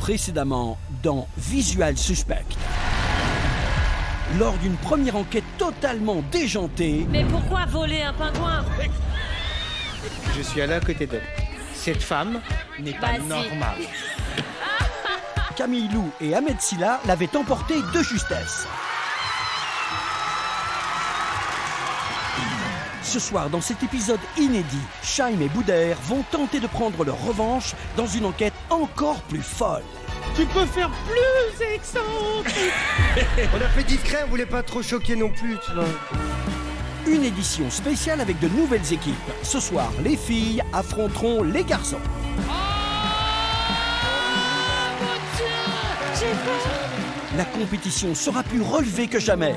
Précédemment dans Visual Suspect. Lors d'une première enquête totalement déjantée, Mais pourquoi voler un pingouin? Je suis allé à côté d'elle. Cette femme n'est pas Vas-y. normale. Camille Lou et Ahmed Silla l'avaient emporté de justesse. Ce soir, dans cet épisode inédit, Chaim et Boudère vont tenter de prendre leur revanche dans une enquête encore plus folle. Tu peux faire plus, Alexandre. On a fait discret, on voulait pas trop choquer non plus, tu vois. Une édition spéciale avec de nouvelles équipes. Ce soir, les filles affronteront les garçons. La compétition sera plus relevée que jamais.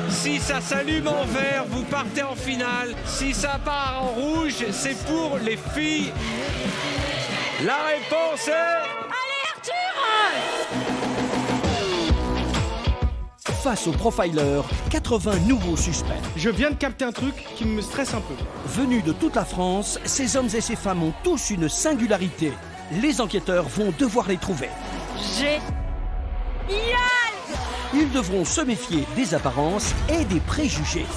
Si ça s'allume en vert, vous partez en finale. Si ça part en rouge, c'est pour les filles. La réponse est... Allez Arthur! Face aux profilers, 80 nouveaux suspects. Je viens de capter un truc qui me stresse un peu. Venus de toute la France, ces hommes et ces femmes ont tous une singularité. Les enquêteurs vont devoir les trouver. Génial! Ils devront se méfier des apparences et des préjugés.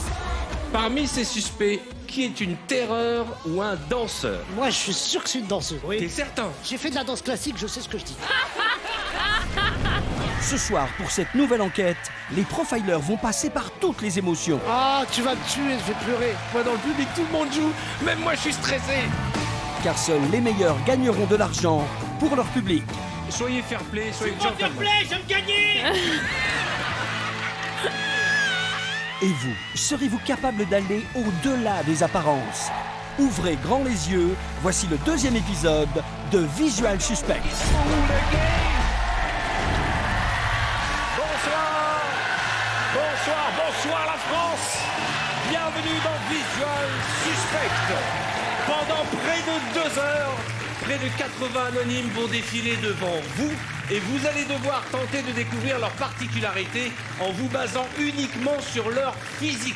Parmi ces suspects, qui est une terreur ou un danseur? Moi, je suis sûr que c'est une danseuse. T'es certain? J'ai fait de la danse classique, je sais ce que je dis. Ce soir, pour cette nouvelle enquête, les profilers vont passer par toutes les émotions. Ah, tu vas me tuer, je vais pleurer. Moi dans le public, tout le monde joue. Même moi, je suis stressé. Car seuls les meilleurs gagneront de l'argent pour leur public. Soyez fair-play, soyez gentlemen. Et vous, serez-vous capable d'aller au-delà des apparences? Ouvrez grand les yeux, voici le deuxième épisode de Visual Suspect. Bonsoir la France. Bienvenue dans Visual Suspect. Pendant près de 2 heures, près de 80 anonymes vont défiler devant vous et vous allez devoir tenter de découvrir leurs particularités en vous basant uniquement sur leur physique.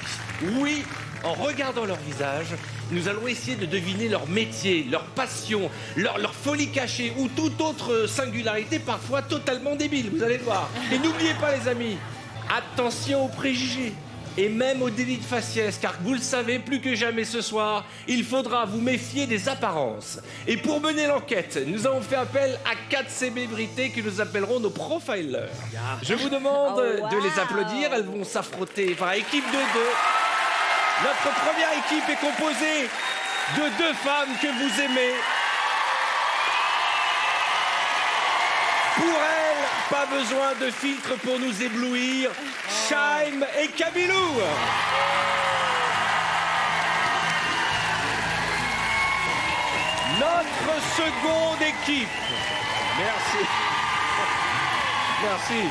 Oui, en regardant leur visage, nous allons essayer de deviner leur métier, leur passion, leur folie cachée ou toute autre singularité parfois totalement débile, vous allez le voir. Et n'oubliez pas les amis, attention aux préjugés et même aux délits de faciès, car vous le savez, plus que jamais ce soir, il faudra vous méfier des apparences. Et pour mener l'enquête, nous avons fait appel à 4 célébrités que nous appellerons nos profilers. Je vous demande de les applaudir, elles vont s'affronter par équipe de 2. Notre première équipe est composée de 2 femmes que vous aimez. Pour elles, pas besoin de filtre pour nous éblouir. Chaim et Camille Lou. Notre seconde équipe. Merci. Merci.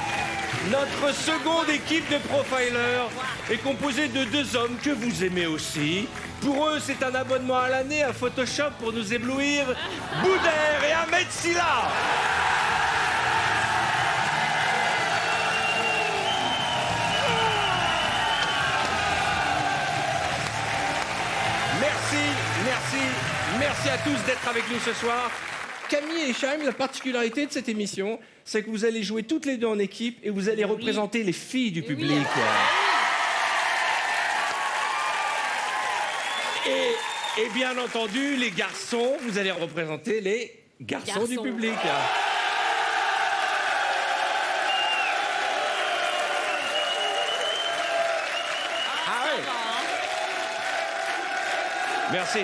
Notre seconde équipe de profilers est composée de 2 hommes que vous aimez aussi. Pour eux, c'est un abonnement à l'année à Photoshop pour nous éblouir. Boudère et Ahmed Silla. Merci à tous d'être avec nous ce soir. Camille et Chaim, la particularité de cette émission, c'est que vous allez jouer toutes les 2 en équipe et vous allez représenter les filles du public. Et bien entendu, les garçons, vous allez représenter les garçons du public. Merci.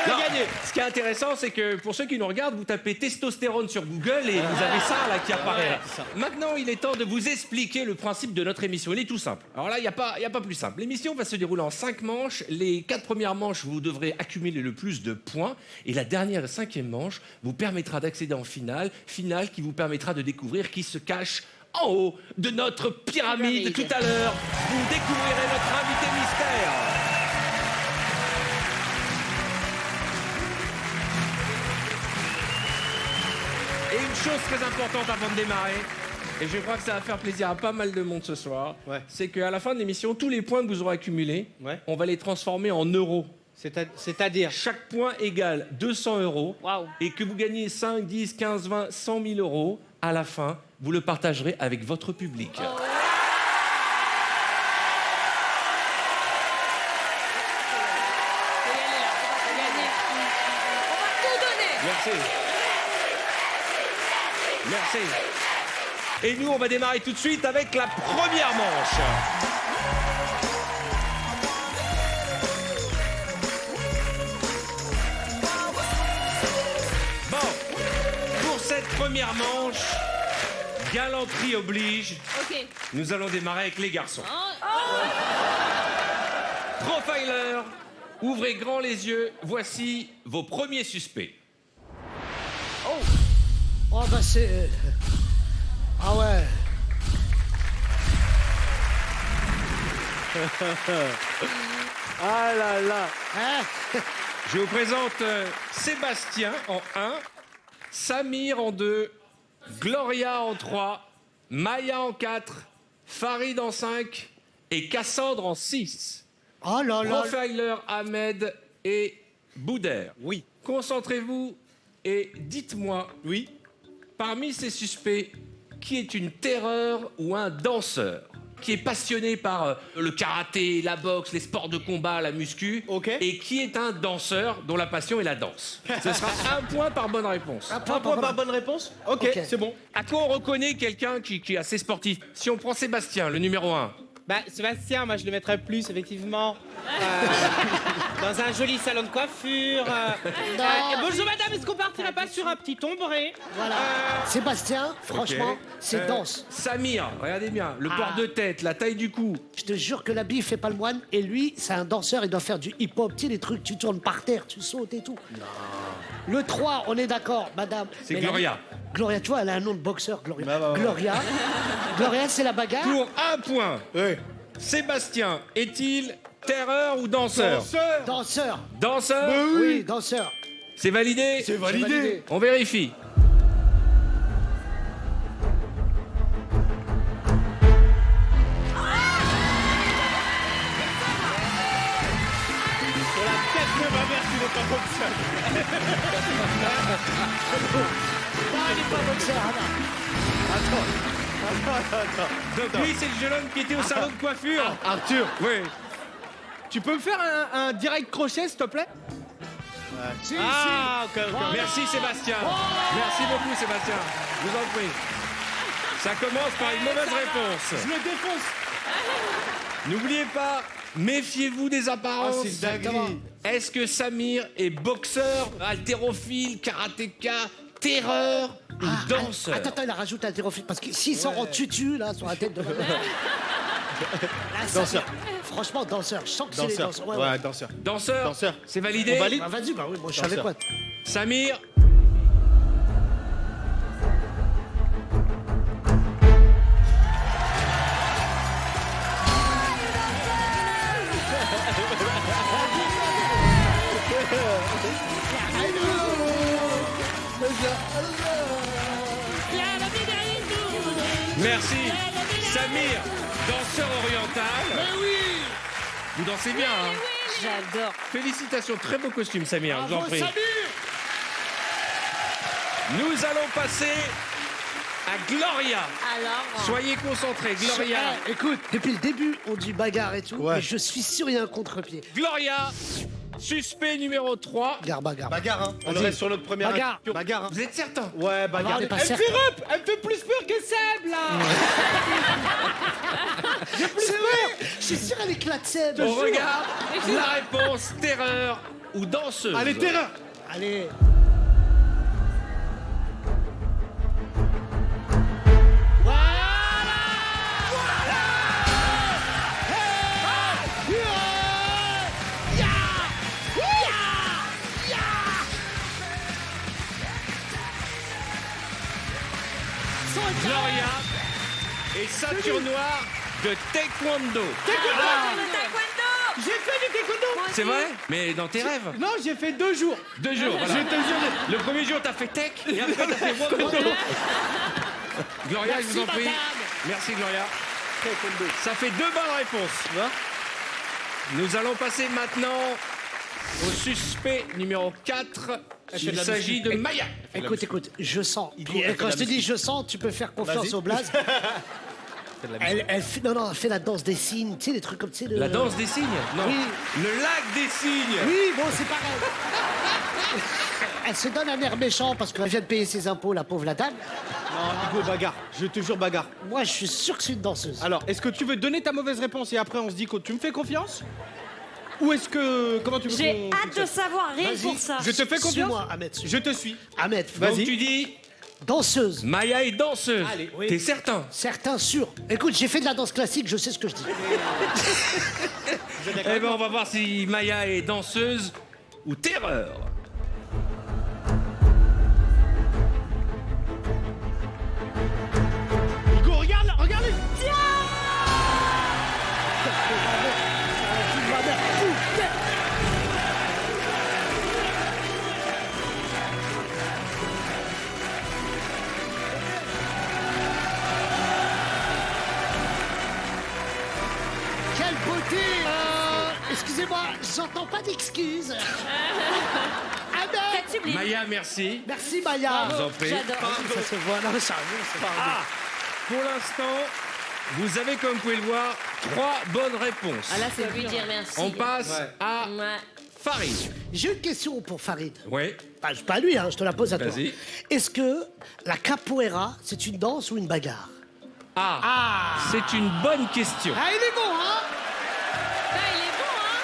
Non, ce qui est intéressant, c'est que pour ceux qui nous regardent, vous tapez testostérone sur Google et vous avez ça là qui apparaît. Là. Maintenant, il est temps de vous expliquer le principe de notre émission. Il est tout simple. Alors là, il n'y a pas plus simple. L'émission va se dérouler en 5 manches. Les 4 premières manches, vous devrez accumuler le plus de points. Et la dernière et 5e manche vous permettra d'accéder en finale qui vous permettra de découvrir qui se cache en haut de notre pyramide. Tout à l'heure, vous découvrirez notre invité mystère. Et une chose très importante avant de démarrer, Et je crois que ça va faire plaisir à pas mal de monde ce soir. Ouais. C'est qu'à la fin de l'émission, tous les points que vous aurez accumulés, Ouais. on va les transformer en euros. C'est-à-dire Chaque point égale 200 euros. Waouh. Et que vous gagnez 5, 10, 15, 20, 100 000 euros, à la fin, vous le partagerez avec votre public. Merci. Merci. Et nous, on va démarrer tout de suite avec la première manche. Bon, pour cette première manche, galanterie oblige, Ok. nous allons démarrer avec les garçons. Oh. Profiler, ouvrez grand les yeux, voici vos premiers suspects. Oh bah c'est... Ah ouais. Ah là là. Hein? Je vous présente Sébastien en 1, Samir en 2, Gloria en 3, Maya en 4, Farid en 5 et Cassandre en 6. Oh là là. Profiler, Ahmed et Boudère. Oui. Concentrez-vous et dites-moi, Oui. parmi ces suspects, qui est une terreur ou un danseur qui est passionné par le karaté, la boxe, les sports de combat, la muscu, Ok. et qui est un danseur dont la passion est la danse. Ce sera un point par bonne réponse. Un Un point par bonne réponse. Ok, Ok. c'est bon. À quoi on reconnaît quelqu'un qui est assez sportif? Si on prend Sébastien, le numéro 1, Bah, Sébastien, moi je le mettrais plus, effectivement. Dans un joli salon de coiffure. Bonjour madame, est-ce qu'on partirait pas sur un petit ombré? Voilà. Sébastien, franchement, c'est danse. Samir, regardez bien, le port de tête, la taille du cou. Je te jure que l'habit fait pas le moine. Et lui, c'est un danseur, il doit faire du hip-hop. Tu sais, les trucs, tu tournes par terre, tu sautes et tout. Le 3, on est d'accord, madame. C'est Mais la- Gloria. Gloria, tu vois, elle a un nom de boxeur, Gloria. Bah, Gloria. Gloria, c'est la bagarre. Pour un point, Sébastien est-il terreur ou danseur? Danseur. Danseur. Oui, danseur. C'est validé? C'est validé. On vérifie. Non, il est pas boxeur, Donc oui, c'est le jeune homme qui était au salon de coiffure. Arthur. Oui. Tu peux me faire un direct crochet, s'il te plaît? Si, Ah, ok, ok. Merci Sébastien. Merci beaucoup Sébastien. Je vous en prie. Ça commence par une mauvaise réponse. Je le défonce. N'oubliez pas, méfiez-vous des apparences. C'est dinguerie. Est-ce que Samir est boxeur, haltérophile, karatéka, terreur ou danseur? Attends, il a rajouté haltérophile parce que s'il s'en rend tutu, là, sur la tête de... Là, ça- Danseur. Franchement, danseur. Je sens que c'est les Danseur. danseurs. Ouais, danseur. Danseur. Danseur. C'est validé. On valide. Bah, vas-y, bah oui, moi je savais Danseur. quoi. Samir. Merci. Samir, danseur oriental. Vous dansez bien, hein? J'adore. Félicitations, très beau costume, Samir, je vous en prie. Nous allons passer à Gloria. Alors. Soyez concentrés, Gloria. Eh, écoute, depuis le début, on dit bagarre et tout, Ouais. mais je suis sûr il y a un contre-pied. Gloria, suspect numéro 3. Bagarre. Bagarre, hein. On Vas-y. reste sur notre première Bagarre. action. Bagarre, hein. Vous êtes certain? Ouais, bagarre. On est pas Elle me certain. fait rep. Elle me fait plus peur que Seb, là. C'est vrai. Je suis sûr elle éclate Seb. On regarde la réponse, terreur ou danseuse. Allez, terrain. Allez. Gloria et ceinture noire de taekwondo. J'ai fait du taekwondo. C'est vrai? Mais dans tes rêves? Non, j'ai fait 2 jours. 2 jours, voilà. Je te jure. Le premier jour, t'as fait tech et après, t'as fait taekwondo. Gloria, Merci, je vous en prie. madame. Merci, Gloria. Ça fait 2 bonnes réponses. Tu vois. Nous allons passer maintenant au suspect numéro 4. Il s'agit de Maya. Écoute, je sens. Puis, quand je te dis je sens, tu peux faire confiance au blaze. Elle fait la danse des signes, tu sais, des trucs comme ça. La danse des signes? Non. Oui. Le lac des signes. Oui, bon, c'est pareil. Elle se donne un air méchant parce qu'elle vient de payer ses impôts, la pauvre la dame. Non, Hugo, bagarre. Je te jure, bagarre. Moi, je suis sûr que c'est une danseuse. Alors, est-ce que tu veux donner ta mauvaise réponse et après on se dit que tu me fais confiance? Ou est-ce que... Comment tu veux J'ai qu'on hâte de savoir, rien que pour ça. Je te fais confiance? Suis-moi, Ahmed. Je te suis. Ahmed, Donc Vas-y. tu dis danseuse. Maya est danseuse. Allez, oui. T'es certain? Certains sûrs. Écoute, j'ai fait de la danse classique, je sais ce que je dis. Eh ben on va voir si Maya est danseuse ou terreur. Hugo, regarde, regarde. Quelle beauté excusez-moi, j'entends pas d'excuses. Ahmed. C'est sublime. Maya, merci. Merci, Maya. Je vous en prie. J'adore. Ça se voit, non, ça c'est pas Ah, pour l'instant, vous avez, comme vous pouvez le voir, 3 bonnes réponses. Ah là, c'est lui dire merci. On passe à Ouais. Farid. J'ai une question pour Farid. Oui. Pas à lui, hein, je te la pose à toi. Vas-y. Est-ce que la capoeira, c'est une danse ou une bagarre? C'est une bonne question. Ah, il est bon, hein? Ah, il est bon, hein.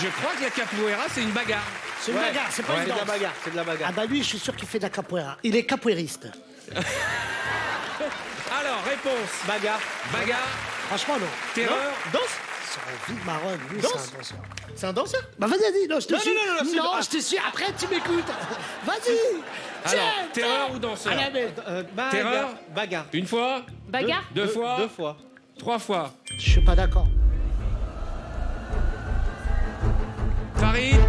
Je crois que la capoeira, c'est une bagarre. C'est une bagarre, c'est pas Ouais. une C'est de la danse. bagarre, c'est de la bagarre. Ah bah lui, je suis sûr qu'il fait de la capoeira. Il est capoeiriste. Alors, réponse. Bagarre. Bagarre, Franchement, non. terreur. Danse. C'est un vide marron, lui, Danse. c'est un danseur. C'est un danseur? Bah vas-y, non, je te Non, suis. non, non, non, c'est- je te suis. Après, tu m'écoutes. Vas-y. Alors, Tiens, terreur tiens. ou danseur? Allez, Ahmed. Bagarre. Terreur. Bagarre. Une fois, Bagarre. deux fois, 2 fois. 3 fois. Je suis pas d'accord. Farid. Non,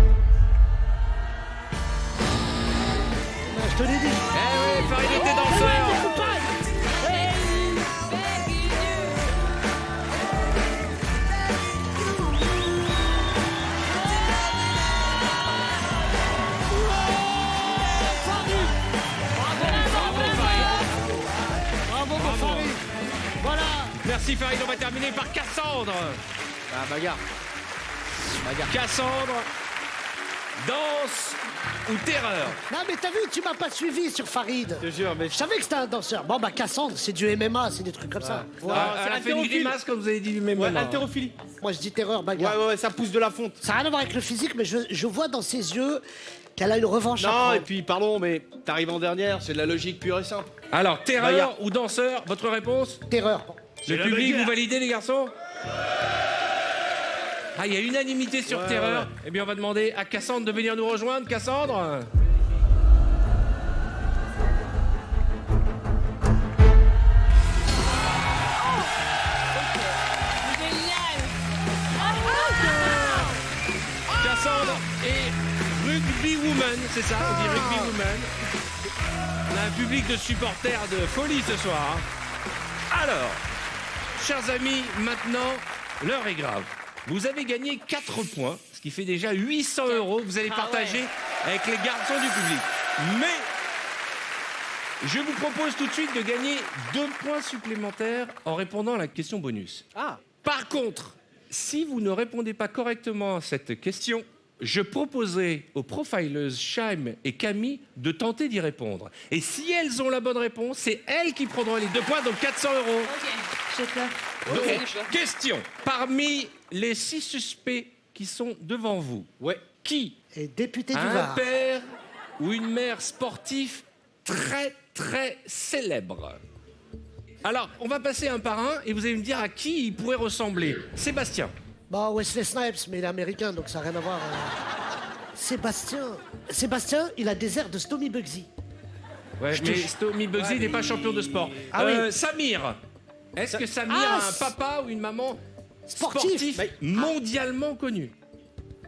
je te l'ai dit. Eh oui, Farid était danseur. Bravo, mon Farid. Voilà. Merci Farid, on va terminer par Cassandre. Ah, bagarre. Cassandre, danse ou terreur? Non, mais t'as vu, tu m'as pas suivi sur Farid. Je te jure, mais... Je savais que c'était un danseur. Bon, bah, Cassandre, c'est du MMA, c'est des trucs comme ça. Ah, c'est elle a fait une haltérophile. grimace comme vous avez dit lui-même. Ouais, haltérophilie. Moi, je dis terreur, Ouais, bagarre. ouais, ouais, ça pousse de la fonte. Ça n'a rien à voir avec le physique, mais je vois dans ses yeux qu'elle a une revanche à Non, prendre. et puis, pardon, mais t'arrives en dernière, c'est de la logique pure et simple. Alors, terreur Bagarre. ou danseur? Votre réponse? Terreur. Le la public, bagarre. vous validez les garçons? Ah, il y a unanimité sur Ouais, terreur. ouais. Eh bien, on va demander à Cassandre de venir nous rejoindre. Cassandre? Cassandre et Rugby Woman, c'est ça, on dit Rugby Woman. On a un public de supporters de folie ce soir. Alors, chers amis, maintenant, l'heure est grave. Vous avez gagné 4 points, ce qui fait déjà 800 €. Vous allez partager avec les garçons du public. Mais je vous propose tout de suite de gagner 2 points supplémentaires en répondant à la question bonus. Ah. Par contre, si vous ne répondez pas correctement à cette question, je proposerai aux profileuses Chaim et Camille de tenter d'y répondre. Et si elles ont la bonne réponse, c'est elles qui prendront les 2 points, donc 400 €. J'ai peur. Donc, question. Parmi les 6 suspects qui sont devant vous, Ouais. qui Et député du a un Var. père ou une mère sportif très, très célèbre? Alors, on va passer un par un et vous allez me dire à qui il pourrait ressembler. Sébastien. Bah, Wesley Snipes, mais il est américain, donc ça n'a rien à voir. Sébastien, il a des airs de Stomy Bugsy. Ouais, mais Stomy Bugsy n'est pas champion de sport. Ah oui. Samir. Est-ce que Samir Ah, a un papa ou une maman Sportif. mondialement connu?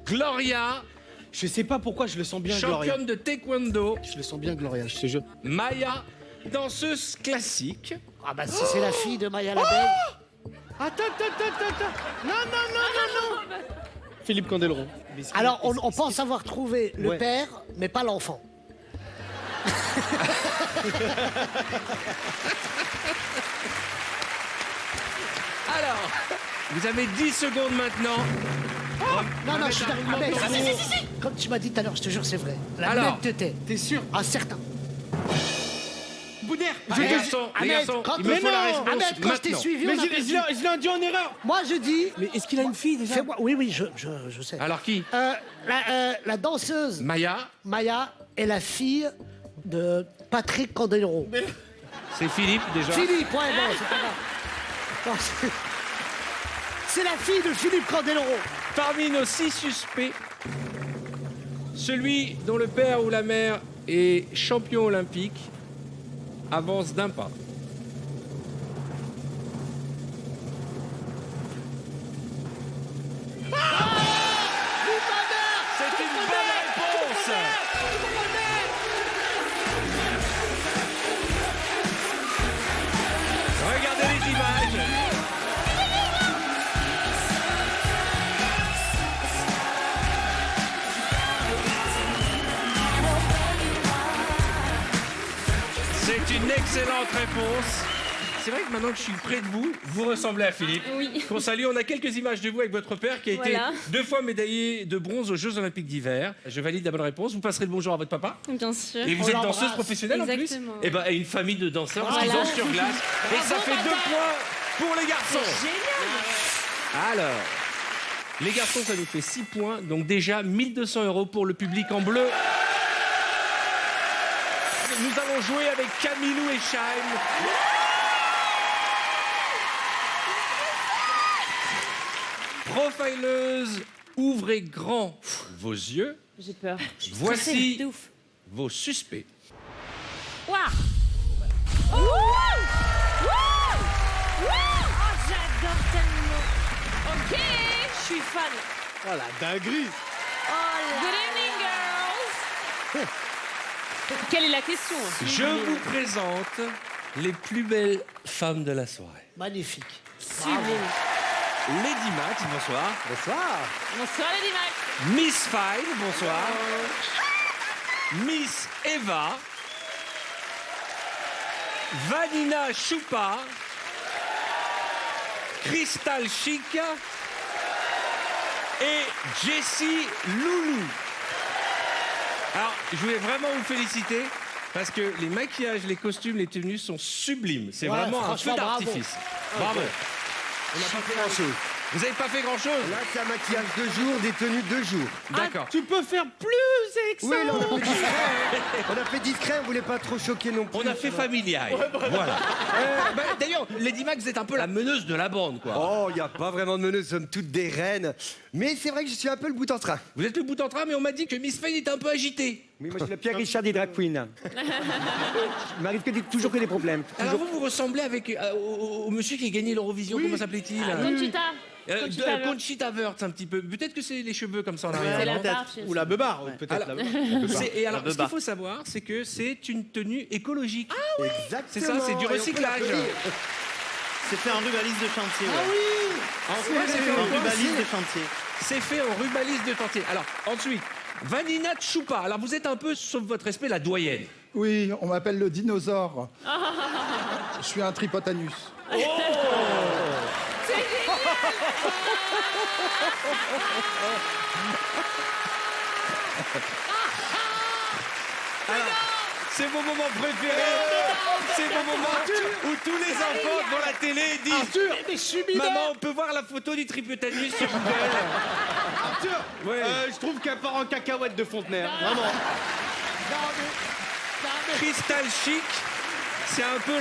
Gloria, Je sais pas pourquoi je le sens bien, Gloria. championne de taekwondo. Je le sens bien, Gloria, je te jure. Maya, danseuse classique. Ah bah si c'est la fille de Maya l'abeille. Attends. Non. Philippe Candelron. Alors on pense avoir trouvé le père, mais pas l'enfant. Alors, vous avez 10 secondes maintenant. Non, je suis d'accord. Comme tu m'as dit tout à l'heure, je te jure, c'est vrai. La Alors, honnêteté. T'es sûr? Ah, certain. Boudère. Les garçons, Ahmed, quand- il me mais faut la non, réponse Ahmed, quand je t'ai maintenant. suivi, Mais on a perdu. je l'ai induit en erreur. Moi, je dis... Mais est-ce qu'il a une fille déjà? Fais-moi... Oui, je sais. Alors qui? La danseuse Maya, Maya est la fille de Patrick Candeloro. c'est Philippe déjà. Philippe, ouais, bon, c'est pas grave. Non, c'est la fille de Philippe Candeloro. Parmi nos 6 suspects, celui dont le père ou la mère est champion olympique avance d'un pas. C'est une bonne réponse. Regardez les images. C'est une excellente réponse. C'est vrai que maintenant que je suis près de vous, vous ressemblez à Philippe. Oui. Qu'on salue, on a quelques images de vous avec votre père qui a Voilà. été 2 fois médaillé de bronze aux Jeux Olympiques d'hiver. Je valide la bonne réponse. Vous passerez le bonjour à votre papa. Bien sûr. Et vous On êtes l'embrasse. danseuse professionnelle en plus. Exactement. Et ben, une famille de danseurs qui Voilà. dansent sur glace. Et ça fait 2 points pour les garçons. Alors, les garçons, ça nous fait 6 points. Donc déjà 1200 € pour le public en bleu. Nous allons jouer avec Camilou et Shaim. Profileuse, ouvrez grand vos yeux. J'ai peur. Voici De ouf. vos suspects. Waouh. Oh, wow. Oh, j'adore tellement. Ok, je suis fan. Oh la dinguerie. Good evening, girls. Quelle est la question? Je vous présente les plus belles femmes de la soirée. Magnifique. Lady Max, bonsoir. Bonsoir. Bonsoir, Lady Max. Miss Fine, bonsoir. Miss Eva. Vanina Choupa. Crystal Chic. Et Jessie Loulou. Alors, je voulais vraiment vous féliciter parce que les maquillages, les costumes, les tenues sont sublimes. C'est Ouais, vraiment un feu franchement, bravo. d'artifice. Bravo. On n'a pas fait grand-chose. Vous n'avez pas fait grand-chose? Là, c'est un maquillage de jour, des tenues de jour. D'accord. Tu peux faire plus excellent. Oui, là, on a fait discret. On a fait discret, on voulait pas trop choquer non plus. On a fait familial. Voilà. D'ailleurs, Lady Max, vous êtes un peu la meneuse de la bande, quoi. Oh, il n'y a pas vraiment de meneuse, nous sommes toutes des reines. Mais c'est vrai que je suis un peu le bout en train. Vous êtes le bout en train, mais on m'a dit que Miss Fine était un peu agitée. Oui, moi je suis le Pierre Richard des drag queens. Il m'arrive toujours que des problèmes. Alors vous ressemblez avec au monsieur qui a gagné l'Eurovision, comment s'appelait-il? Conchita. Conchita Wurst, un petit peu. Peut-être que c'est les cheveux comme ça en arrière. C'est la non barbe. Ou la beubare, peut-être. Alors, et alors, ce qu'il faut savoir, c'est que c'est une tenue écologique. Exactement. C'est ça, c'est du Et on peut recyclage. l'applaudir. C'est fait en rubalise de chantier. Ah Ouais. oui. En quoi c'est fait en En quoi rubalise de chantier. C'est fait en rubalise de chantier. Alors, ensuite, Vanina Choupa. Alors, vous êtes un peu, sauf votre respect, la doyenne. Oui, on m'appelle le dinosaure. Je suis un tripotanus. C'est mon moment préféré. C'est mon moment où tous les enfants devant la télé disent Arthur, mais je suis mineur. Maman, on peut voir la photo du tripotanus sur Google. Arthur, Ouais. je trouve qu'elle part en cacahuète de Fontenay. Vraiment. Crystal Chic, c'est un peu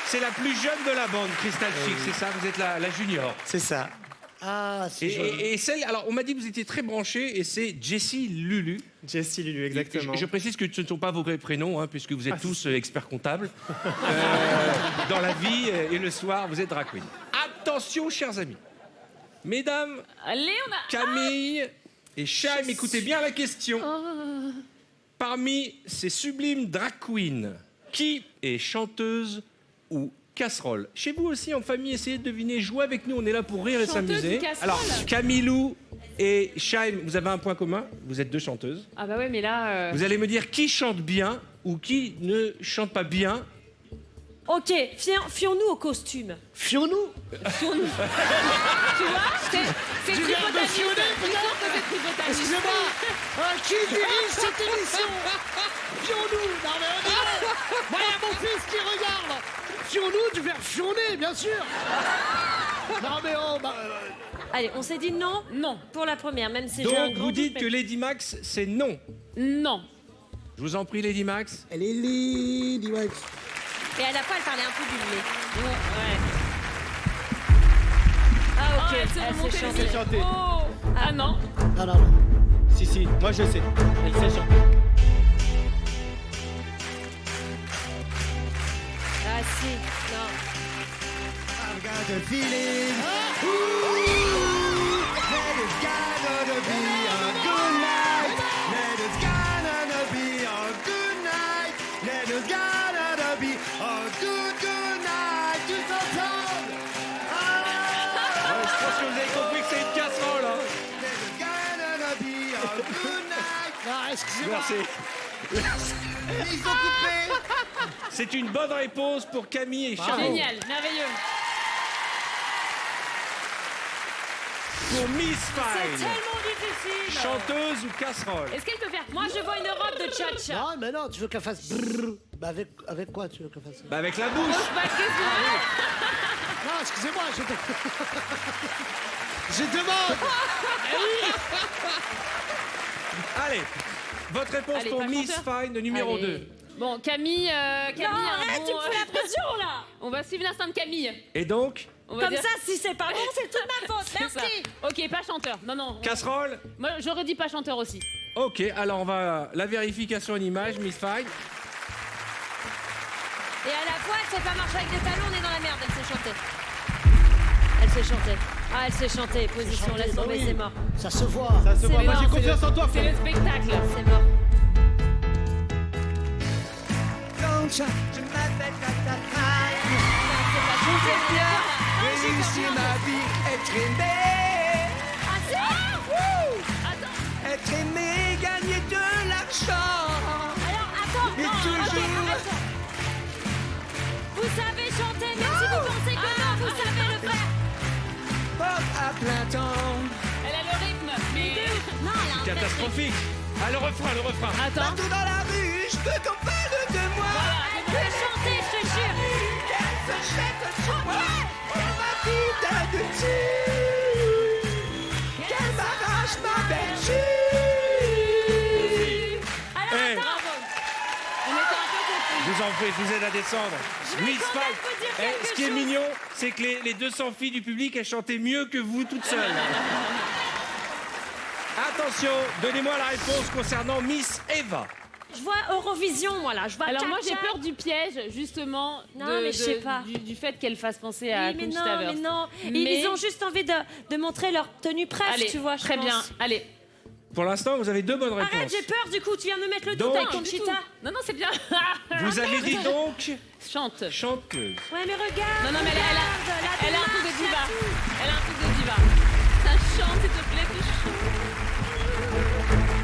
c'est la plus jeune de la bande, Crystal Chic, c'est ça, vous êtes la junior. C'est ça. Ah, c'est joli. Et celle, alors on m'a dit que vous étiez très branchés, et c'est Jessie Lulu. Jessie Lulu, exactement. Je précise que ce ne sont pas vos vrais prénoms, hein, puisque vous êtes tous experts comptables. Dans la vie et le soir, vous êtes drag queen. Attention, chers amis. Mesdames, Allez, on a. Camille et Chaim, écoutez bien la question. Parmi ces sublimes drag queens, qui est chanteuse ou casserole. Chez vous aussi, en famille, essayez de deviner, jouez avec nous, on est là pour rire et Chanteuse s'amuser. ou casserole? Alors, Camilou et Shaim, vous avez un point commun, vous êtes deux chanteuses. Ah bah ouais, mais là... Vous allez me dire qui chante bien ou qui ne chante pas bien. Ok, fions-nous au costume. Fions-nous. Tu vois, c'est Tu viens de tripotaniste. fionner, C'est sûr que c'est tripotaniste. Excusez-moi, qui dirige cette émission? Fions-nous. Non mais on est là. Moi, il y a mon fils qui regarde. Fions-nous du verbe fionner, bien sûr. Non mais oh, bah, Allez, on s'est dit non. Non. Pour la première, même si j'ai un Donc grand vous dites doute, que mais- Lady Max, c'est non. Non. Je vous en prie, Lady Max. elle est Lady Wax. Et à la fois, elle parlait un peu du nez. Ouais. Ah ok, Oh, elle s'est remontée chantée. les chanté. Oh. Ah non. Non, non, non. Si, moi je sais. Elle sait chanter. Ah si, non. I've got a feeling. Ooh, that it's gonna be a good night. That it's gonna be a good night. That it's gonna be a good night. Tous ensemble. Je pense que vous avez compris que c'est une casserole. Hein. That it's gonna be a good night. Ah, excusez-moi. Merci. Ils ont coupé. C'est une bonne réponse pour Camille et Charles. Génial, merveilleux. Pour Miss C'est Fine, tellement difficile. chanteuse ou casserole? Est-ce qu'elle peut faire Moi, je vois une robe de cha-cha. Non, mais non, tu veux qu'elle fasse brrr. Bah avec quoi tu veux qu'elle fasse ça? Bah avec la bouche. Bah, qu'est-ce que Non, excusez-moi, je demande. Allez, votre réponse Allez, pour pas Miss chanteur. Fine, numéro Allez. 2. Bon, Camille, Non, un arrête, bon, tu me fais la pression là. On va suivre l'instinct de Camille. Et donc, On va Comme dire- ça, si c'est pas bon, c'est toute ma faute. C'est ça. Merci. Ok, pas chanteur. Non, non. casserole? Moi, j'aurais dit pas chanteur aussi. Ok, alors on va... La vérification en image, Miss Fine. Et à la fois, elle sait pas marcher avec les talons, on est dans la merde. Elle sait chanter. Elle sait chanter. Ah, elle sait chanter. Position, chanter, laisse bah tomber, oui. c'est mort. Ça se voit. Ça se C'est voit. Moi mort, j'ai c'est confiance le- en toi, C'est frère. le spectacle. C'est mort. Réussir ma vie, être aimé. Être aimé, gagner de l'argent. Alors, attends, Et non, ok, toujours- arrête. Vous savez chanter, même si vous pensez que non, vous savez le faire. Pop à plein temps. Elle a le rythme, mais... Non, elle a un vrai Catastrophique. Ah, le refrain, le refrain. Attends. Partout dans la rue, je veux qu'on parle de moi. Elle peut chanter, je te jure. Qu'elle se jette sur moi. Qu'elle m'invite de dessus. Qu'elle m'arrache ma vertu. Alors, Eh. attends. Bravo. On était un peu confus. Je vous en prie, je vous aide à descendre. vais Miss quand même Fine. vous dire Eh, quelque ce qui est chose. mignon, c'est que les 200 filles du public, elles chantaient mieux que vous toutes seules. Attention, donnez-moi la réponse concernant Miss Eva. Je vois Eurovision, moi, là. Je vois Alors moi j'ai Cha-Cha. peur du piège justement Non, mais je sais pas. du fait qu'elle fasse penser à Oui, mais Conchita non, mais Wurst. non. Mais- Ils ont juste envie de montrer leur tenue presse, Allez, tu vois, je très pense. bien. Allez. Pour l'instant, vous avez deux bonnes réponses. Arrête, j'ai peur, du coup, tu viens de me mettre le doute Donc- avec Non, du tout. Conchita. Non, non, c'est bien. Vous avez dit donc Chante. chanteuse. Ouais, mais regarde. Non, non, mais elle a un regarde, truc de la diva. démarche, Elle a un truc de diva. Ça chante, s'il te plaît, tu chantes.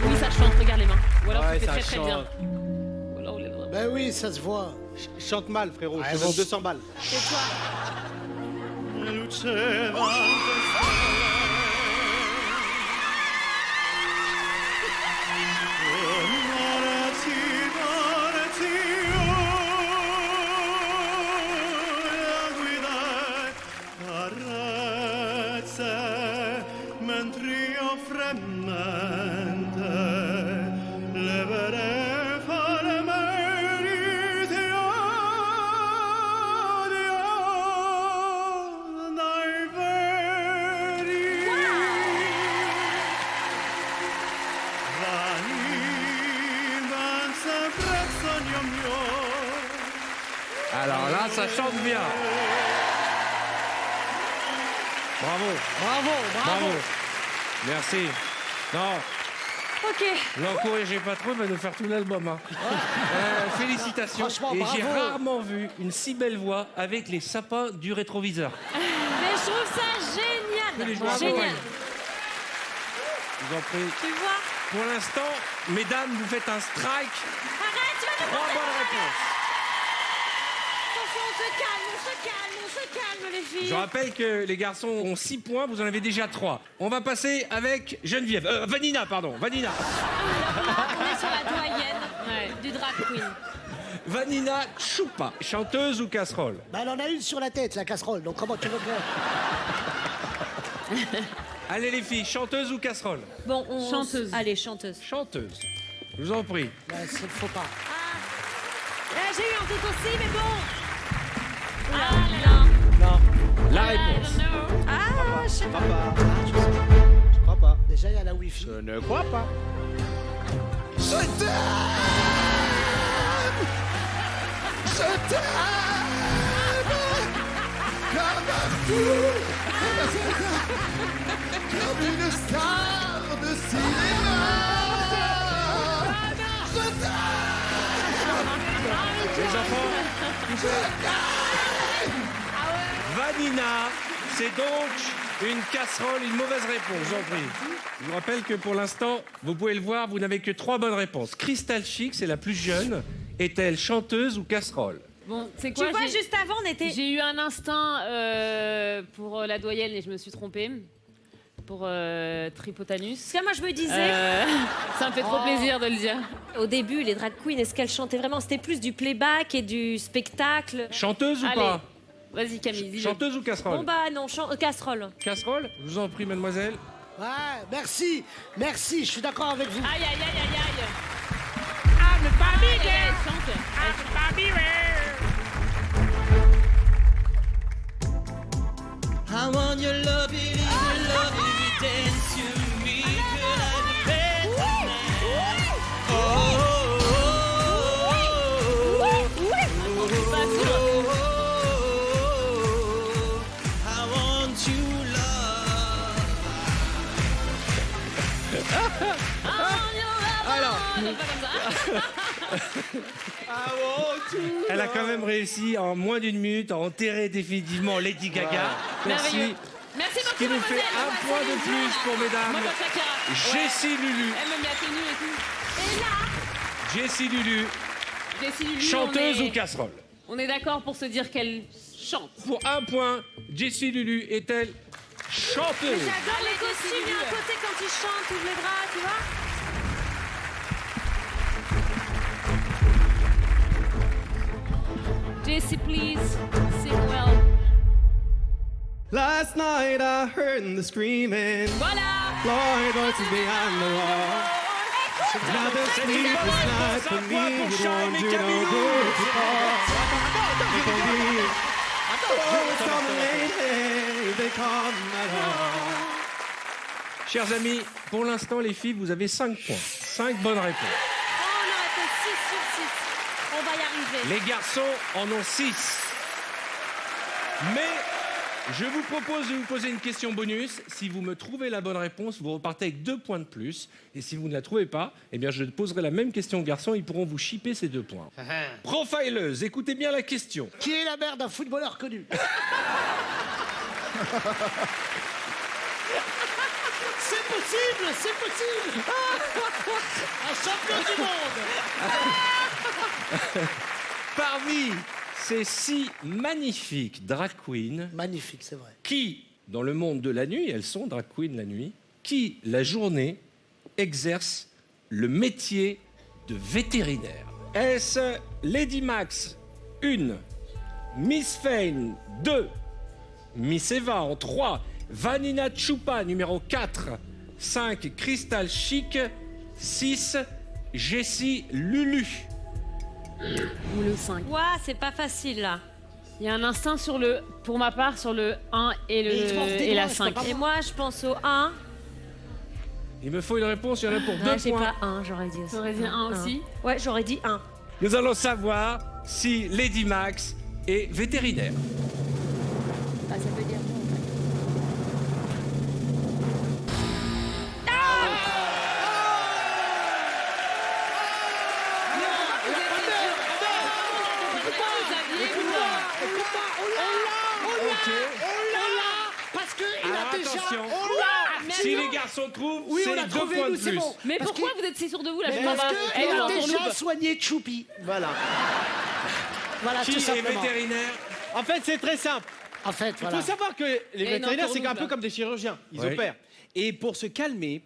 Oui, ça chante, regarde les mains. Ou alors Ouais, tu fais ça très très bien. chante. Ou alors, il est vraiment- Ben oui, ça se voit. Chante mal, frérot. Ah, Je te bon. donne 200 balles. C'est toi. Alors là, ça chante bien. Bravo, Bravo, bravo. bravo. Merci. Non, Ok. L'encouragez pas trop, il va nous faire tout l'album. Hein. Félicitations. Franchement, Et j'ai bravo. rarement vu une si belle voix avec les sapins du rétroviseur. Mais je trouve ça Que les génial. joueurs Génial. accompagnent. Je vous en prie. Tu vois? Pour l'instant, mesdames, vous faites un strike. Arrête, tu vas nous 3 bonnes réponses. Attention, on se calme, les filles. Je rappelle que les garçons ont 6 points, vous en avez déjà 3. On va passer avec Geneviève. Vanina, pardon. Vanina. On est sur la doyenne du drag queen. Vanina Choupa, chanteuse ou casserole? Bah, elle en a une sur la tête, la casserole, donc comment tu veux faire? Allez les filles, chanteuse ou casserole? Bon, Chanteuse. Allez, chanteuse. Chanteuse. Je vous en prie. Bah, c'est le faux pas. J'ai eu un doute aussi, mais bon. Ah là là. La I réponse. don't know. Ah, je sais pas. Je crois pas. Déjà, il y a la Wi-Fi. Je ne crois pas. Je t'aime. Je t'aime. Comme un fou. Comme une star de cinéma. Je t'aime. Les enfants, Vanina, c'est donc une casserole, une mauvaise réponse, je vous en prie. Je vous rappelle que pour l'instant, vous pouvez le voir, vous n'avez que 3 bonnes réponses. Crystal Chic, c'est la plus jeune. Est-elle chanteuse ou casserole? Bon, c'est Tu quoi? vois, juste avant, on était. J'ai eu un instinct pour la doyenne et je me suis trompée. Pour Tripotanus. Parce que moi, je me disais, Ça me fait trop plaisir de le dire. au début, les drag queens, est-ce qu'elles chantaient vraiment? C'était plus du playback et du spectacle. Chanteuse ou Allez. pas? Vas-y Camille, dis-le. Chanteuse ou casserole? Bon, bah non, casserole. Casserole? Je vous en prie, mademoiselle. Ouais, merci, merci, je suis d'accord avec vous. Aïe, aïe, aïe, aïe, aïe. I'm the Barbie Aïe, aïe, girl. aïe, chante. I'm the Barbie girl. I want your love, it is your love, if you dance to me, girl, I'm the best man. Oh, Pas sûr. I want you, love. Alors, Non, pas comme ça. elle a quand même réussi en moins d'1 minute à enterrer définitivement Lady Gaga. Merci. Merveilleux. Merci Ce beaucoup, qui nous fait mademoiselle. un point de plus pour Moi, mesdames. quand Shakira. Jessie Lulu. Elle me met à tenue et tout. Jessie Lulu, Jessie Lulu, chanteuse on est... ou casserole? On est d'accord pour se dire qu'elle chante. Pour 1 point, Jessie Lulu est-elle chanteuse? J'adore les costumes, il y a un côté quand ils chantent, ouvre les bras, tu vois. Jessie, please, sing well. Last night I heard the screaming. Voilà. Lord, voices behind the wall. Now the sleepless night for me would want you no good to fall. If only some lady, they come at all. Chers amis, pour l'instant, les filles, vous avez 5 points. 5 bonnes réponses. Oh, on aurait fait 6 sur 6. On va y arriver. Les garçons en ont 6. Mais je vous propose de vous poser une question bonus. Si vous me trouvez la bonne réponse, vous repartez avec 2 points de plus. Et si vous ne la trouvez pas, eh bien je poserai la même question aux garçons. Ils pourront vous shipper ces 2 points. Profileuse, écoutez bien la question. Qui est la mère d'un footballeur connu? C'est possible, c'est possible. Un champion du monde. Parmi ces 6 magnifiques drag queens, Magnifique, c'est vrai. qui, dans le monde de la nuit, elles sont drag queens la nuit, qui, la journée, exercent le métier de vétérinaire? Est-ce Lady Max 1, Miss Fame 2, Miss Eva en 3, Vanina Choupa numéro 4, 5, Crystal Chic, 6, Jessie Lulu? Ou le 5. Ouah, c'est pas facile là. Il y a un instinct sur le, pour ma part, sur le 1 et, Mais je pense des et la doigts, 5. Et moi, je pense au 1. Il me faut une réponse, il y en a pour 2 Ouais, j'ai points. pas 1, j'aurais dit aussi. T'aurais dit 1 aussi? Ouais, j'aurais dit 1. Nous allons savoir si Lady Max est vétérinaire. Bah, ça veut dire non, en fait. Si les garçons trouvent, Oui, on c'est a 2 trouvé, points nous, de c'est plus. bon. Mais Parce pourquoi vous êtes si sûr de vous, la Mais petite parce maman qu'elle a en déjà tournube. soigné Choupi. Voilà. Voilà, Qui tout est simplement. vétérinaire? En fait, c'est très simple. En fait, Il voilà. faut savoir que les une vétérinaires, c'est un entourloupe, peu là. comme des chirurgiens. Ils Oui. opèrent. Et pour se calmer,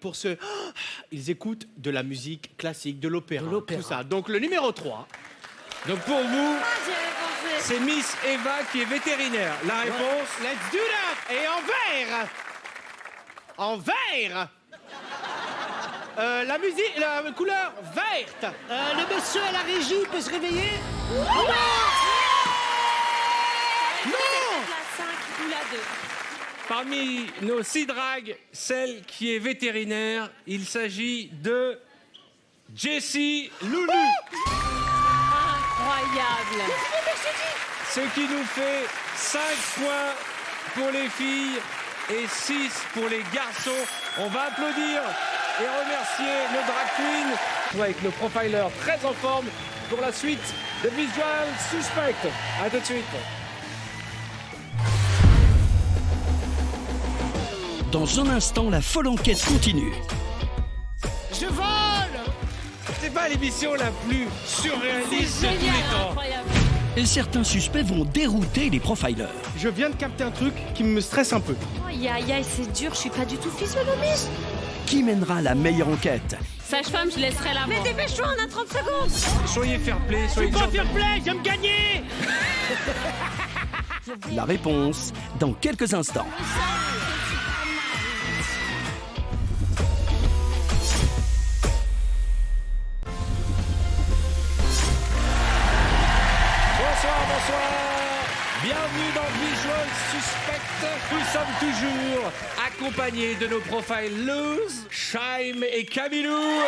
ils écoutent de la musique classique, de l'opéra, De l'opéra. tout ça. Donc le numéro 3. Donc pour vous, Ah, j'y avais pensé. c'est Miss Eva qui est vétérinaire. La réponse? Let's do that. Et en vert. En vert. La musique, la couleur verte. Le monsieur à la régie peut se réveiller. La 5 ou la 2. Parmi nos 6 dragues, celle qui est vétérinaire, il s'agit de Jessie Loulou. Incroyable. Ce qui nous fait 5 points pour les filles et 6 pour les garçons. On va applaudir et remercier nos drag queens avec nos profilers très en forme pour la suite de Visual Suspect. A tout de suite. Dans un instant, la folle enquête continue. Je vole. C'est pas l'émission la plus surréaliste de tous les Génial, temps. incroyable. Et certains suspects vont dérouter les profilers. Je viens de capter un truc qui me stresse un peu. Aïe, aïe, aïe, c'est dur, je suis pas du tout physionomiste. Qui mènera la meilleure enquête? Sage-femme, je laisserai la Mais voir. dépêche-toi, on a 30 secondes. Soyez fair-play, soyez Pas gentils. fair play, j'aime gagner. La réponse dans quelques instants. Bonsoir, bonsoir. Bienvenue dans Visual Suspect. Nous sommes toujours accompagnés de nos profilers, Shaim et Camilou,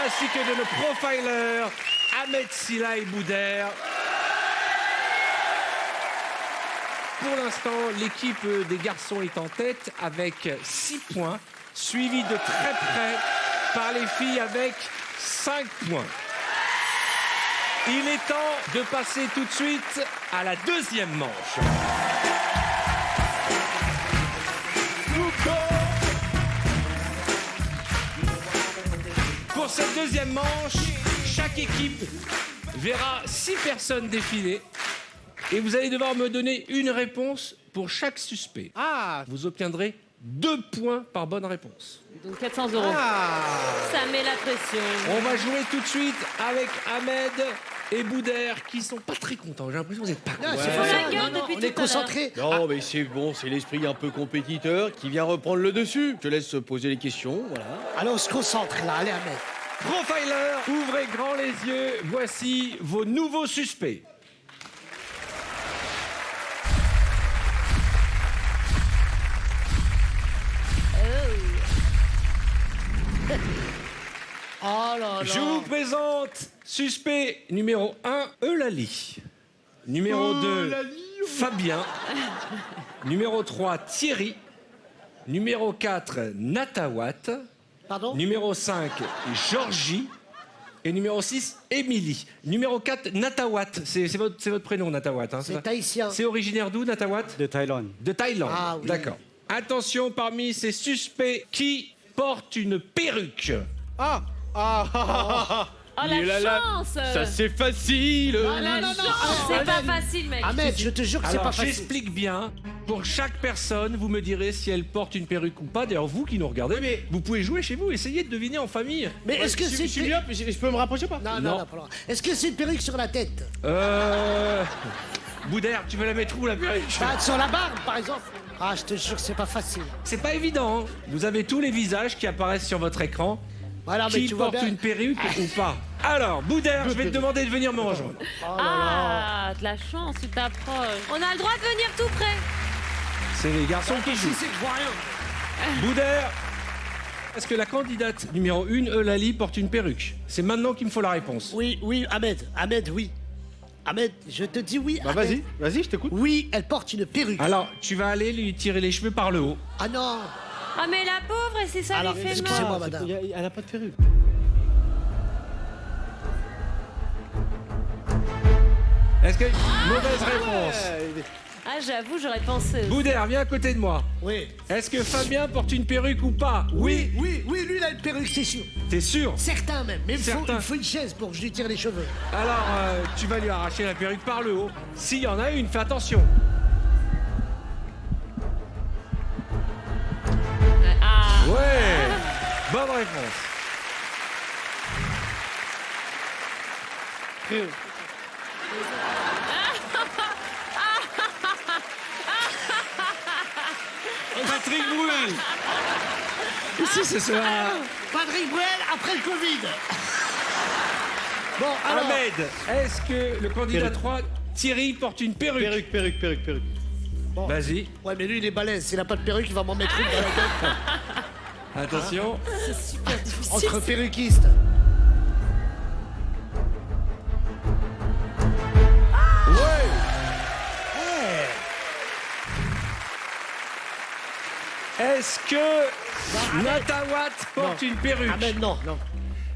ainsi que de nos profilers, Ahmed Silla et Boudère. Pour l'instant, l'équipe des garçons est en tête avec 6 points, suivi de très près par les filles avec 5 points. Il est temps de passer tout de suite à la deuxième manche. Pour cette deuxième manche, chaque équipe verra 6 personnes défiler et vous allez devoir me donner une réponse pour chaque suspect. Ah. Vous obtiendrez 2 points par bonne réponse. Donc 400 €. Ça met la pression. On va jouer tout de suite avec Ahmed et Boudère qui sont pas très contents. J'ai l'impression que vous n'êtes pas contents. C'est Faut pas la ça. gueule Non, non, depuis on tout est à concentrés. Non, mais c'est bon, c'est l'esprit un peu compétiteur qui vient reprendre le dessus. Je te laisse poser les questions, voilà. Alors on se concentre là, allez Ahmed. Profiler, ouvrez grand les yeux. Voici vos nouveaux suspects. Oh là là. Je vous présente suspect numéro 1, Eulalie. Numéro 2, Fabien. Numéro 3, Thierry. Numéro 4, Natawat. Pardon. Numéro 5, Georgie. Et numéro 6, Émilie. Numéro 4, Natawat. C'est votre prénom, Natawat. Hein, C'est ça tahitien. C'est originaire d'où, Natawat? De Thaïlande. De Thaïlande. Ah oui. D'accord. Attention, parmi ces suspects qui portent une perruque. Ah. Oh la chance. Ça c'est facile. Oh la chance. C'est pas facile, mec. Ahmed, je te jure que c'est Alors, pas facile. j'explique bien. Pour chaque personne, vous me direz si elle porte une perruque ou pas. D'ailleurs, vous qui nous regardez, vous pouvez jouer chez vous, essayez de deviner en famille. Mais est-ce que c'est... Je peux me rapprocher pas? Non, Non. non, non, pas loin. Est-ce que c'est une perruque sur la tête? Boudère, tu veux la mettre où la perruque? Bah, sur la barbe, par exemple. Ah, je te jure que c'est pas facile. C'est pas évident. Hein. Vous avez tous les visages qui apparaissent sur votre écran. Voilà, mais Qui tu vois porte bien... une perruque ou pas? Alors, Boudère, je vais te demander de venir me rejoindre. Ah, de la chance, tu t'approches. On a le droit de venir tout près. C'est les garçons qui jouent. c'est que je vois rien. Boudère, est-ce que la candidate numéro 1, Eulalie, porte une perruque? C'est maintenant qu'il me faut la réponse. Oui, oui, Ahmed, oui. Ahmed, je te dis oui, Bah Ahmed. vas-y, je t'écoute. Oui, elle porte une perruque. Alors, tu vas aller lui tirer les cheveux par le haut. Ah non. Ah, mais la pauvre, et c'est ça Alors, lui fait excusez-moi, mal. madame. Elle a pas de perruque. Est-ce que... Mauvaise réponse. Ah, j'avoue, j'aurais pensé. aussi. Boudère, viens à côté de moi. Oui. Est-ce que Fabien porte une perruque ou pas? Oui, lui, il a une perruque, c'est sûr. T'es sûr? Certain même, mais Certain. il faut une chaise pour que je lui tire les cheveux. Alors, tu vas lui arracher la perruque par le haut. S'il y en a une, fais attention. Ah. Ouais. Bonne réponse. Patrick Bruel. Ici, c'est cela. Patrick Bruel après le Covid. Bon, alors... Ahmed, est-ce que le candidat 3, Thierry, porte une perruque? Perruque. Bon. Vas-y. Ouais, mais lui, il est balèze. S'il a pas de perruque, il va m'en mettre une dans la gueule. Attention. C'est super difficile. Entre perruquistes. Est-ce que Natawat porte une perruque? Ah, mais non.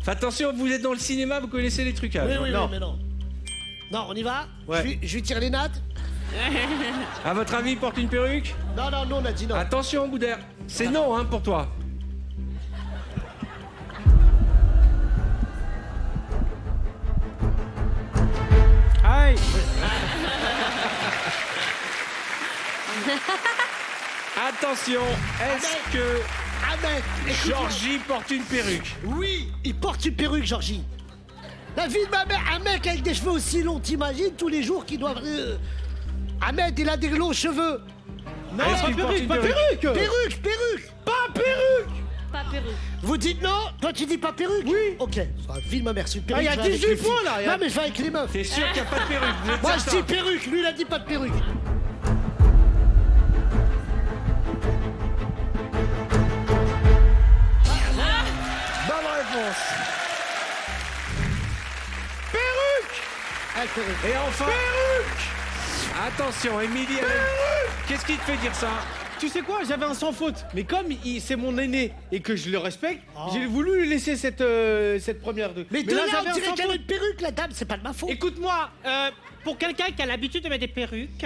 Fais attention, vous êtes dans le cinéma, vous connaissez les trucages. Oui, mais non. Non, on y va? Ouais. Je lui tire les nattes? À votre avis, il porte une perruque? Non, on a dit non. Attention, Boudère. C'est non, hein, pour toi. Aïe. Attention, est-ce que Ahmed, écoute-moi. Georgie porte une perruque? Oui, il porte une perruque, Georgie. La vie de ma mère, un mec avec des cheveux aussi longs, t'imagines tous les jours qu'il doit... Ahmed, il a des longs cheveux. Non, Est-ce pas qu'il porte une perruque. Perruque. Pas perruque. Pas perruque. Vous dites non? Toi, tu dis pas perruque? Oui. Ok. La vie de ma mère, c'est une perruque. Ah, il y a je vais avec 18 les filles. points, là, il y a- Non, mais je vais avec les meufs. T'es sûr qu'il n'y a pas de perruque? Vous êtes Moi, je certain? dis perruque. Lui, il a dit pas de perruque. Bonne réponse. Ah, perruque. Et enfin... Attention, Émilie, qu'est-ce qui te fait dire ça? Tu sais quoi, j'avais un sans faute. Mais comme c'est mon aîné et que je le respecte, j'ai voulu lui laisser cette première de. Mais de là, là, j'avais on un dirait sans qu'elle a faute. une perruque, la dame. C'est pas de ma faute. Écoute-moi, pour quelqu'un qui a l'habitude de mettre des perruques,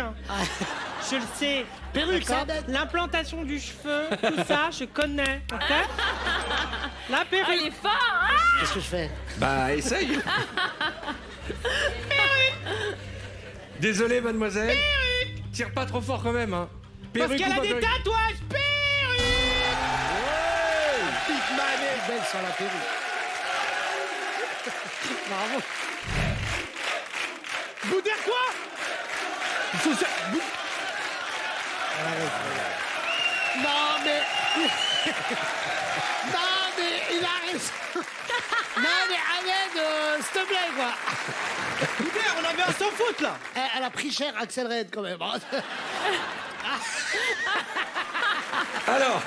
je le sais. Perruque, d'accord. ça bête. L'implantation du cheveu, tout ça, je connais. Ok. La Ah, il perruque. est fort, hein? Qu'est-ce que je fais? Bah, essaye. Désolé, mademoiselle. Tire pas trop fort quand même, hein. Parce Perruque qu'elle ou a pas des perruque? tatouages. Perruque. Petite manette belle sur la perruque. Bravo. Boudère quoi? Non, mais... non, mais il a raison. Non, mais Ahmed, s'il te plaît, quoi. Boudère, on avait un sans faute là. Elle a pris cher, Axel Red, quand même. Alors,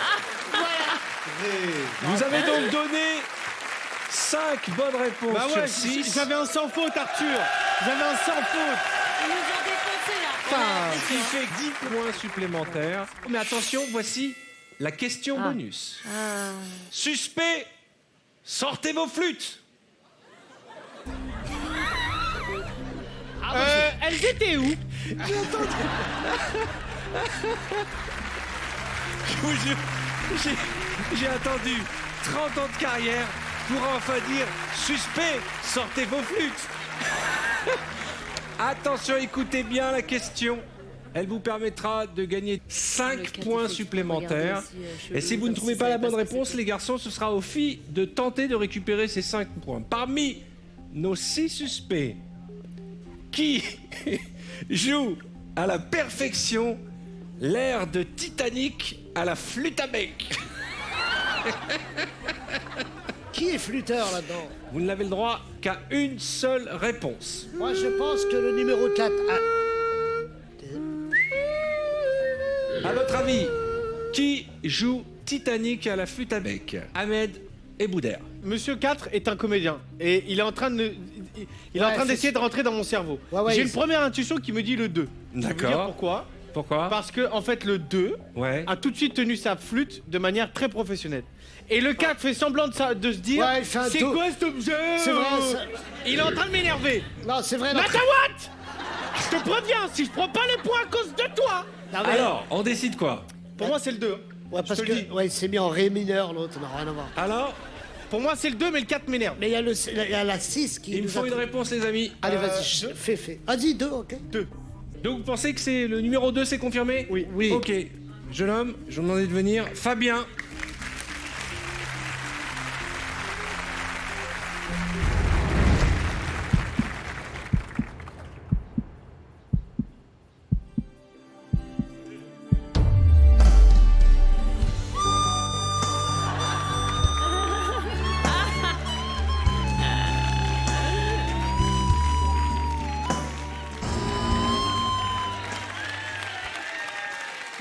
vous avez donc donné 5 bonnes réponses Bah sur ouais, 6. j'avais un sans faute, Arthur. J'avais un sans faute. Ils nous ont défoncé là. Ce qui fait 10 points supplémentaires. Mais attention, voici la question bonus. Suspect, sortez vos flûtes. Elles étaient où? Je vous jure, j'ai attendu 30 ans de carrière pour enfin dire suspect, sortez vos flûtes. Attention, écoutez bien la question. Elle vous permettra de gagner 5 points supplémentaires. Et si vous ne trouvez pas la bonne réponse, les garçons, ce sera aux filles de tenter de récupérer ces 5 points. Parmi nos 6 suspects, qui joue à la perfection l'air de Titanic à la flûte à bec? Qui est flûteur là-dedans? Vous ne l'avez le droit qu'à une seule réponse. Moi, je pense que le numéro 4... À votre avis, qui joue Titanic à la flûte à bec? Ahmed et Boudère. Monsieur 4 est un comédien et il est en train de d'essayer de rentrer dans mon cerveau. Ouais, J'ai une première intuition qui me dit le 2. Je vais vous dire D'accord. pourquoi? Pourquoi? Parce que en fait le 2 Ouais. a tout de suite tenu sa flûte de manière très professionnelle. Et le 4 fait semblant de se dire Ouais, il fait un c'est dos. quoi cet objet? C'est vrai, ça- Il est en train de m'énerver. Non, c'est vrai. Natawat! Je te préviens, si je prends pas les points à cause de toi. Non, mais- Alors, on décide quoi? Pour moi, c'est le 2. Ouais, parce je te le dis. que ouais, c'est mis en ré mineur, l'autre, n'a rien à voir. Alors, Pour moi, c'est le 2, mais le 4 m'énerve. Mais il y a la 6 qui il me nous faut a- une réponse, les amis. Allez, vas-y, fais. Vas-y, 2, ok. 2. Donc, vous pensez que c'est le numéro 2, c'est confirmé? Oui. Oui. Ok. Jeune homme, je vous demande de venir. Fabien.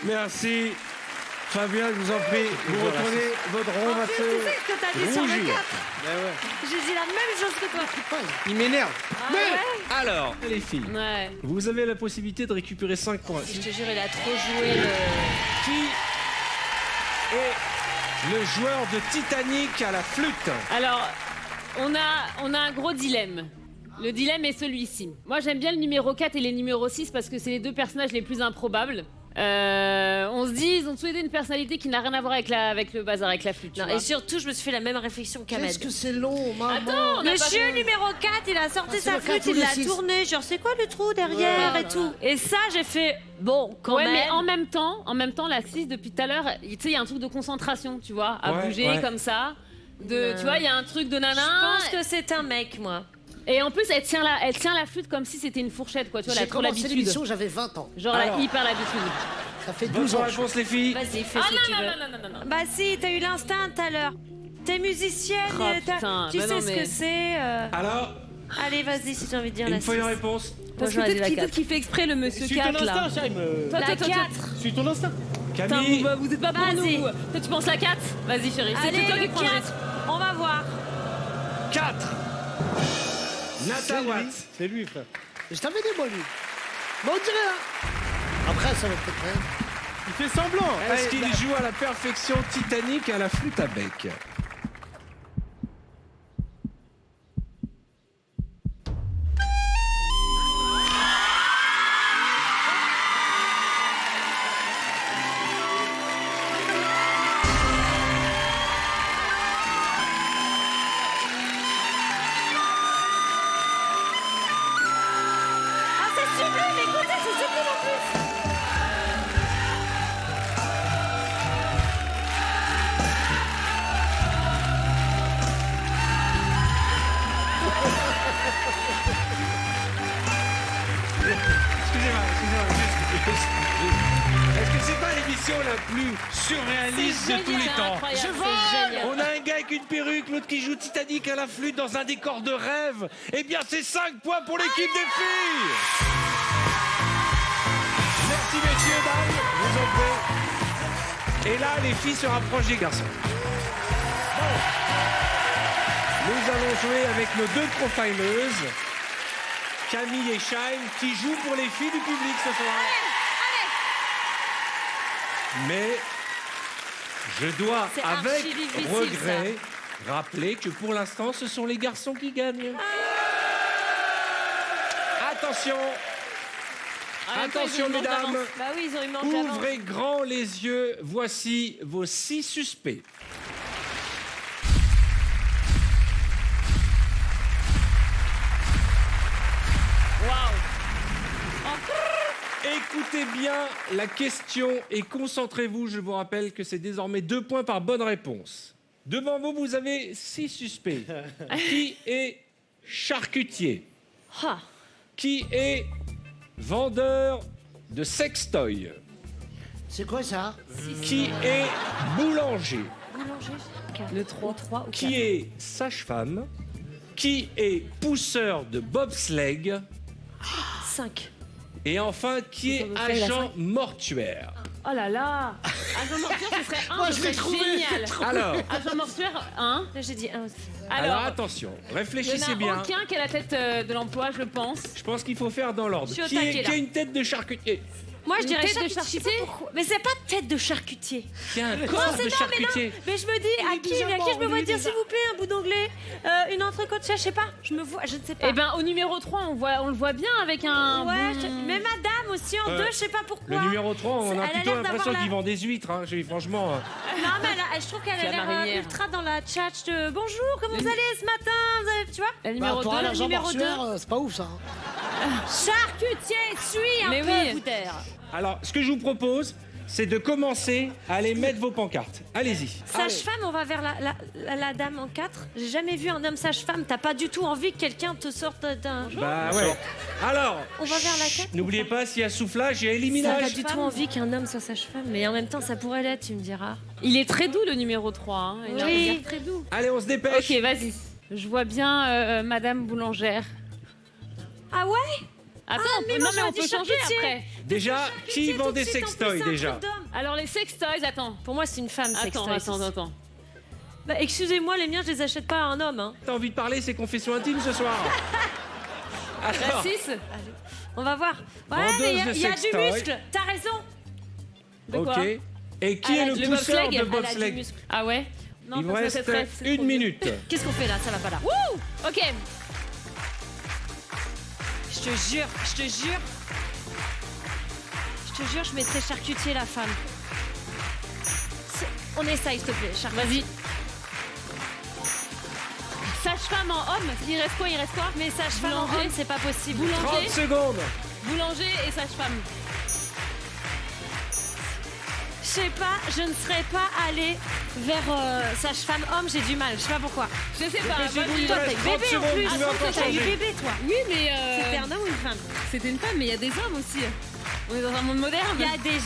Merci. Fabien, je vous en prie, vous reprenez votre rond, va Tu sais ce que t'as dit sur le rougir. 4. J'ai dit la même chose que toi. Il m'énerve. Ah ouais. Alors, les filles, Ouais. vous avez la possibilité de récupérer 5 points. Je te jure, il a trop joué le... Qui est le joueur de Titanic à la flûte? Alors, on a un gros dilemme. Le dilemme est celui-ci. Moi, j'aime bien le numéro 4 et les numéros 6 parce que c'est les deux personnages les plus improbables. On se dit, ils ont tous les deux une personnalité qui n'a rien à voir avec le bazar, avec la flûte. tu Non, vois. et surtout, je me suis fait la même réflexion qu'Ahmed. Qu'est-ce que c'est long, maman. Attends, on a pas Monsieur fini. numéro 4, il a sorti Ah, c'est sa le flûte, 4 ou il le l'a 6? tourné, genre c'est quoi le trou derrière Ouais, et tout. Et ça, j'ai fait, bon, quand Ouais, même. mais en même temps, la 6 depuis tout à l'heure, tu sais, il y a un truc de concentration, tu vois, à Ouais, bouger ouais. comme ça. Tu vois, il y a un truc de Je nana. pense que c'est un mec, moi. Et en plus, elle tient la flûte comme si c'était une fourchette, quoi. Tu vois, elle J'ai a trop commencé l'habitude. l'émission, j'avais 20 ans. Genre, elle Alors. a hyper l'habitude. Ça fait 12 Votre ans. réponse, les filles? Vas-y, fais Ah ce que tu veux. non. Bah si, t'as eu l'instinct tout à l'heure. T'es musicienne, Oh, t'as- putain, tu bah sais non, ce mais- que c'est. Alors, Allez, vas-y, si j'ai envie de dire il la me faut une 6. réponse. Parce que j'aurais dit la peut-être 4. qu'il fait exprès le monsieur Suis ton 4 là. instinct, Chaim. Toi, La toi, toi, 4. Suis ton instinct. Putain, Camille, vous êtes pas pour Vas-y. nous. Toi, tu penses la 4? Vas-y, chérie. C'est Allez, toi qui le prends le 4. risque. On va voir. 4. Nathan Watt. C'est lui, frère. Je t'avais dit, moi, lui. Bon, on dirait, hein. Après, ça va peut-être rien. Il fait semblant. Est-ce qu'il joue à la perfection Titanic à la flûte à bec? Ah, c'est sublime, écoutez, c'est sublime en plus. Excusez-moi. Est-ce que c'est pas l'émission la plus surréaliste de tous les temps? Je vois. On a un gars avec une perruque, l'autre qui joue Titanic à la flûte dans un décor de rêve. Eh bien, c'est 5 points pour l'équipe des filles. Merci, messieurs, dames. Je vous en prie. Et là, les filles se rapprochent des garçons. Bon. Nous allons jouer avec nos deux profileuses, Camille et Chaim, qui jouent pour les filles du public ce soir. Mais je dois, C'est avec archi-difficile, regret, rappeler que pour l'instant, ce sont les garçons qui gagnent. Attention, attention, mesdames. Bah oui, ils ont eu manque d'avance. Ouvrez grand les yeux. Voici vos 6 suspects. Écoutez bien la question et concentrez-vous. Je vous rappelle que c'est désormais 2 points par bonne réponse. Devant vous, vous avez 6 suspects. Qui est charcutier? Ah. Qui est vendeur de sextoy? C'est quoi ça? Qui est boulanger? Boulanger. Le 3. ou Qui est sage-femme? Qui est pousseur de bobsleigh? 5. Et enfin, qui est Pousseur de bobsleigh, agent mortuaire? Oh là là. Agent mortuaire, ce serait 1, Moi, ce je l'ai serait trouvé. génial. Alors, Agent mortuaire, 1. Là, j'ai dit 1 aussi. alors Alors, attention, il n'y réfléchissez en a bien. aucun qui a la tête de l'emploi, je pense. Je pense qu'il faut faire dans l'ordre. Je suis au Qui taquet, a là. une tête de charcutier? Moi, je Une dirais tête de charcutier. Je sais pas charcutier pourquoi. Mais c'est pas tête de charcutier. Tiens, Non, corps c'est de non, charcutier. mais je me dis, à qui je me dire, s'il vous plaît, un bout d'anglais, une entrecôte, je sais pas. Je me vois, je ne sais pas. Eh ben, au numéro 3, on le voit bien avec un. Ouais, bon- mais madame aussi en deux, je sais pas pourquoi. Le numéro 3, on Elle a a plutôt l'air l'impression d'avoir qu'il la- vend des huîtres. Hein. Franchement. Non, mais je trouve qu'elle C'est a la l'air marinière. ultra dans la chat de bonjour, comment vous allez ce matin? Tu vois? La Bah, numéro pour 2, un agent numéro 2. mortuaire, c'est pas ouf ça. Charcutier, suis un Mais peu, oui. Boutère. Alors, ce que je vous propose, c'est de commencer à aller mettre vos pancartes. Allez-y. Sage-femme, on va vers la dame en 4. J'ai jamais vu un homme sage-femme. T'as pas du tout envie que quelqu'un te sorte d'un jour? Bah ouais. Alors, On va vers la chut, 4. n'oubliez pas, s'il y a soufflage, il y a T'as pas éliminage. du tout envie qu'un homme soit sage-femme, mais en même temps, ça pourrait l'être, tu me diras. Il est très doux, le numéro 3. Hein. Il a un Oui. regard très doux. Allez, on se dépêche. Ok, vas-y. Je vois bien Madame Boulangère. Ah ouais? Attends, mais non, moi, mais j'aurais on dit peut changer charcutier. après. Déjà, qui vend des sextoys déjà? Alors, les sextoys, attends. Pour moi, c'est une femme, Attends, sextoy. attends. Bah, excusez-moi, les miens, je les achète pas à un homme, hein. T'as envie de parler, c'est confession intime ce soir. Alors, 6. On va voir. Ouais, Vendeuse mais de il y a du sextoy. muscle. T'as raison. De quoi? ok. Et qui Elle est a le du pousseur bobsleigh. de Elle a Elle a du bobsleigh? muscle. Ah ouais? Non, Il vous parce que reste cette ref, c'est trop une vieux. minute. Qu'est-ce qu'on fait là? Ça va pas là. Wouh! Ok. Je te jure. Je te jure, je mettrais charcutier la femme. On essaye, s'il te plaît, charcutier. Vas-y. Sage-femme en homme. Il reste quoi? Mais sage-femme en Boulanger. homme, c'est pas possible. 30 Boulanger. secondes. Boulanger et sage-femme. Je sais pas, je ne serais pas allée vers sage-femme homme, j'ai du mal, je sais pas pourquoi. Je sais pas. Dépêchez-vous, vas-y. il Toi, reste t'as eu 30 bébé en secondes, plus. vous pouvez encore T'as eu changer. bébé, toi. Oui, mais. C'était un homme ou une femme? C'était une femme, mais il y a des hommes aussi. On est dans un monde moderne. Il y a des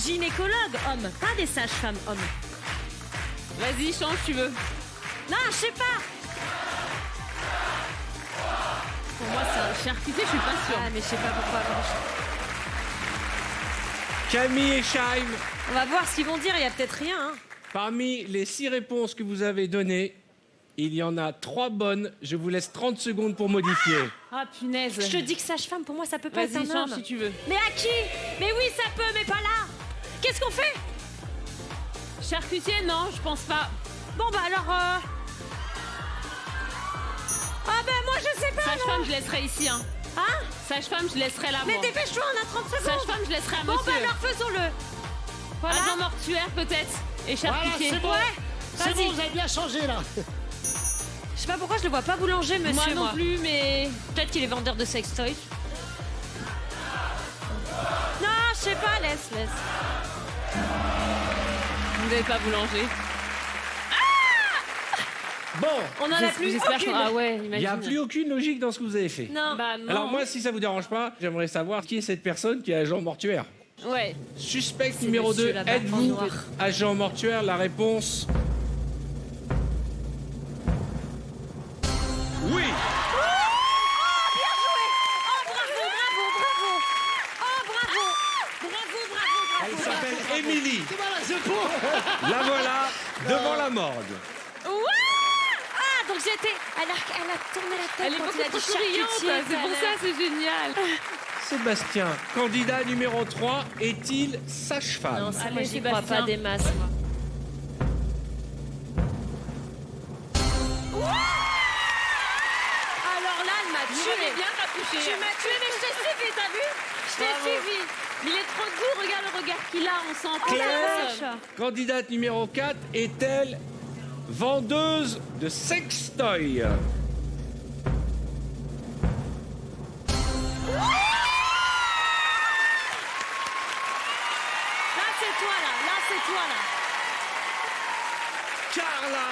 gynécologues hommes, pas des sages-femmes hommes. Vas-y, change, tu veux. Non, je sais pas. Pour moi, c'est un charcutier, je suis pas sûre. Ah, mais je sais pas pourquoi. Camille et Chaim, On va voir ce qu'ils vont dire, il y a peut-être rien. Hein. parmi les 6 réponses que vous avez données, il y en a 3 bonnes. Je vous laisse 30 secondes pour modifier. Ah, punaise. Je te dis que sage-femme, pour moi, ça peut pas être Vas-y, un change homme. si tu veux. Mais à qui? Mais oui, ça peut, mais pas là. Qu'est-ce qu'on fait? Charcutier, non, je pense pas. Bon, bah alors... Ah ben moi, je sais pas, Sage-femme, non. je laisserai ici, hein. Hein? Sage-femme, je laisserai là, Mais moi. dépêche-toi, on a 30 secondes. Sage-femme, je laisserai à Bon, monsieur. bah alors faisons-le. Voilà. Agent mortuaire, peut-être. Et Voilà, charcutier. c'est bon. Ouais. C'est Vas-y. bon, vous avez bien changé là. Je sais pas pourquoi je le vois pas boulanger, monsieur. Moi non plus, mais. Peut-être qu'il est vendeur de sextoy. Non, je sais pas, laisse. Vous n'êtes pas boulanger. Bon, On en a plus J'espère aucune. que. Ah ouais, il imagine. n'y a plus aucune logique dans ce que vous avez fait. Non. Bah non. Alors moi, si ça vous dérange pas, j'aimerais savoir qui est cette personne qui est agent mortuaire. Ouais. Suspect numéro monsieur 2, là-bas, en êtes-vous noir. agent mortuaire? La réponse... Oui. Elle s'appelle Émilie. C'est mal à ce pot. La voilà devant la morgue. Ah, donc j'étais... Elle a tourné la tête Elle est quand beaucoup il a trop dit souriante. charcutier. C'est pour ça, c'est génial. Sébastien, candidat numéro 3, est-il Non, sage-femme? ça, Allez, moi, j'y crois Sébastien. pas des masses, moi. Alors là, elle m'a Je tué. l'ai bien capuché. Tu m'as tué, mais je t'ai suivi, t'as vu? Je t'ai Bravo. suivi. Il est trop doux, regarde le regard qu'il a, on sent Oh la clair. vache. Candidate numéro 4 est-elle vendeuse de sextoy? Là, c'est toi, là. Là, c'est toi, là. Carla,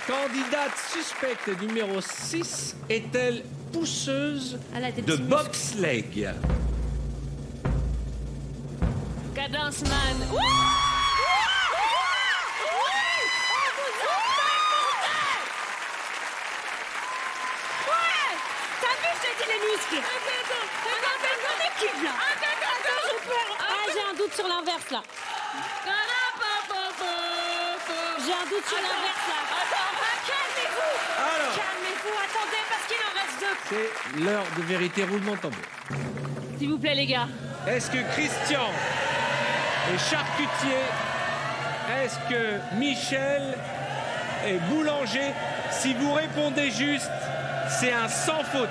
candidate suspecte numéro 6, est-elle pousseuse Elle a des de petits muscles. bobsleigh? Cadence man. T'as vu, je t'ai dit les muscles. On a fait une bonne équipe, là. Attends, j'ai peur. Ah, j'ai un doute sur l'inverse, là. J'ai un doute sur l'inverse, là. Calmez-vous. Alors, Calmez-vous, attendez, parce qu'il en reste deux. c'est l'heure de vérité, roulement de tambour. S'il vous plaît, les gars. Est-ce que Christian est charcutier? Est-ce que Michel est boulanger? Si vous répondez juste, c'est un sans faute.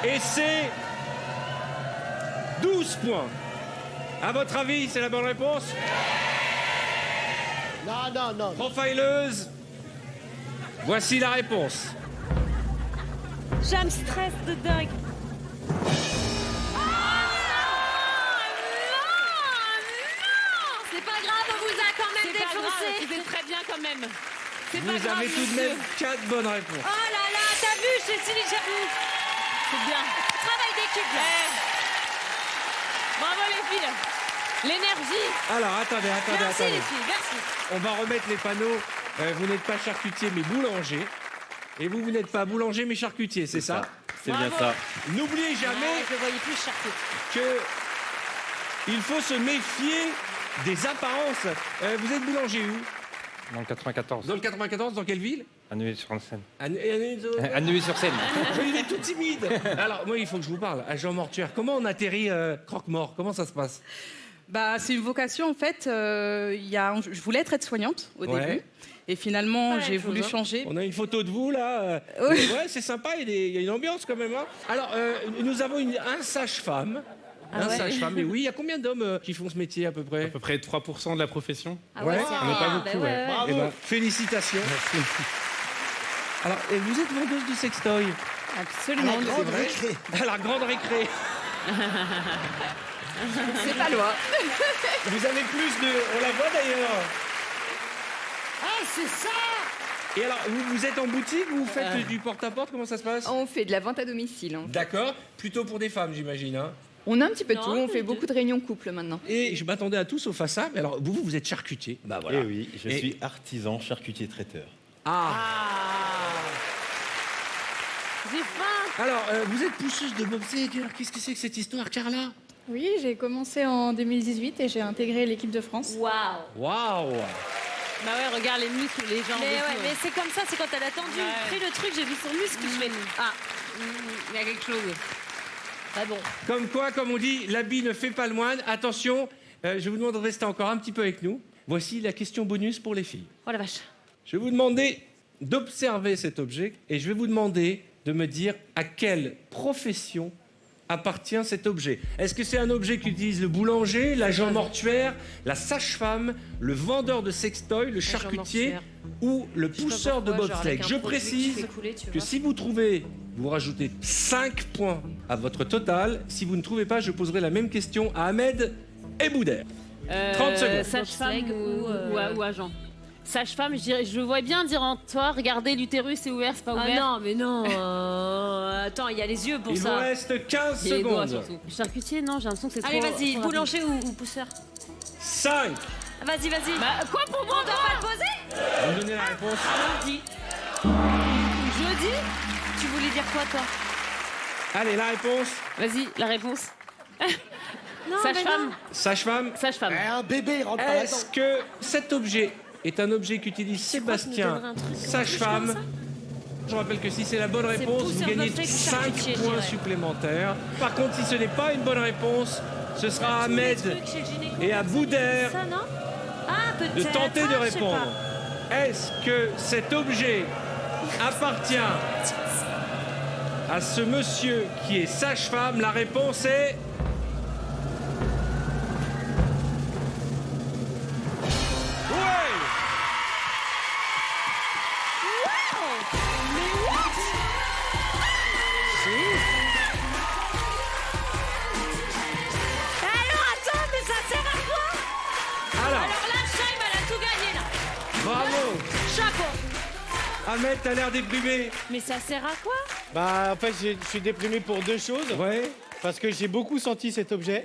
Et c'est 12 points. À votre avis, c'est la bonne réponse? Non, non, non. Profileuse, voici la réponse. Ça me stresse de dingue. C'est pas grave, on vous a quand même C'est pas grave, défoncé. vous êtes très bien quand même. C'est pas Vous grave, avez tout de monsieur. même 4 bonnes réponses. Oh là là, t'as vu, Cécile, j'avoue. C'est bien. Travail d'équipe, là. Bravo les filles. L'énergie. Alors, attendez. Merci les filles, merci. On va remettre les panneaux. Vous n'êtes pas charcutier, mais boulanger. Et vous n'êtes pas boulanger, mais charcutier, c'est ça? C'est bien ça. N'oubliez jamais Je le voyais plus charcuter. que il faut se méfier des apparences. Vous êtes boulanger où? Dans le 94. Dans le 94, dans quelle ville? À Neuilly-sur-Seine. À Neuilly-sur-Seine. Il est tout timide. Alors, moi, il faut que je vous parle. À Jean Mortuaire, comment on atterrit croque-mort? Comment ça se passe? Bah, c'est une vocation en fait. Je voulais être aide-soignante au Ouais. début. Et finalement, Pas la j'ai même voulu chose, changer. On a une photo de vous là. Oui. Ouais, c'est sympa, il y a une ambiance quand même. Hein. Alors, nous avons un sage-femme. Un sage-femme. Et oui, il y a combien d'hommes qui font ce métier à peu près? À peu près 3% de la profession. Ah ouais, Ouais. c'est On n'est pas rare. beaucoup, Bah ouais. Eh ben, félicitations. Alors, et vous êtes vendeuse de sextoy Absolument. C'est vrai. à la grande récré. C'est pas loin. Vous avez plus de... On la voit d'ailleurs. Ah, c'est ça. Et alors, vous êtes en boutique ou vous faites du porte-à-porte? Comment ça se passe? On fait de la vente à domicile. D'accord. Plutôt pour des femmes, j'imagine. Hein. On a un petit peu Non, tout. On mais fait de- beaucoup de réunions couple maintenant. Et je m'attendais à tout sauf à ça. Mais alors, vous êtes charcutier. Bah voilà. Eh oui, je Et- suis artisan charcutier traiteur. Ah. J'ai faim. Alors, vous êtes pousseuse de bobsleigh. Qu'est-ce que c'est que cette histoire, Carla? Oui, j'ai commencé en 2018 et j'ai intégré l'équipe de France. Waouh. Waouh. Bah ouais, regarde les muscles, les jambes. Mais et ouais, tout. mais c'est comme ça, c'est quand elle a tendu, Ouais. pris le truc, j'ai vu son muscle, je fais ah, Il y a quelque chose. pas bon. Comme quoi, comme on dit, l'habit ne fait pas le moine. Attention, je vous demande de rester encore un petit peu avec nous. Voici la question bonus pour les filles. Oh la vache. Je vais vous demander d'observer cet objet et je vais vous demander de me dire à quelle profession appartient cet objet. Est-ce que c'est un objet qu'utilise le boulanger, l'agent mortuaire, la sage-femme, le vendeur de sextoy, le charcutier mortuaire. ou le Je sais pas pousseur de pourquoi, genre bobsleigh? avec un Je produit que tu précise fais couler, tu que vois. si vous trouvez, vous rajoutez 5 points à votre total. Si vous ne trouvez pas, je poserai la même question à Ahmed et Boudère. 30 secondes. Sage-femme Bobsleigh ou agent. Sage-femme, je vois bien dire en toi, regardez, l'utérus est ouvert, c'est pas Ah ouvert. non, mais non. Attends, il y a les yeux pour Il vous ça. reste 15 Et les doigts, secondes. surtout. Charcutier, non, j'ai l'impression que c'est Allez, trop... vas-y, trop boulanger ou pousseur. 5. Vas-y, vas-y. Bah, quoi pour moi On doit pas le poser. Vous me donnez la réponse. Allons-y. Jeudi. Tu voulais dire quoi, toi? Allez, la réponse. Vas-y, la réponse. Non, mais Sage-femme. non. Sage-femme. Sage-femme. Un bébé rentre pas là-dedans. Est-ce que cet objet est un objet qu'utilise Sébastien, donnerais un truc sage-femme? comme ça Je rappelle que si c'est la bonne réponse, vous pousseur gagnez bobsleigh ou 5 charcutier, je points dirais. supplémentaires. Par contre, si ce n'est pas une bonne réponse, ce sera à Ahmed Truc chez le gynéco, et à Boudère ça, non? Ah, peut-être. de tenter de Ah, je sais répondre. Est-ce que cet objet appartient à ce monsieur qui est sage-femme? La réponse est... Ouais! Alors, attends, mais ça sert à quoi? Alors, Alors là, Chaim, elle a tout gagné, là. bravo! Chapeau. Ahmed, t'as l'air déprimé. Mais ça sert à quoi? Bah, en fait, je suis déprimé pour deux choses. Ouais. Parce que j'ai beaucoup senti cet objet.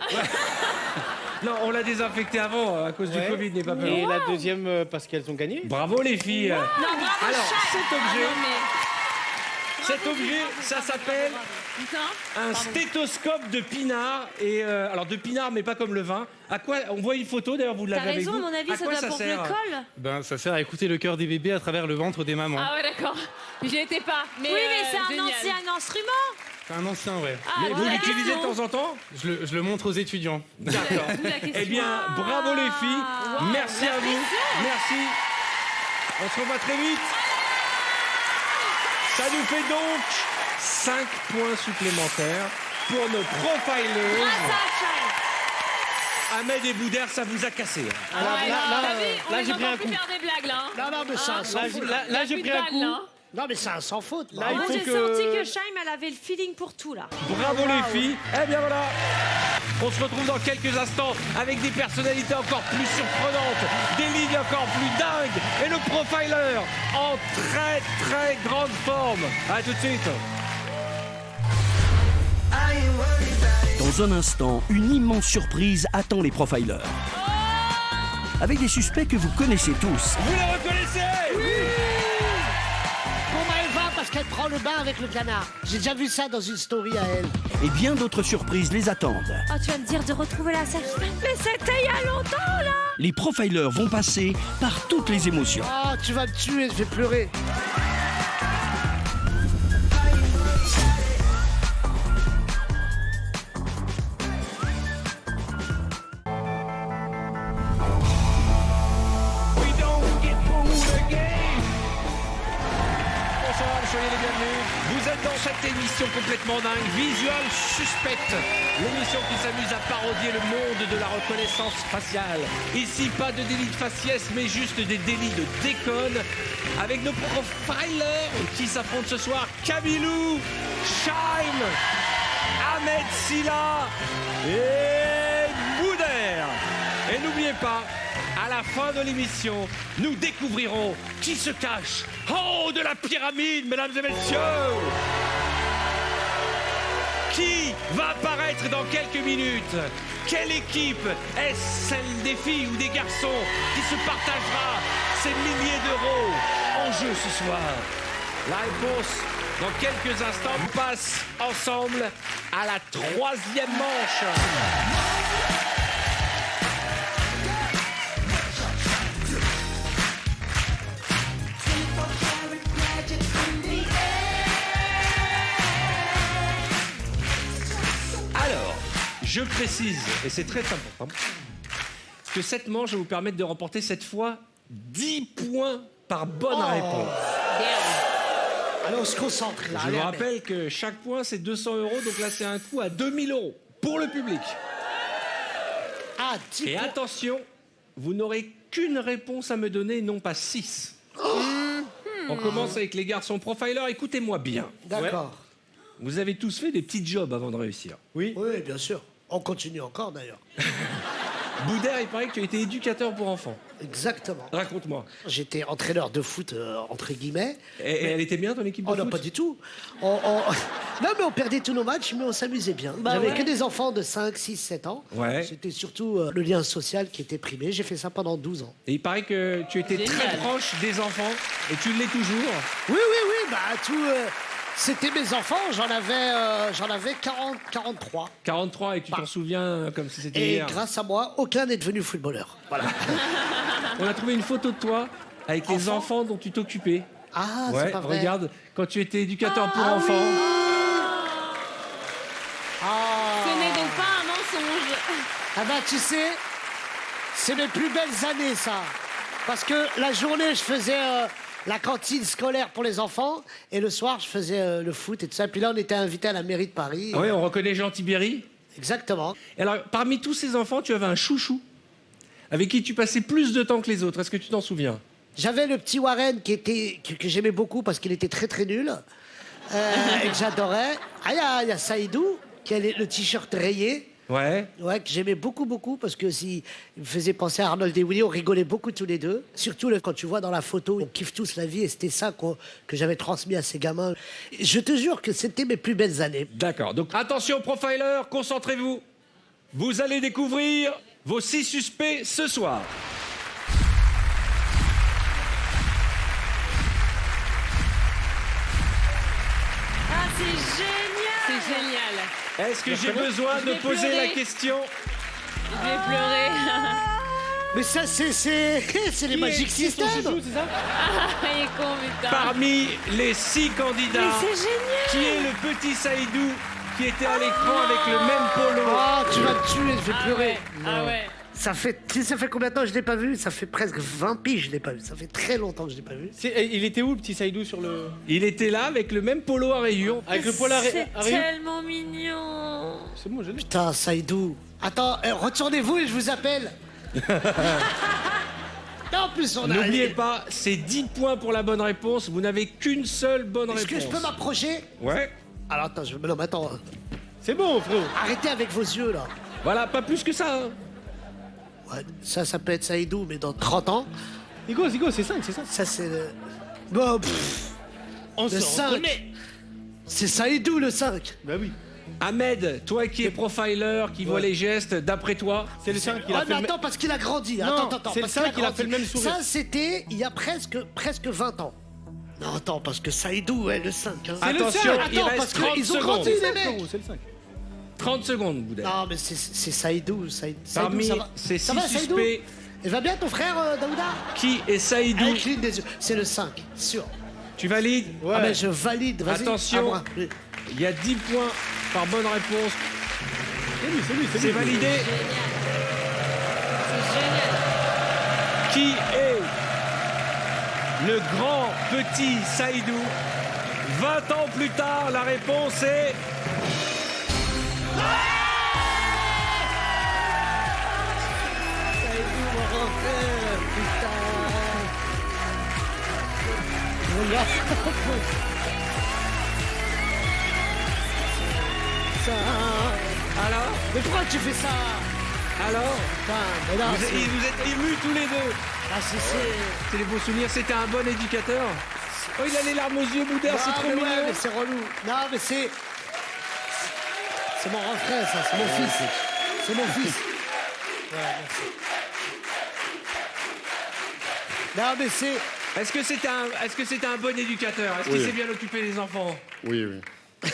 Non, on l'a désinfecté avant à cause du Ouais. Covid, n'est pas peur. Et la deuxième, parce qu'elles ont gagné. Bravo les filles. Non, bravo, Alors, Chaim. cet objet, Ah, non, mais... cet objet, ça s'appelle Putain. un stéthoscope de pinard. Et alors de pinard, mais pas comme le vin. À quoi on voit une photo d'ailleurs, vous T'as l'avez avec raison, vous. à mon avis, À ça quoi doit pour le sert col. Ben, ça sert à écouter le cœur des bébés à travers le ventre des mamans. Ah ouais, d'accord. J'y étais pas. Mais, Oui, mais c'est un génial. ancien instrument. C'est un ancien, ouais. Ah, Mais vous l'utilisez de temps en temps? Je le montre aux étudiants. D'accord. Eh bien, bravo les filles. Wow, Merci à vous. Merci. On se revoit très vite. Ça nous fait donc 5 points supplémentaires pour nos profilers. Ahmed et Boudère, ça vous a cassé. Alors, là, j'ai pris un coup. faire des blagues là. Non, non, mais ça, sans faute. Là, j'ai pris un coup. Non, mais ça, sans faute. Là, il Moi, faut j'ai que... senti que Shaim, elle avait le feeling pour tout, là. Bravo les filles. Eh bien voilà. On se retrouve dans quelques instants avec des personnalités encore plus surprenantes, des lignes encore plus dingues et le profiler en très très grande forme. À tout de suite. Dans un instant, une immense surprise attend les profilers. Avec des suspects que vous connaissez tous. Vous les reconnaissez? Comment elle va parce qu'elle prend le bain avec le canard. J'ai déjà vu ça dans une story à elle. Et bien d'autres surprises les attendent. Oh, tu vas me dire de retrouver la salle. Mais c'était il y a longtemps, là. Les profilers vont passer par toutes les émotions. Oh, tu vas me tuer, je vais pleurer. Bonsoir, soyez les bienvenus. Vous êtes dans cette émission complètement dingue, Visual Suspect, l'émission qui s'amuse à parodier le monde de la reconnaissance faciale. Ici, pas de délit de faciès, mais juste des délits de déconne. Avec nos profilers qui s'affrontent ce soir, Camilou, Shaim, Ahmed Silla et Boudère. Et n'oubliez pas, à la fin de l'émission, nous découvrirons qui se cache en haut de la pyramide, mesdames et messieurs. Qui va apparaître dans quelques minutes? Quelle équipe? Est-ce celle des filles ou des garçons qui se partagera ces milliers d'euros en jeu ce soir? La réponse dans quelques instants. On passe ensemble à la troisième manche. Alors, je précise, et c'est très important, que cette manche va vous permettre de remporter cette fois 10 points par bonne réponse. Allez, on se concentre là. Je Allez, vous Ahmed. rappelle que chaque point c'est 200 euros, donc là c'est un coût à 2000 euros pour le public. Ah, 10 Et points. attention, vous n'aurez qu'une réponse à me donner, non pas 6. On commence avec les garçons profilers, écoutez-moi bien. D'accord. Vous avez tous fait des petits jobs avant de réussir. Oui, bien sûr. On continue encore d'ailleurs. Boudère, il paraît que tu as été éducateur pour enfants. Exactement. Raconte-moi. J'étais entraîneur de foot, entre guillemets. Et elle était bien ton équipe de Oh foot? non, pas du tout. Non, mais on perdait tous nos matchs, mais on s'amusait bien. J'avais que des enfants de 5, 6, 7 ans. Ouais. C'était surtout le lien social qui était primé. J'ai fait ça pendant 12 ans. Et il paraît que tu étais très Génial. proche des enfants, et tu l'es toujours. Oui, bah tout... c'était mes enfants, j'en avais 43. 43, et tu t'en souviens comme si c'était Et hier. grâce à moi, aucun n'est devenu footballeur. Voilà. On a trouvé une photo de toi avec les enfants dont tu t'occupais. Ah, Ouais, c'est pas vrai. regarde, quand tu étais éducateur pour Ah enfants. Ce n'est donc pas un mensonge. Ah bah tu sais, c'est mes plus belles années ça. Parce que la journée, je faisais la cantine scolaire pour les enfants et le soir, je faisais le foot et tout ça. Puis là, on était invités à la mairie de Paris. Ah oui, on reconnaît Jean Tibéry. Exactement. Et alors, parmi tous ces enfants, tu avais un chouchou avec qui tu passais plus de temps que les autres. Est-ce que tu t'en souviens? J'avais le petit Warren que j'aimais beaucoup parce qu'il était très très nul et que j'adorais. Ah, il y a Saïdou qui a le t-shirt rayé. Ouais. Ouais, que j'aimais beaucoup parce que il me faisait penser à Arnold et Willy, on rigolait beaucoup tous les deux. Surtout quand tu vois dans la photo, on kiffe tous la vie et c'était ça que j'avais transmis à ces gamins. Je te jure que c'était mes plus belles années. D'accord. Donc attention, profiler, concentrez-vous. Vous allez découvrir vos 6 suspects ce soir. Ah, c'est génial. C'est génial. Est-ce que j'ai besoin Je de vais poser pleurer. la question? Je vais pleurer. Mais ça, c'est les Magic System. c'est ça? Il est con, putain. Parmi les 6 candidats, Mais c'est génial. qui est le petit Saïdou qui était à l'écran avec le même polo? Oh, tu vas me tuer, je vais pleurer. Ouais. Ah ouais. Ça fait combien de temps que je l'ai pas vu? Ça fait presque 20 piges, je l'ai pas vu. Ça fait très longtemps que je l'ai pas vu. Il était où le petit Saïdou sur le... Il était là avec le même polo à rayures. Avec le poil à C'est rayures. tellement mignon. C'est bon, je l'ai. Putain, Saïdou. Attends, retournez-vous et je vous appelle. En plus, on a... N'oubliez pas, c'est 10 points pour la bonne réponse. Vous n'avez qu'une seule bonne Est-ce réponse. que je peux m'approcher? Ouais. Alors attends, non, mais attends. C'est bon, frérot. Arrêtez avec vos yeux, là. Voilà, pas plus que ça. Hein. Ouais, ça peut être Saïdou, mais dans 30 ans... Igo, c'est 5, c'est ça. Ça, c'est le... Bon, pff, On le se 5. reconnaît. C'est Saïdou, le 5. Bah oui. Ahmed, toi qui es profiler, qui voit les gestes, d'après toi, C'est le 5 qui a Ah, fait mais le attends, parce qu'il a grandi. Non, Attends, c'est le parce qu'il 5 qui a grandi. fait le même sourire. Ça, c'était il y a presque 20 ans. Non, attends, parce que Saïdou est le 5. Hein. Attention, il Attends, reste parce 30 qu'ils ont secondes. grandi, les mecs. C'est le 5. 30 secondes, Boudin. Non, mais c'est Saïdou. Parmi ça va. ces Ça 6 va, Saïdou? suspects, Il va bien ton frère, Daouda? qui est Saïdou? Avec l'île des yeux. C'est le 5, sûr. Tu valides? Ah, mais je valide, vas-y. Attention. à moi. Il y a 10 points par bonne réponse. C'est validé. C'est génial. Qui est le grand petit Saïdou? 20 ans plus tard, la réponse est... Saïdou, mon grand frère, putain. Regarde. Ça. Alors? Mais pourquoi tu fais ça? Alors? Putain, mais là, Vous êtes émus tous les deux. Ah, C'est les beaux souvenirs. C'était un bon éducateur. Oh, il a les larmes aux yeux, Boudin, c'est trop mais mignon. ouais, mais c'est relou. Non, mais c'est... C'est mon grand frère, ça. C'est mon fils. C'est mon fils. Ouais, merci. Non, mais c'est... Est-ce que c'était un bon éducateur? Est-ce qu'il Oui. s'est bien occupé des enfants? Oui, oui.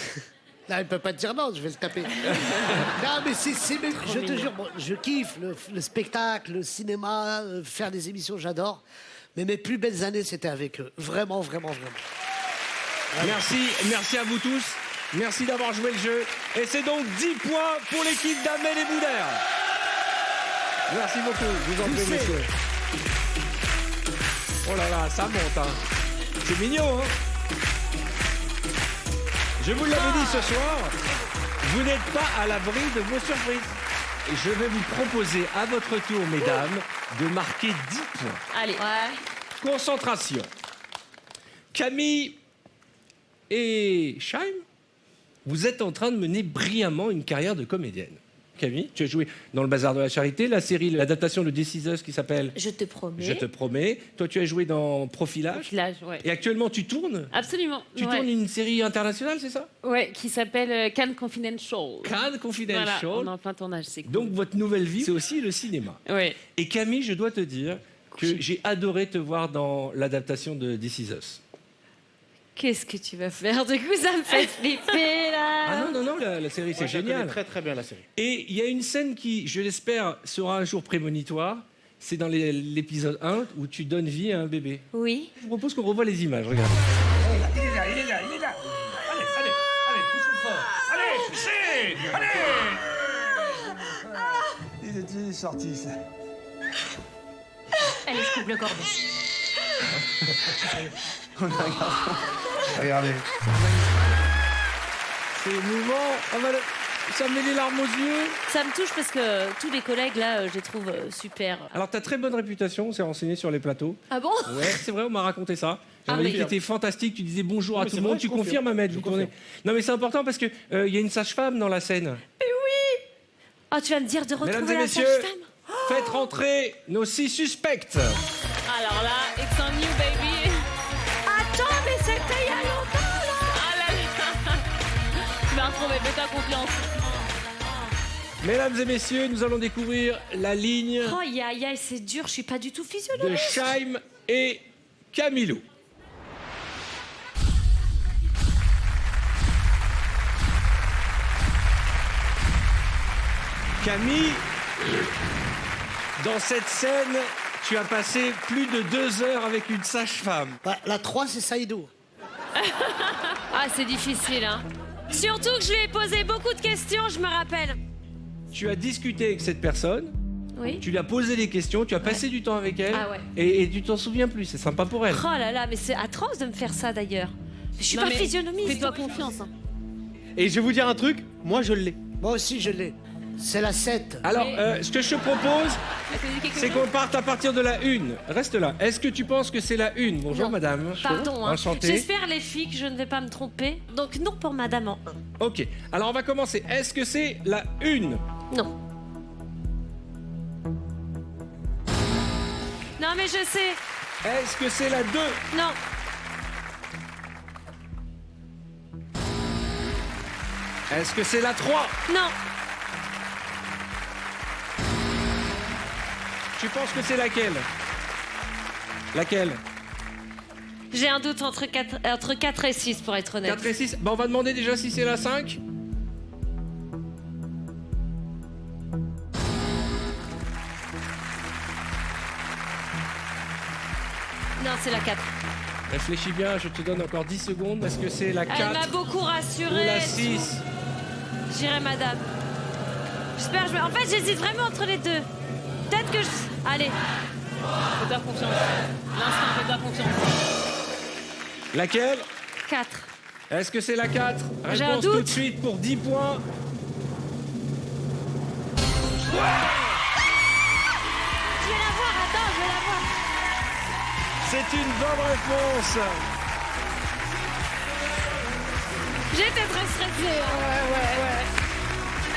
Là, il peut pas te dire non, je vais le taper. Non, mais je te jure, bon, je kiffe le spectacle, le cinéma, faire des émissions, j'adore. Mais mes plus belles années, c'était avec eux. Vraiment, vraiment, vraiment. Merci à vous tous. Merci d'avoir joué le jeu. Et c'est donc 10 points pour l'équipe d'Ahmed et Boudère. Merci beaucoup. Je vous en prie, messieurs. Oh là là, ça monte, hein. C'est mignon, hein. Je vous l'avais dit ce soir, vous n'êtes pas à l'abri de vos surprises. Et je vais vous proposer à votre tour, mesdames, de marquer 10 points. Allez. Ouais. Concentration. Camille et Chaim, vous êtes en train de mener brillamment une carrière de comédienne. Camille, tu as joué dans Le Bazar de la Charité, la série, l'adaptation de This Is Us qui s'appelle Je te promets. Je te promets. Toi, tu as joué dans Profilage. Profilage, ouais. Et actuellement, tu tournes. Absolument. Tu ouais. tournes une série internationale, c'est ça? Ouais, qui s'appelle Cannes Confidential. Cannes Confidential. Voilà, on est en plein tournage, c'est cool. Donc, votre nouvelle vie, c'est aussi le cinéma. Ouais. Et Camille, je dois te dire que j'ai adoré te voir dans l'adaptation de This Is Us. Qu'est-ce que tu vas faire? Du coup, ça me fait flipper, là. Ah non, la série, c'est Moi, je la connais génial. très très bien la série. Et il y a une scène qui, je l'espère, sera un jour prémonitoire. C'est dans l'épisode 1 où tu donnes vie à un bébé. Oui. Je vous propose qu'on revoie les images, regarde. Il est là. Allez, pousse-le fort. Allez, poussez. Allez. Il est sorti, ça. Allez, je coupe le cordon. Regardez. C'est émouvant. Ça me met les larmes aux yeux. Ça me touche parce que tous les collègues, là, je les trouve super. Alors, tu as très bonne réputation, on s'est renseigné sur les plateaux. Ah bon? Ouais, c'est vrai, on m'a raconté ça. Ah J'avais dit oui. que tu étais fantastique, tu disais bonjour Non, à mais tout c'est le monde. vrai, Tu je confirme. confirmes, Ahmed, Je vous confirme. tournez. Non, mais c'est important parce qu'il y a une sage-femme dans la scène. Oh, tu vas me dire de retrouver Mesdames et la messieurs, sage-femme? faites rentrer nos 6 suspects. Alors là, it's on you, baby. Attends, mais c'était il y a longtemps, là. Ah là là. Tu vas retrouver, fais-toi confiance. Mesdames et messieurs, nous allons découvrir la ligne Oh, aïe, aïe, c'est dur, je suis pas du tout de physiologique. Chaim et Camilo. Camille, Dans cette scène, tu as passé plus de 2 heures avec une sage-femme. Bah, la 3, c'est Saïdo. Ah, c'est difficile, hein. Surtout que je lui ai posé beaucoup de questions, je me rappelle. Tu as discuté avec cette personne, Oui. tu lui as posé des questions, tu as passé du temps avec elle, Ah ouais. et tu t'en souviens plus, c'est sympa pour elle. Oh là là, mais c'est atroce de me faire ça d'ailleurs. Je suis Non, pas mais physionomiste. Fais-toi confiance. Hein. Et je vais vous dire un truc, moi je l'ai. Moi aussi, je l'ai. C'est la 7. Alors, Mais- ce que je te propose, c'est qu'on parte à partir de la 1. Reste là. Est-ce que tu penses que c'est la 1? Bonjour Non. madame. Pardon, hein. Enchanté. J'espère les filles que je ne vais pas me tromper. Donc non pour madame en 1. Ok, alors on va commencer. Est-ce que c'est la 1? Non. Non mais je sais. Est-ce que c'est la 2? Non. Est-ce que c'est la 3? Non. Tu penses que c'est laquelle? Laquelle? J'ai un doute entre 4 et 6 pour être honnête. 4 et 6? Bah on va demander déjà si c'est la 5. Non, c'est la 4. Réfléchis bien, je te donne encore 10 secondes. Est-ce que c'est la 4 Elle m'a beaucoup ou rassurée. la 6? J'irai madame. J'espère. En fait, j'hésite vraiment entre les deux. Peut-être que je. Allez. Fais-toi confiance. L'instinct, fais-toi confiance. Laquelle? 4. Est-ce que c'est la 4? J'ai un Réponse tout doute. de suite pour 10 points. Je vais la voir. Attends, je vais la voir. C'est une bonne réponse. J'étais très stressée. Ouais.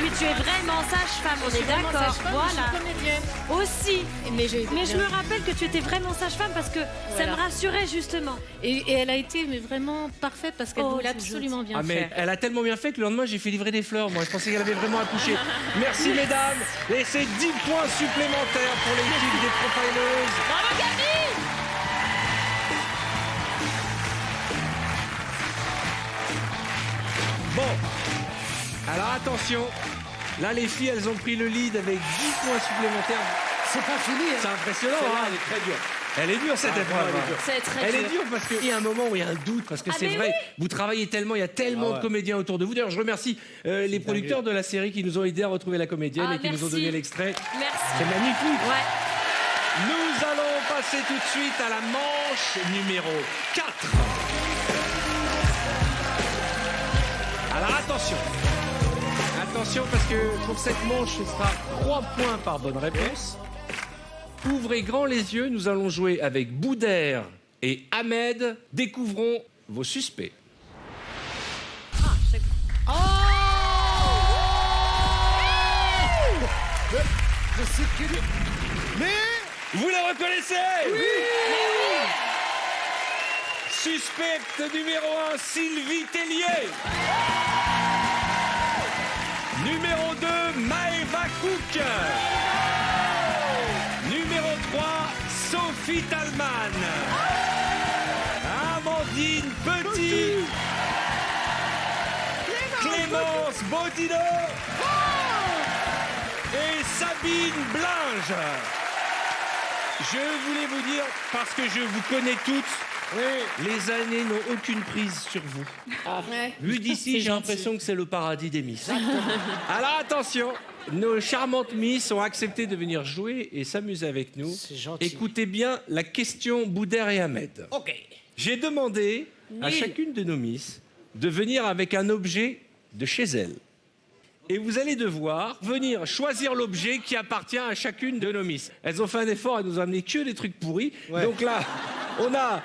Mais tu es vraiment sage-femme, on est d'accord. Voilà. Aussi. Mais je me rappelle que tu étais vraiment sage-femme parce que ça me rassurait justement. Et elle a été mais vraiment parfaite parce qu'elle Oh, voulait c'est absolument bien Ah mais faire. elle a tellement bien fait que le lendemain j'ai fait livrer des fleurs. Moi je pensais qu'elle avait vraiment accouché. Merci mesdames. Et c'est 10 points supplémentaires pour l'équipe des Profileuses. Bravo Camille. Bon. Alors attention. Là les filles elles ont pris le lead avec 10 points supplémentaires. C'est pas fini. C'est impressionnant. Celle-là, Hein. elle est très dure. Elle est dure cette épreuve. elle est dure. C'est très Elle dur. est dure parce qu'il y a un moment où il y a un doute, parce que Ah, c'est mais vrai, oui. vous travaillez tellement, il y a tellement Ah ouais. de comédiens autour de vous. D'ailleurs, je remercie les producteurs de la série qui nous ont aidés à retrouver la comédienne Ah, et qui nous ont merci. donné l'extrait. Merci. C'est magnifique. Ouais. Nous allons passer tout de suite à la manche numéro 4. Alors attention. Attention parce que pour cette manche, ce sera 3 points par bonne réponse. Ouvrez grand les yeux, nous allons jouer avec Boudère et Ahmed. Découvrons vos suspects. Je sais que... Mais... Vous les reconnaissez? Oui. Suspecte numéro 1, Sylvie Tellier. Numéro 2, Maëva Cook. Numéro 3, Sophie Talman. Amandine Petit. Clémence Baudino. Et Sabine Blinge. Je voulais vous dire, parce que je vous connais toutes, les années n'ont aucune prise sur vous. Vu d'ici, j'ai l'impression que c'est le paradis des Miss. Alors attention, nos charmantes Miss ont accepté de venir jouer et s'amuser avec nous. C'est gentil. Écoutez bien la question Boudère et Ahmed. Ok. J'ai demandé à chacune de nos Miss de venir avec un objet de chez elle. Et vous allez devoir venir choisir l'objet qui appartient à chacune de nos Miss. Elles ont fait un effort, elles nous ont amené que des trucs pourris. Ouais. Donc là, on a...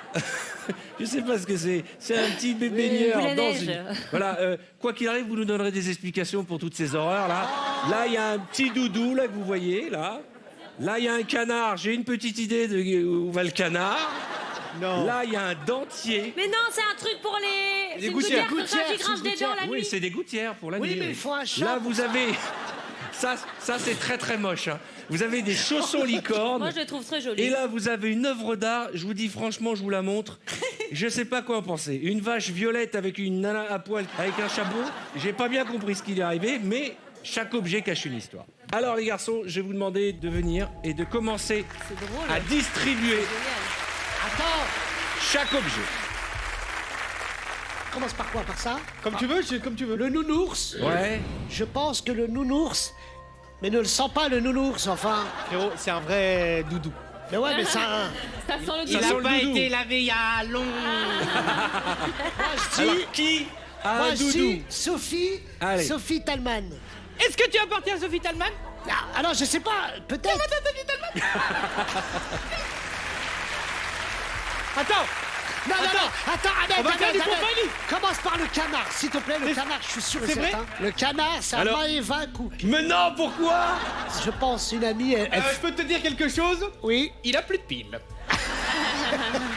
Je sais pas ce que c'est. C'est un petit bébé nieur boule à dans neige. une... Voilà, quoi qu'il arrive, vous nous donnerez des explications pour toutes ces horreurs-là. Là, il y a un petit doudou, là, que vous voyez, là. Là, il y a un canard. J'ai une petite idée de où va le canard. Non. Là, il y a un dentier. Mais non, c'est un truc pour les. Des C'est une gouttières. gouttière comme ça qui Gouttières, grince c'est des une dents la Oui, nuit. c'est des gouttières pour la Oui, nuit. mais il faut un chat. Là, vous avez... Ça c'est très très moche. Hein. Vous avez des chaussons licornes. Moi, je le trouve très joli. Et là, vous avez une œuvre d'art. Je vous dis franchement, je vous la montre. Je sais pas quoi en penser. Une vache violette avec une nana à poil, avec un chapeau. J'ai pas bien compris ce qui lui est arrivé, mais chaque objet cache une histoire. Alors les garçons, je vais vous demander de venir et de commencer à distribuer Attends, chaque objet. commence par quoi? Par ça? Comme tu veux, comme tu veux. Le nounours? Ouais. Je pense que le nounours... Mais ne le sens pas, le nounours, enfin. Frérot, c'est un vrai doudou. Mais ouais, mais ça... Ça sent le Il sent a le pas doudou. été lavé il y a longtemps. Moi, je dis... Alors qui a Moi, un je doudou? dis Sophie... Allez. Sophie Talman. Est-ce que tu appartiens à Sophie Talman? Ah, alors, je sais pas, peut-être... Attends. Non, attends, On va faire du profiling. Commence par le canard, s'il te plaît, le canard, je suis sûr et C'est vrai certain. Le canard, c'est Alors- Maëva Cook. Mais non, pourquoi? Je pense, une amie, elle... Je peux te dire quelque chose? Oui. Il a plus de piles.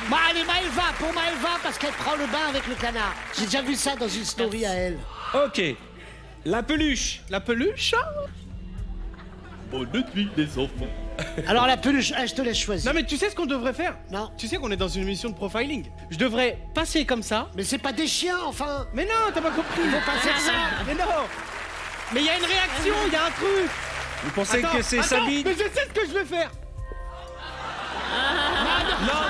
Bah, allez, Maëva, pour Maëva, parce qu'elle prend le bain avec le canard. J'ai déjà vu ça dans une story à elle. Ok. La peluche. La peluche? Bonne nuit, les enfants. Alors, la peluche, je te laisse choisir. Non mais tu sais ce qu'on devrait faire? Non. Tu sais qu'on est dans une émission de profiling. Je devrais passer comme ça. Mais c'est pas des chiens, enfin. Mais non, t'as pas compris. Faut pas faire ça. Mais non. Mais il y a une réaction, il y a un truc. Vous pensez Attends, que c'est attends, Sabine? Mais je sais ce que je vais faire. Non.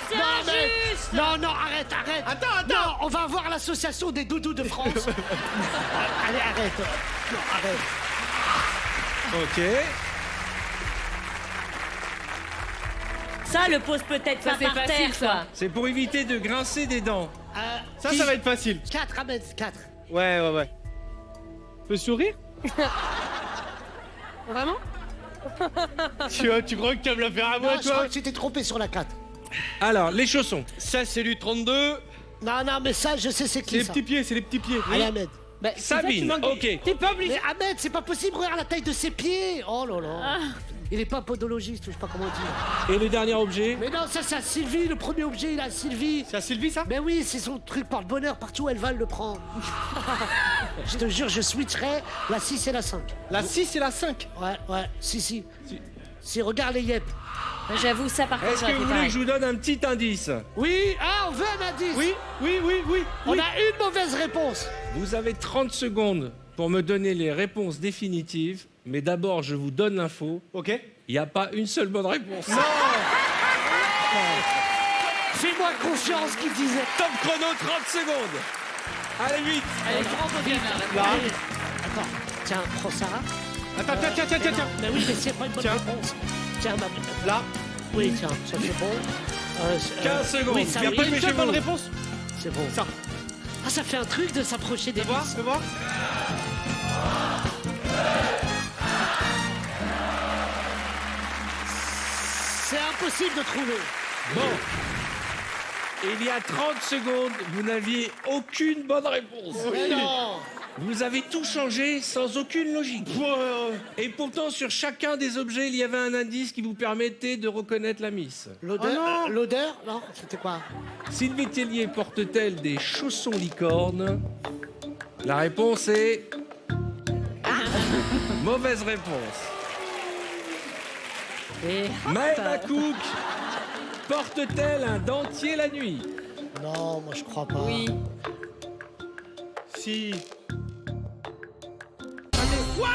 C'est Non, mais... injuste. Non, arrête. Attends. Non, on va voir l'association des doudous de France. Allez, arrête. Non, arrête. Ok. Ça, le pose peut-être Ça, pas c'est par facile, terre, ça. quoi. C'est pour éviter de grincer des dents. Ça va être facile. 4, Ahmed, 4. Ouais. Peux sourire? Vraiment? Tu crois que tu vas me la faire à moi, Non, je crois que tu t'es trompé sur la 4. Alors, les chaussons. Ça, c'est du 32. Non, mais ça, je sais c'est C'est qui, les ça. petits pieds, c'est les petits pieds. Allez, Ahmed. Bah, c'est ça, tu Sabine, manques- ok. T'es pas obligé. Mais Ahmed, c'est pas possible, regarde la taille de ses pieds. Oh là là. Il est pas podologiste, je sais pas comment dire. Et le dernier objet? Mais non, ça, c'est à Sylvie, le premier objet, il a Sylvie. C'est à Sylvie, ça? Mais oui, c'est son truc porte-bonheur, partout où elle va, elle le prend. Je te jure, je switcherai la 6 et la 5. La 6 et la 5. Ouais, si. Si, regarde les yep. J'avoue, ça par contre, Est-ce que j'aurais vous fait voulez pareil. que je vous donne un petit indice? Oui, on veut un indice. Oui. On a une mauvaise réponse. Vous avez 30 secondes pour me donner les réponses définitives, mais d'abord, je vous donne l'info. Ok. Il n'y a pas une seule bonne réponse. Non. Fais-moi confiance, qui disait. Top chrono, 30 secondes. Allez, vite. Allez, prends ton canard. Là. Attends, tiens, prends ça. Attends. Mais oui, mais c'est pas une bonne Tiens. réponse. Tiens, Là. Oui, tiens, ça c'est bon. 15 secondes. Oui, ça, Bien oui, pas Une seule dépêchez-vous. bonne réponse. c'est bon. Ça. Ah, ça fait un truc de s'approcher des Fais voir, vis. fais voir. C'est impossible de trouver. Bon. Il y a 30 secondes, vous n'aviez aucune bonne réponse. Mais non. Vous avez tout changé sans aucune logique. Et pourtant, sur chacun des objets, il y avait un indice qui vous permettait de reconnaître la miss. L'odeur, l'odeur, non, c'était quoi? Sylvie Tellier porte-t-elle des chaussons licornes? La réponse est... Mauvaise réponse. Maëva Cook porte-t-elle un dentier la nuit? Non, moi je crois pas. Oui. Si. Ouais!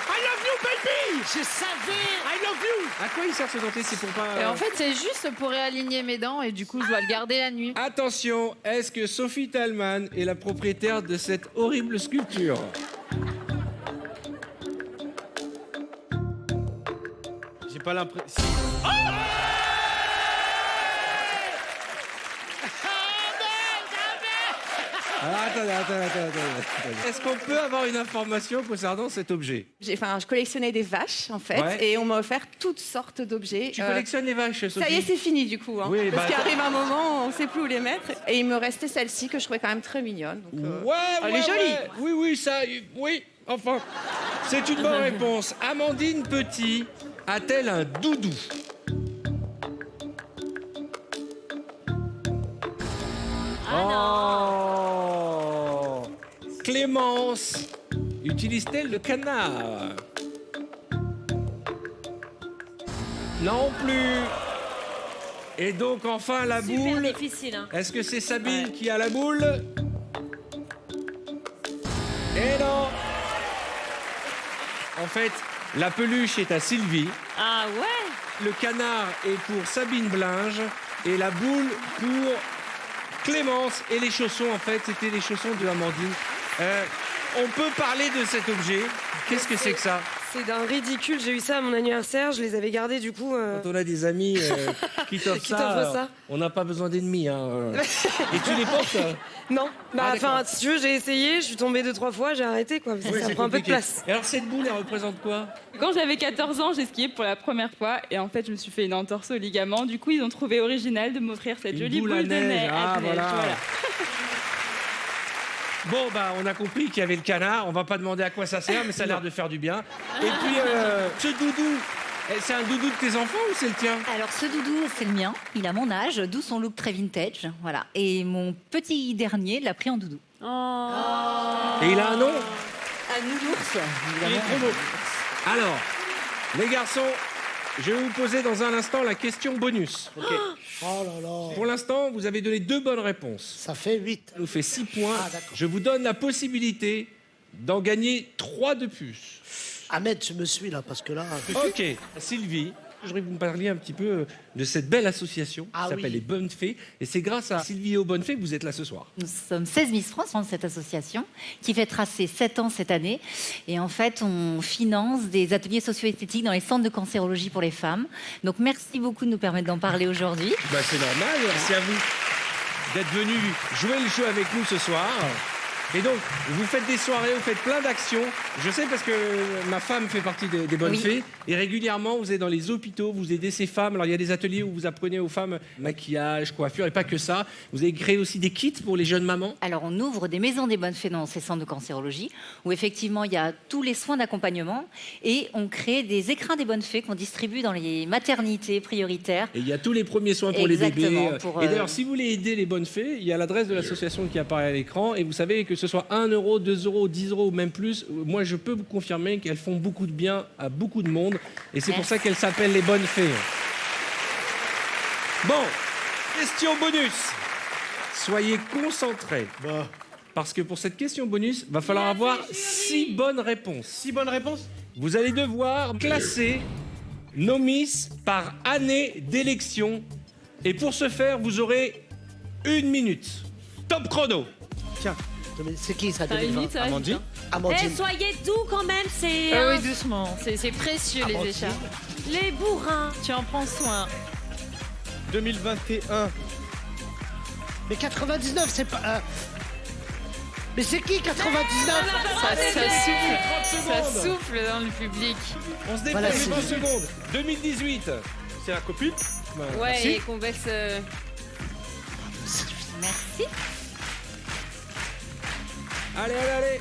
I love you, baby! Je savais! I love you! À quoi il sert ce dentier? C'est pour pas... Et en fait, c'est juste pour réaligner mes dents et du coup, je dois le garder la nuit. Attention, est-ce que Sophie Talman est la propriétaire de cette horrible sculpture? J'ai pas l'impression. Alors, attendez. Est-ce qu'on peut avoir une information concernant cet objet? Je collectionnais des vaches, en fait, Ouais. et on m'a offert toutes sortes d'objets. Tu collectionnes les vaches, Sophie? Ça y est, c'est fini, du coup. Hein, Oui, parce bah, qu'il attends. arrive un moment, on sait plus où les mettre. Et il me restait celle-ci, que je trouvais quand même très mignonne. Donc, elle est jolie. Oui, ça... Oui, enfin... C'est une bonne réponse. Amandine Petit a-t-elle un doudou? Oh. Clémence utilise-t-elle le canard? Non plus. Et donc enfin la Super boule. difficile, hein. Est-ce que c'est Sabine qui a la boule? Et non. En fait, la peluche est à Sylvie, Ah ouais. le canard est pour Sabine Blinge et la boule pour Clémence. Et les chaussons, en fait, c'était les chaussons de Amandine. On peut parler de cet objet. Qu'est-ce que c'est que ça? C'est d'un ridicule, j'ai eu ça à mon anniversaire, je les avais gardés du coup. Quand on a des amis qui t'offrent Qui t'offrent ça. on n'a pas besoin d'ennemis. Hein. Et tu les portes? Non, bah Ah, enfin, d'accord. si tu veux, j'ai essayé, je suis tombée 2-3 fois, j'ai arrêté quoi, parce que Oui, ça c'est prend un peu de compliqué. place. Et alors cette boule, elle représente quoi? Quand j'avais 14 ans, j'ai skié pour la première fois et en fait, je me suis fait une entorse au ligament. Du coup, ils ont trouvé original de m'offrir cette Une jolie boule boule à de neige. neige. Ah, à neige, voilà. voilà. Bon, bah, on a compris qu'il y avait le canard. On va pas demander à quoi ça sert, mais ça a l'air de faire du bien. Et puis, ce doudou, c'est un doudou de tes enfants ou c'est le tien? Alors ce doudou, c'est le mien. Il a mon âge, d'où son look très vintage. Voilà. Et mon petit dernier l'a pris en doudou. Et il a un nom? Un nounours. Il est trop beau. Alors, les garçons, je vais vous poser dans un instant la question bonus. Oh là là. Pour l'instant, vous avez donné 2 bonnes réponses. Ça fait 8. Ça nous fait 6 points. Ah, d'accord. Je vous donne la possibilité d'en gagner 3 de plus. Ahmed, tu me suis là, parce que là... Ok, Sylvie, je voudrais que vous me parliez un petit peu de cette belle association qui s'appelle les Bonnes Fées. Et c'est grâce à Sylvie et aux Bonnes Fées que vous êtes là ce soir. Nous sommes 16 Miss France dans cette association qui fêtera ses 7 ans cette année. Et en fait, on finance des ateliers socio-esthétiques dans les centres de cancérologie pour les femmes. Donc merci beaucoup de nous permettre d'en parler aujourd'hui. Bah, c'est normal, merci à vous d'être venus jouer le jeu avec nous ce soir. Et donc, vous faites des soirées, vous faites plein d'actions. Je sais parce que ma femme fait partie des Bonnes Oui. Fées. Et régulièrement, vous êtes dans les hôpitaux, vous aidez ces femmes. Alors, il y a des ateliers où vous apprenez aux femmes maquillage, coiffure, et pas que ça. Vous avez créé aussi des kits pour les jeunes mamans. Alors, on ouvre des maisons des bonnes fées dans ces centres de cancérologie, où effectivement, il y a tous les soins d'accompagnement, et on crée des écrins des bonnes fées qu'on distribue dans les maternités prioritaires. Et il y a tous les premiers soins pour les Exactement, bébés. pour, Et d'ailleurs, si vous voulez aider les Bonnes Fées, il y a l'adresse de l'association qui apparaît à l'écran. Et vous savez que ce soit 1 euro, 2 euros, 10 euros ou même plus, moi je peux vous confirmer qu'elles font beaucoup de bien à beaucoup de monde. Et c'est pour ça qu'elles s'appellent les Bonnes Fées. Bon, question bonus. Soyez concentrés. Parce que pour cette question bonus, va falloir avoir 6 bonnes réponses. 6 bonnes réponses? Vous allez devoir classer nos Miss par année d'élection. Et pour ce faire, vous aurez 1 minute. Top chrono. Tiens, mais c'est qui ça? T'as une minute, ça va, Amandine. Amandine. Eh, soyez doux quand même, c'est... Ah oui, doucement. C'est précieux, les Amandine. écharpes. Les bourrins. Tu en prends soin. 2021. Mais 99, c'est pas... Mais c'est qui 99? Ça souffle dans le public. On se déplace Voilà, c'est 20 juste. secondes. 2018. C'est la copine? Ouais, merci. et qu'on baisse... Merci. Allez, allez, allez.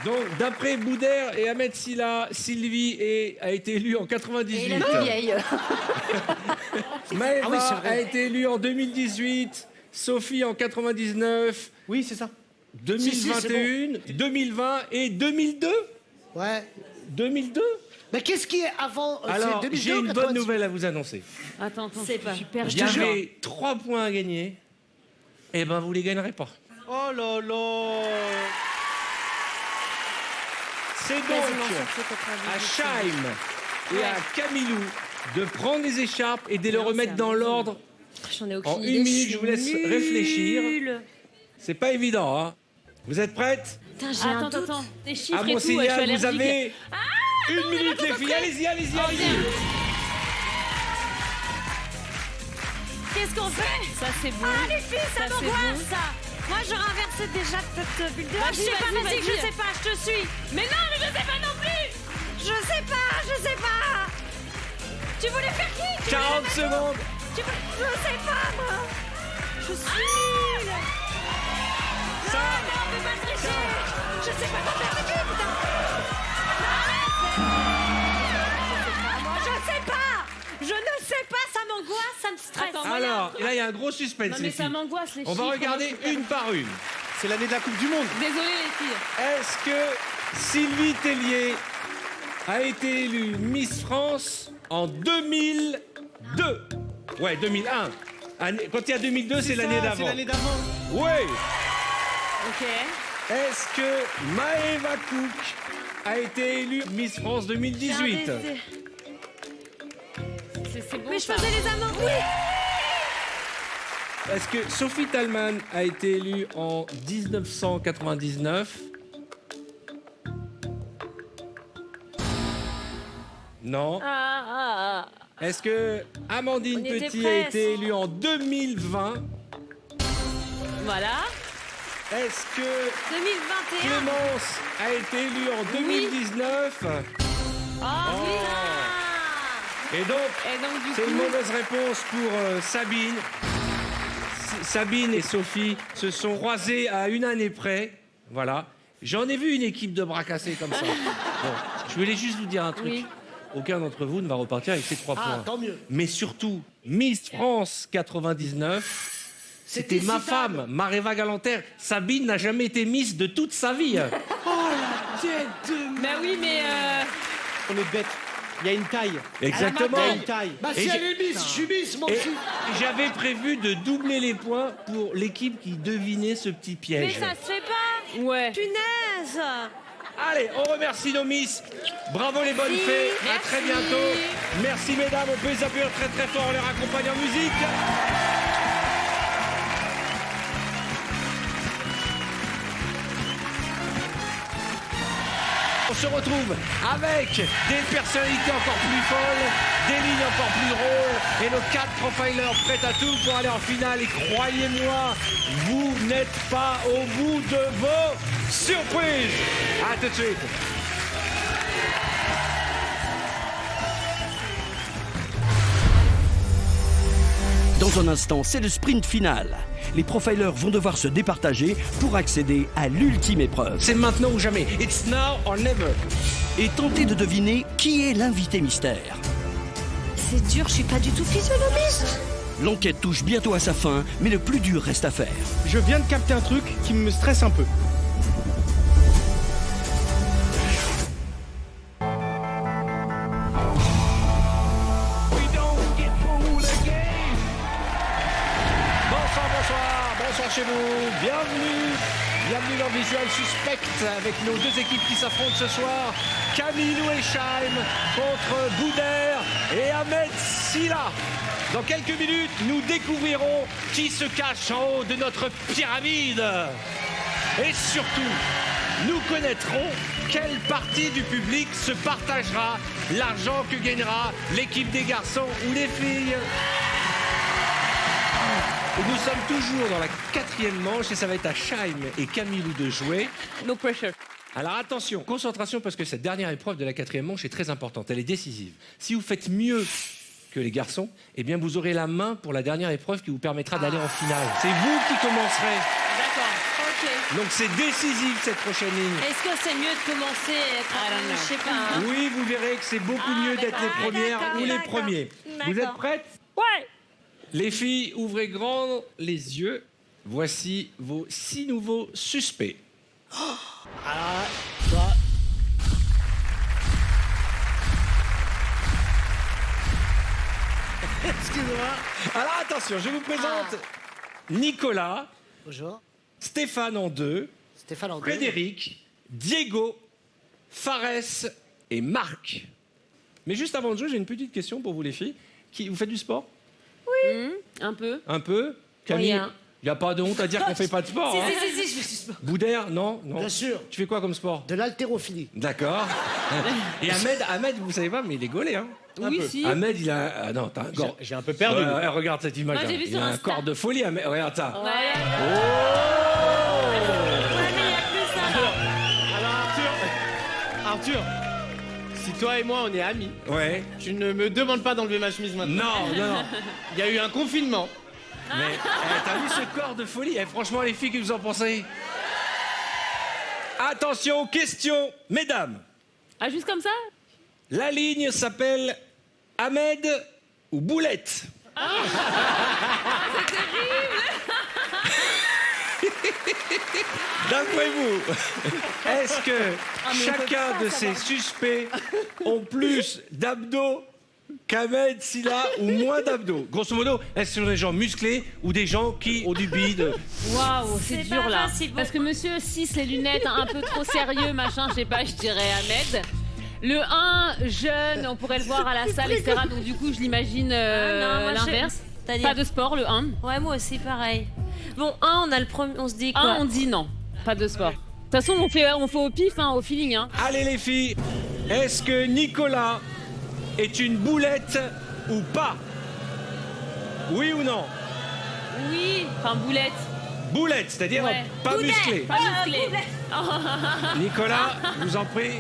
Donc, d'après Boudère et Ahmed Silla, Sylvie a été élue en 98. Et la plus vieille. Maëva Ah oui, c'est vrai. a été élue en 2018. Sophie en 99. Oui, c'est ça. 2021, 2020 et 2002. Ouais. 2002. Mais qu'est-ce qui est avant Alors, c'est 2002 j'ai ou une bonne 98? nouvelle à vous annoncer. Attends, C'est pas super. Il y avait 3 points à gagner. Eh ben, vous les gagnerez pas. Oh là là. C'est donc à Chaim et à Camilou de prendre les écharpes et de les remettre dans l'ordre. J'en ai aucune En idée. 1 minute, je vous laisse réfléchir. C'est pas évident, hein. Vous êtes prêtes? Putain, j'ai un doute. Des À chiffres mon et tout, ouais, je suis signal, vous allergique. avez 1 minute, les filles. Allez-y, allez-y, allez-y. Qu'est-ce qu'on fait? Ça, c'est beau. Ah, les filles, ça Ça, c'est m'angoisse, beau. ça. Moi, j'aurais inversé déjà cette bulle de... Vas-y, je sais pas, vas-y, vas-y, vas-y. je sais pas, je te suis. Mais non, mais je sais pas non plus. Je sais pas. Tu voulais faire qui? Tu voulais 40 la mettre- secondes. Tu voulais... Je sais pas, moi. Je suis nulle. Ça. Non, fais pas tricher. Je sais pas quoi faire avec lui, putain. Je sais pas. Je ne sais pas, ça m'angoisse, ça me stresse. Attends, Alors, et là, il y a un gros suspense, Non, les mais ça filles. m'angoisse, les On va chiffres, regarder moi, je suis une par une. C'est l'année de la Coupe du Monde. Désolée, les filles. Est-ce que Sylvie Tellier a été élue Miss France en 2002? Ouais, 2001. Quand il y a 2002, c'est l'année d'avant. C'est l'année d'avant. Oui. Ok. Est-ce que Maëva Cook a été élue Miss France 2018? C'est bon. Mais je ça. faisais les amants, oui. Est-ce que Sophie Talman a été élue en 1999? Non. Est-ce que Amandine On était Petit a presque. été élue en 2020? Voilà. Est-ce que 2021. Clémence a été élue en 2019? Et donc, du c'est coup... une mauvaise réponse pour Sabine. Sabine et Sophie se sont croisées à une année près. Voilà. J'en ai vu une équipe de bras cassés comme ça. Bon, je voulais juste vous dire un truc. Oui. Aucun d'entre vous ne va repartir avec ces 3 points. tant mieux. Mais surtout, Miss France 99, c'était C'était ma citable. femme, Maréva Galanter. Sabine n'a jamais été Miss de toute sa vie. Oh la tête de... Bah oui, mais... On est bête. Il y a une taille. Exactement. Il y a une taille. Bah si Et elle est Miss, je suis Miss, moi Et aussi. j'avais prévu de doubler les points pour l'équipe qui devinait ce petit Mais piège. ça se fait pas. Ouais. Punaise. Allez, on remercie nos Miss. Bravo les bonnes fées. À très bientôt. Merci mesdames. On peut les applaudir très très fort. On les raccompagne en musique. On se retrouve avec des personnalités encore plus folles, des lignes encore plus drôles et nos 4 profilers prêts à tout pour aller en finale. Et croyez-moi, vous n'êtes pas au bout de vos surprises. À tout de suite. Dans un instant, c'est le sprint final. Les profilers vont devoir se départager pour accéder à l'ultime épreuve. C'est maintenant ou jamais. It's now or never. Et tenter de deviner qui est l'invité mystère. C'est dur, je suis pas du tout physionomiste. L'enquête touche bientôt à sa fin, mais le plus dur reste à faire. Je viens de capter un truc qui me stresse un peu. Bonsoir chez vous, bienvenue dans Visual Suspect avec nos 2 équipes qui s'affrontent ce soir. Camille Louesheim contre Boudère et Ahmed Silla. Dans quelques minutes, nous découvrirons qui se cache en haut de notre pyramide. Et surtout, nous connaîtrons quelle partie du public se partagera l'argent que gagnera l'équipe des garçons ou des filles. Nous sommes toujours dans la 4e manche et ça va être à Chaim et Camilou de jouer. No pressure. Alors attention, concentration parce que cette dernière épreuve de la 4e manche est très importante, elle est décisive. Si vous faites mieux que les garçons, eh bien vous aurez la main pour la dernière épreuve qui vous permettra d'aller en finale. C'est vous qui commencerez. D'accord. Ok. Donc c'est décisif cette prochaine ligne. Est-ce que c'est mieux de commencer à être... Je sais pas. Hein. Oui, vous verrez que c'est beaucoup mieux d'être les premières ou les premiers. Vous êtes prêtes? Ouais. Les filles, ouvrez grand les yeux. Voici vos 6 nouveaux suspects. Ah, toi... Excuse-moi. Alors attention, je vous présente Nicolas, Bonjour. Stéphane en 2, Stéphane André. Frédéric, Diego, Fares et Marc. Mais juste avant de jouer, j'ai une petite question pour vous les filles. Vous faites du sport? Oui. Un peu. Un peu? Camille, Rien. il n'y a pas de honte à dire qu'on fait pas de sport. hein. Si, je fais du sport. Boudère, non, non. Bien sûr. Tu fais quoi comme sport? De l'haltérophilie. D'accord. Et Ahmed, vous savez pas, mais il est gaulé, hein. Oui, si. Ahmed, il a... Ah non, t'as un corps... J'ai un peu perdu. Ouais, regarde cette image. Moi, j'ai hein. vu Il sur a un Insta. corps de folie, Ahmed. Regarde ça. Ouais. Alors Arthur, si toi et moi on est amis, Ouais. tu ne me demandes pas d'enlever ma chemise maintenant. Non, non, non. Il y a eu un confinement. Mais t'as vu ce corps de folie? Franchement, les filles, que vous en pensez? Attention, question, mesdames. Ah, juste comme ça? La ligne s'appelle Ahmed ou Boulette. D'après vous, est-ce que chacun de ces suspects ont plus d'abdos qu'Ahmed s'il a ou moins d'abdos. Grosso modo, est-ce que ce sont des gens musclés ou des gens qui ont du bide? Waouh, c'est dur pas là. facile. Parce que monsieur 6, les lunettes, un peu trop sérieux, machin, je sais pas, je dirais Ahmed. Le 1, jeune, on pourrait le voir à la salle, etc. Donc du coup, je l'imagine non, moi, l'inverse. c'est-à-dire- Pas de sport, le 1. Ouais, moi aussi, pareil. Bon, on a le premier, on se dit quoi? 1, on dit non, pas de sport. De toute façon, on fait au pif, hein, au feeling. Hein. Allez les filles, est-ce que Nicolas est une boulette ou pas? Oui ou non? Oui, enfin boulette. Boulette, c'est-à-dire Ouais. pas Boulet, musclé. Pas musclé. Nicolas, je vous en prie.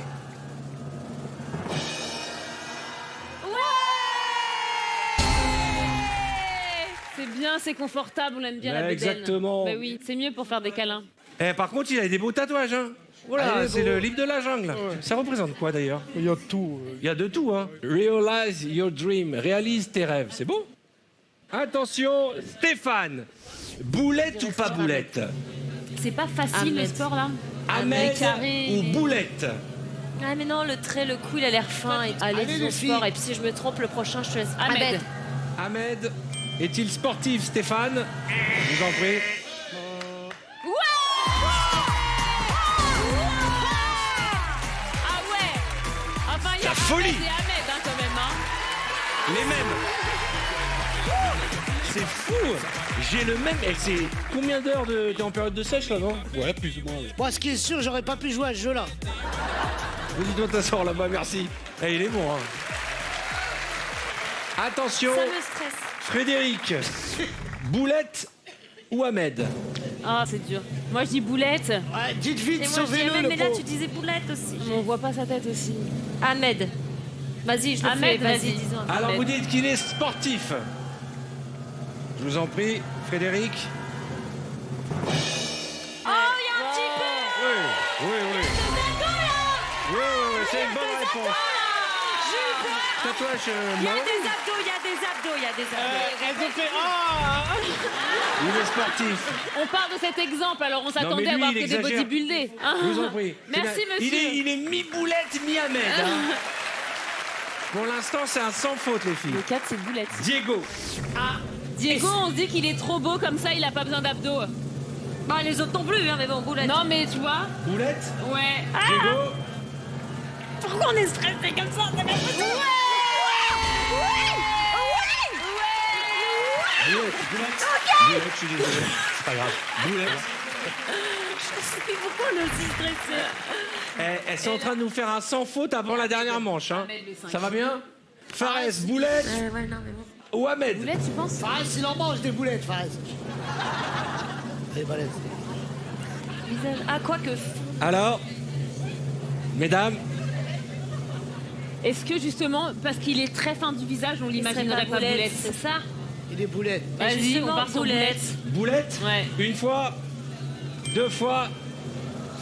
C'est bien, c'est confortable, on aime bien Ouais, la bédaine. exactement. Bah oui, c'est mieux pour faire des câlins. Par contre, il a des beaux tatouages. Hein. Voilà, Allez, c'est beau. le livre de la jungle. Ça représente quoi d'ailleurs? Il y a tout. Il y a de tout. Hein. Realize your dream. Réalise tes rêves. C'est beau? Attention, Stéphane. Boulette ou pas boulette? C'est pas facile le Ahmed. sport là. Ahmed carré. ou boulette? Ah mais non, le trait, le cou, il a l'air fin. Et... Allez, Allez, disons les filles. sport. Et puis si je me trompe, le prochain, je te laisse. Ahmed. Ahmed, est-il sportif, Stéphane? Je vous en prie. Ah ouais. Enfin, il y a La folie. Ahmed et Ahmed hein, quand même. Hein. Les mêmes. C'est fou. J'ai le même. Et c'est combien d'heures de... T'es en période de sèche là, non? Ouais, plus ou moins. Ouais. Moi, ce qui est sûr, j'aurais pas pu jouer à ce jeu-là. Vas-y, toi, t'asseoir là-bas, merci. Eh, il est bon, hein. Attention, Ça me stresse. Frédéric. Boulette ou Ahmed? Ah, c'est dur. Moi, je dis boulette. Ouais, dites vite, Et moi, je dis sauvez-le, Ahmed, le mais là, pauvre. tu disais boulette aussi. On voit pas sa tête aussi. Ahmed. Vas-y, je le Ahmed, fais. Vas-y, vas-y. disons. Alors, Ahmed. vous dites qu'il est sportif. Je vous en prie, Frédéric. Oh, il y a un petit peu. Oui, oui, oui. Oui, oui, oui, c'est une bonne réponse. Tatouage Il y a mort. des abdos, il y a des abdos, il y a des abdos. Elle te fait ah. Il est sportif. On part de cet exemple, alors on mais s'attendait lui, à voir il que des exagère. bodybuildés. Je vous en prie. Merci, Il monsieur. est mi-boulette, mi-Ahmed. hein. Pour l'instant, c'est un sans faute, les filles. Le 4, c'est boulette. Diego. Diego, on se dit qu'il est trop beau comme ça, il a pas besoin d'abdos. Bah, les autres non plus, hein, mais bon, boulette. Non, mais tu vois. Boulette. Ouais. Diego. Pourquoi on est stressé comme ça? C'est pas possible. Boulette. Boulette. Boulette, je suis désolé. C'est pas grave. Boulette. Je sais plus pourquoi on est aussi stressé. Elles sont en train de nous faire un sans faute avant la dernière manche. Hein. Ahmed, le cinq. Ça va bien? Fares, Boulette Ouais, non, mais bon. ou Ahmed? Boulette, tu penses? Fares, il en mange des boulettes, Fares. Elle est balèze. Visage. Ah, quoique. Alors, mesdames, Est-ce que justement, parce qu'il est très fin du visage, on l'imaginerait pas boulette? C'est ça? Il est boulette. Vas-y, on Justement, part sur boulette. boulette. Boulette, Ouais. une fois, deux fois.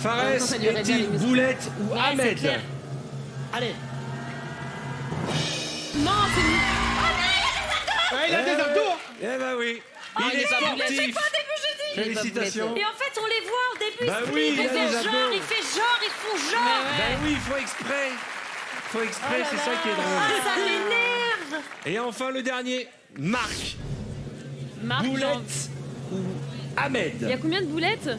Fares, même temps, ça lui aurait bien les est-il muscles. Boulette ou Ouais, Ahmed? c'est clair. Allez. Non, c'est nous. Ouais, il a des abdos. Eh ben oui, Ah, il est pas boulette. sportif. Il est Félicitations. Et en fait, on les voit au début. Bah ils oui, il a font des genre, abdos. ils font genre, ils font genre. Ben oui, il faut exprès. Faut exprès, c'est ça qui est Ah, drôle. ça m'énerve. Et enfin le dernier, Marc. Marc, genre- Boulette ou Ahmed? Il y a combien de boulettes?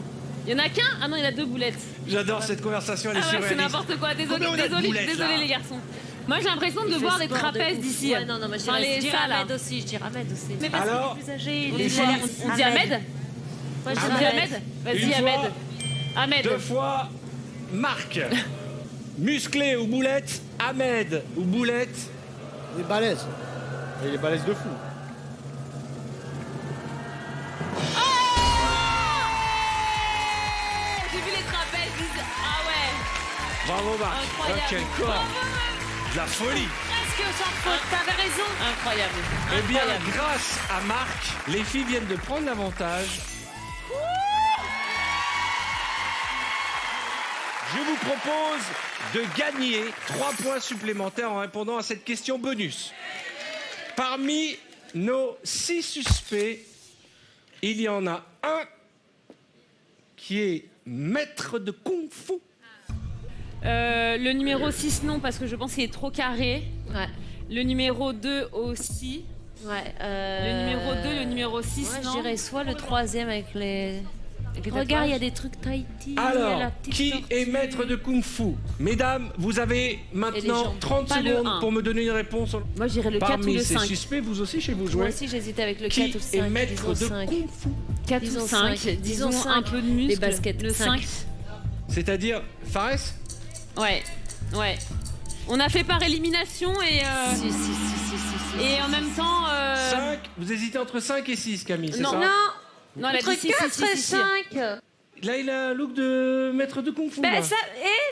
Il y en a qu'un? Ah non, il y en a deux boulettes. J'adore cette conversation, elle est Ah ouais, c'est surréaliste. n'importe quoi. Désolé, Combien on a de désolé, boulettes, désolé là les garçons. Moi j'ai l'impression de Il voir fait des sport de trapèzes ouf. d'ici. Ouais, non, non, mais je Enfin, dirais les ça là. Ahmed aussi, je dirais Ahmed aussi. Mais parce Alors, qu'il est plus âgé, On il est dit on dit Ahmed? Moi, je On dirais dit Ahmed. Ahmed? Vas-y Une Ahmed. fois, Ahmed. deux fois, Marc. Musclé ou boulette? Ahmed ou boulette? Il est balèze. Il est balèze de fou. J'ai vu les trapèzes. Ah ouais. Bravo Marc. Incroyable. Oh, quel corps. De la folie. Presque sans faute, t'avais raison. Incroyable. Eh bien, Incroyable. grâce à Marc, les filles viennent de prendre l'avantage. Je vous propose de gagner 3 points supplémentaires en répondant à cette question bonus. Parmi nos 6 suspects, il y en a un qui est maître de kung-fu. Le numéro 6 non parce que je pense qu'il est trop carré. Ouais. Le numéro 2 aussi. Ouais. Le numéro 2, le numéro 6, Moi, non je dirais soit le troisième avec les. les Regarde, il y a tatouages. des trucs Tahiti. il y a Alors, la petite qui tortue. est maître de Kung Fu? Mesdames, vous avez Et maintenant les jambes. 30 Pas le secondes un. pour me donner une réponse. Moi, je dirais le 4 ou Parmi le ces 5. suspects, vous aussi, chez vous Moi jouez. aussi, j'hésitais avec le 4 Qui ou le 5. est maître disons de 5. Kung Fu? 4 ou Disons 5. 5. Disons Disons un 5. peu de muscle. Les baskets, Le 5. 5. C'est-à-dire, Fares? Ouais. Ouais. On a fait par élimination et. Si. Et en même temps. 5. Vous hésitez entre 5 et 6, Camille, c'est Non. ça? Non. Non, elle a Entre dit 6, 4 et 5. Là, il a un look de maître de Kung Fu. Ben là. ça,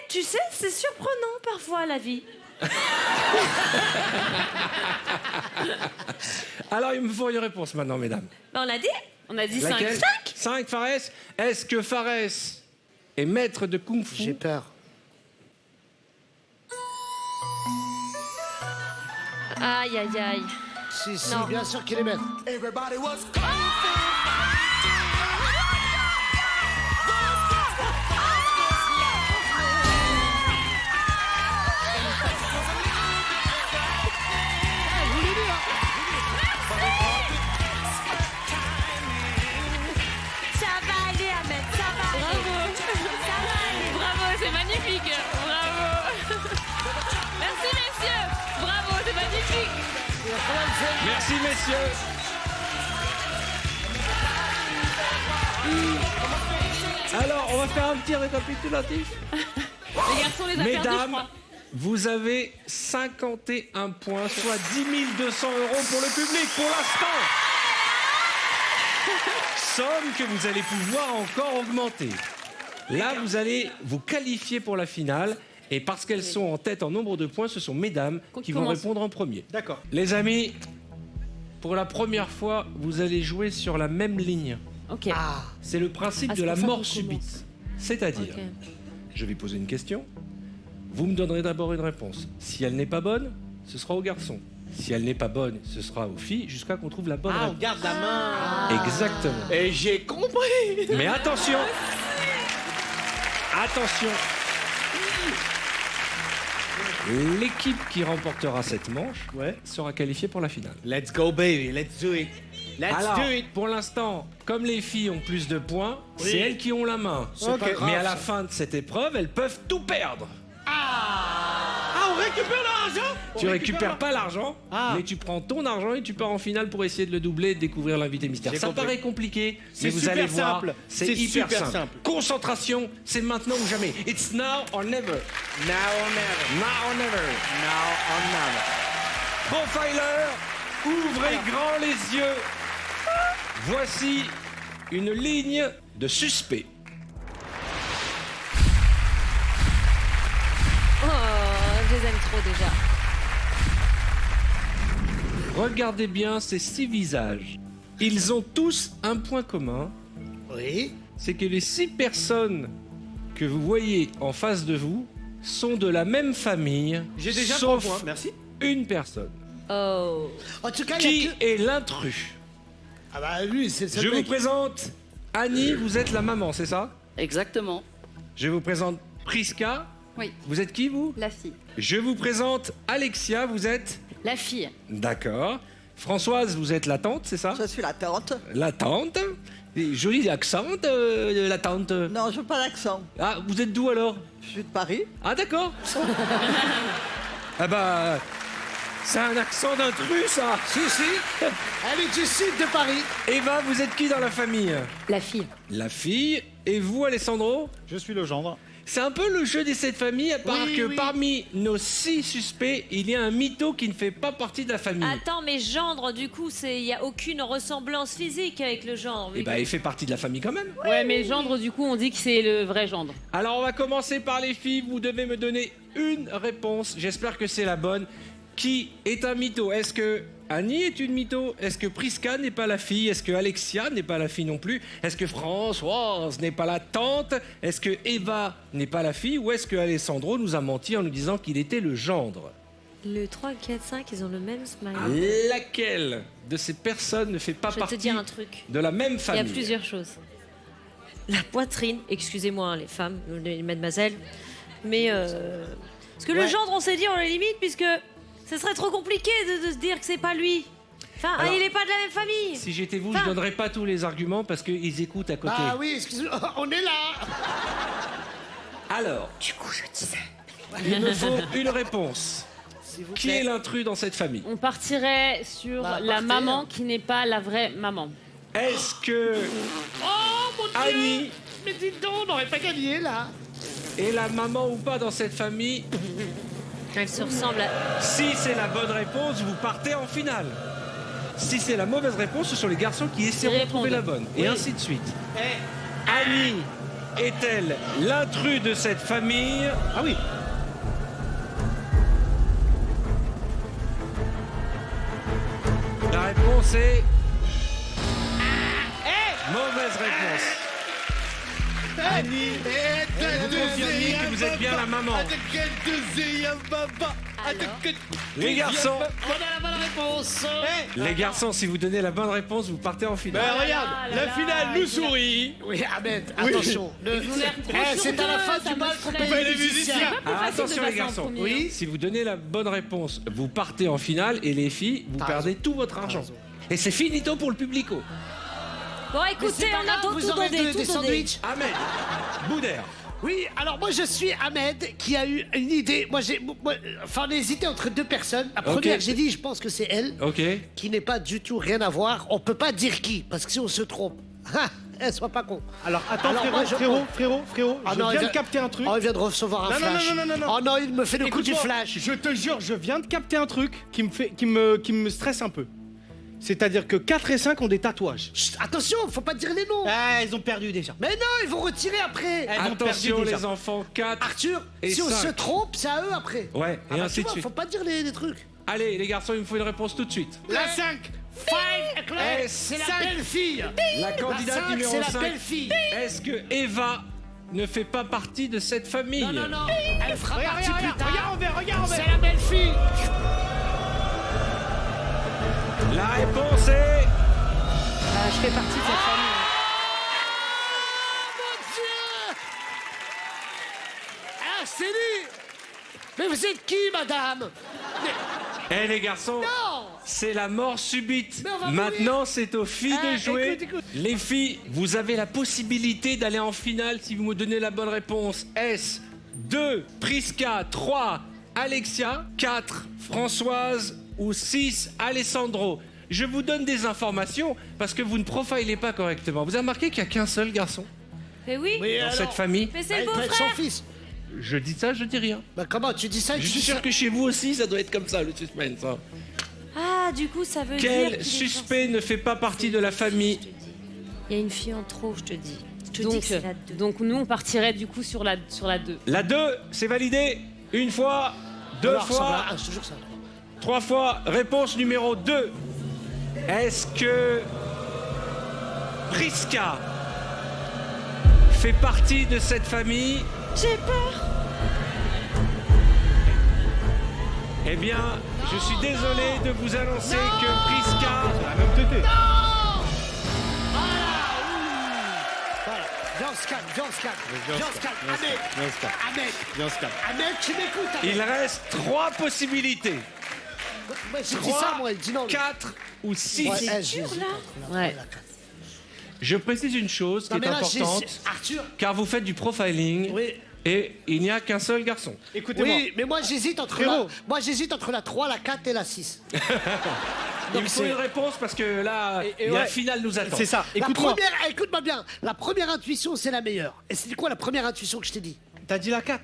tu sais, c'est surprenant parfois la vie. Alors, il me faut une réponse maintenant, mesdames. Ben, on l'a dit. On a dit 5. Laquelle? 5, Fares. Est-ce que Fares est maître de Kung Fu? J'ai peur. Aïe, aïe, aïe. Si, Non. bien sûr qu'il est maître. Everybody was Ça va aller, Ahmed, ça va aller. Ça va aller. Bravo, c'est magnifique. Bravo. Merci, messieurs. Bravo, c'est magnifique. Merci, messieurs. Alors, on va faire un petit récapitulatif. Les garçons, les a perdus, je Mesdames, crois. vous avez 51 points, soit 10 200 € pour le public pour l'instant. Somme que vous allez pouvoir encore augmenter. Là, vous allez vous qualifier pour la finale. Et parce qu'elles sont en tête en nombre de points, ce sont mesdames qui vont commence. répondre en premier. D'accord. Les amis, pour la première fois, vous allez jouer sur la même ligne. Ok. C'est le principe Ah, de c'est la pour ça mort qu'on subite. commence. C'est-à-dire, Ok. je vais poser une question. Vous me donnerez d'abord une réponse. Si elle n'est pas bonne, ce sera au garçon. Si elle n'est pas bonne, ce sera aux filles, jusqu'à qu'on trouve la bonne Ah, on réponse. garde la main. Exactement. Et j'ai compris. Mais attention. Attention. L'équipe qui remportera cette manche sera qualifiée pour la finale. Let's go, baby. Let's do it. Let's Alors, do it. pour l'instant, comme les filles ont plus de points, c'est elles qui ont la main. C'est pas grave, Mais à la ça. fin de cette épreuve, elles peuvent tout perdre. Ah, on récupère l'argent. Tu récupères pas l'argent, mais tu prends ton argent et tu pars en finale pour essayer de le doubler et de découvrir l'invité mystère. J'ai Ça compris. paraît compliqué, C'est mais vous super allez voir, simple. c'est C'est hyper super simple. simple. Concentration, c'est maintenant ou jamais. It's now or never. Now or never. Now or never. Now or never. Profiler, ouvrez grand les yeux. Voici une ligne de suspects. Oh, je les aime trop déjà. Regardez bien ces 6 visages. Ils ont tous un point commun. Oui. C'est que les 6 personnes que vous voyez en face de vous sont de la même famille. J'ai déjà sauf 3 points. Merci. une personne. Oh. En tout cas, il y Qui a que... est l'intrus? Ah bah lui, c'est le seul Je vous mec. présente Annie, vous êtes la maman, c'est ça? Exactement. Je vous présente Priska. Oui. Vous êtes qui, vous? La fille. Je vous présente Alexia, vous êtes? La fille. D'accord. Françoise, vous êtes la tante, c'est ça? Je suis la tante. La tante. Et joli accent, la tante. Non, je veux pas l'accent. Ah, vous êtes d'où alors? Je suis de Paris. Ah, d'accord. Ah bah, c'est un accent d'intrus, ça. Si. Elle est du sud de Paris. Eva, vous êtes qui dans la famille? La fille. La fille. Et vous, Alessandro? Je suis le gendre. C'est un peu le jeu des 7 familles, à part Oui, que oui. parmi nos 6 suspects, il y a un mytho qui ne fait pas partie de la famille. Attends, mais gendre, du coup, il n'y a aucune ressemblance physique avec le genre. Et bah, il fait partie de la famille quand même. Ouais, mais gendre, du coup, on dit que c'est le vrai gendre. Alors, on va commencer par les filles. Vous devez me donner une réponse. J'espère que c'est la bonne. Qui est un mytho? Est-ce que Annie est une mytho? Est-ce que Priska n'est pas la fille? Est-ce que Alexia n'est pas la fille non plus? Est-ce que Françoise n'est pas la tante? Est-ce que Eva n'est pas la fille? Ou est-ce que Alessandro nous a menti en nous disant qu'il était le gendre? Le 3, 4, 5, ils ont le même smile. Laquelle de ces personnes ne fait pas Je vais te partie dire un truc. de la même Il y famille? a plusieurs choses. La poitrine, excusez-moi hein, les femmes, les mademoiselles, mais parce que le Ouais. gendre, on s'est dit, on le limite puisque Ce serait trop compliqué de se dire que c'est pas lui. Enfin, Alors, il est pas de la même famille. Si j'étais vous, Enfin- je donnerais pas tous les arguments parce qu'ils écoutent à côté. Ah oui, excusez-moi, on est là. Alors, Du coup, je disais. il me faut une réponse. vous Qui plaît. est l'intrus dans cette famille? On partirait sur Bah, la partez. maman qui n'est pas la vraie maman. Est-ce que Oh mon Dieu. Annie Mais dites donc, on n'aurait pas gagné là. est la maman ou pas dans cette famille? Elle se ressemble à... Si c'est la bonne réponse, vous partez en finale. Si c'est la mauvaise réponse, ce sont les garçons qui essaieront de trouver la bonne. Et ainsi de suite. Annie est-elle l'intrus de cette famille? Ah oui. La réponse est... Mauvaise réponse. Annie, vous confirmez que vous êtes bien la maman. Les garçons, On a la bonne réponse. les garçons, si vous donnez la bonne réponse, vous partez en finale. Ben regarde, la finale nous sourit. Oui, Ahmed, attention. C'est à la fin du bal qu'on paye les musiciens. Ah, attention les garçons, Oui. si vous donnez la bonne réponse, vous partez en finale et les filles, vous perdez tout votre argent. Et c'est finito pour le publico. Bon, écoutez, on a vous tout aurez donné, des tout donné. sandwichs. Ahmed, Boudère. Oui, alors moi je suis Ahmed qui a eu une idée. Enfin, on a hésité entre deux personnes. La première, Ok. j'ai dit, je pense que c'est elle, Ok. qui n'est pas du tout rien à voir. On peut pas dire qui, parce que si on se trompe, sois pas con. Alors, attends, moi, frérot, Ah je non, il viens de capter un truc. Oh, il vient de recevoir un Non, non, flash. non. Oh non, il me fait le coup du Écoute-moi, flash. Je te jure, je viens de capter un truc qui me stresse un peu. C'est-à-dire que 4 et 5 ont des tatouages. Chut, attention, faut pas dire les noms. Ah, ils ont perdu déjà. Mais non, ils vont retirer après. Elles ont Attention perdu déjà. les enfants, 4 Arthur, et si on 5. se trompe, c'est à eux après. Ouais, Ah et bah, ainsi tu de vois, suite. faut pas dire les trucs. Allez les garçons, il me faut une réponse tout de suite. La 5. C'est la belle fille. La candidate cinq, numéro c'est la 5. belle fille. Est-ce que Eva ne fait pas partie de cette famille? Non, elle fera partie Regarde, plus tard. regarde. C'est la belle fille. La réponse est... Je fais partie de cette famille. Mon Dieu. Ah, c'est lui. Mais vous êtes qui, madame? Eh les garçons, Non. c'est la mort subite. Mais on va Maintenant, c'est aux filles de jouer. écoute. Les filles, vous avez la possibilité d'aller en finale si vous me donnez la bonne réponse. S, 2, Prisca, 3, Alexia, 4, Françoise ou 6, Alessandro. Je vous donne des informations parce que vous ne profilez pas correctement. Vous avez remarqué qu'il n'y a qu'un seul garçon Mais oui. dans cette famille? Mais c'est le il peut être son beau-frère. fils. Je dis ça, je dis rien. Bah comment tu dis ça? Je tu suis dis sûr ça. que chez vous aussi, ça doit être comme ça, le suspense. Hein. Ah, du coup, ça veut dire Quel qu'il est suspect ne fait pas partie de la famille? Il y a une fille en trop, je te dis. Je te dis Donc, que c'est la 2. donc nous, on partirait du coup sur la 2. La 2, c'est validé. Une fois, deux Alors, ressemble fois, à un, je te jure ça. 3 fois. Réponse numéro 2. Est-ce que Prisca fait partie de cette famille? J'ai peur. Eh bien, je suis désolé de vous annoncer que Prisca... Voilà. Viens, on se calme, viens, on se calme. Viens, on se calme. Ahmed, tu m'écoutes, Ahmed. Il reste 3 possibilités. Moi, j'ai dit ça, moi, il dit non. 4 ou 6. Ouais, C'est dur, là. Ouais. Je précise une chose qui Non, est mais là, importante, Arthur. car vous faites du profiling Oui. et il n'y a qu'un seul garçon. Écoutez-moi. Oui, mais moi j'hésite entre Frérot. la 3, la 4 et la 6. Il me faut une réponse parce que là, Et la ouais. finale nous attend. C'est ça, La écoute-moi. première, écoute-moi bien, la première intuition c'est la meilleure. Et c'est quoi la première intuition que je t'ai dit? T'as dit la 4.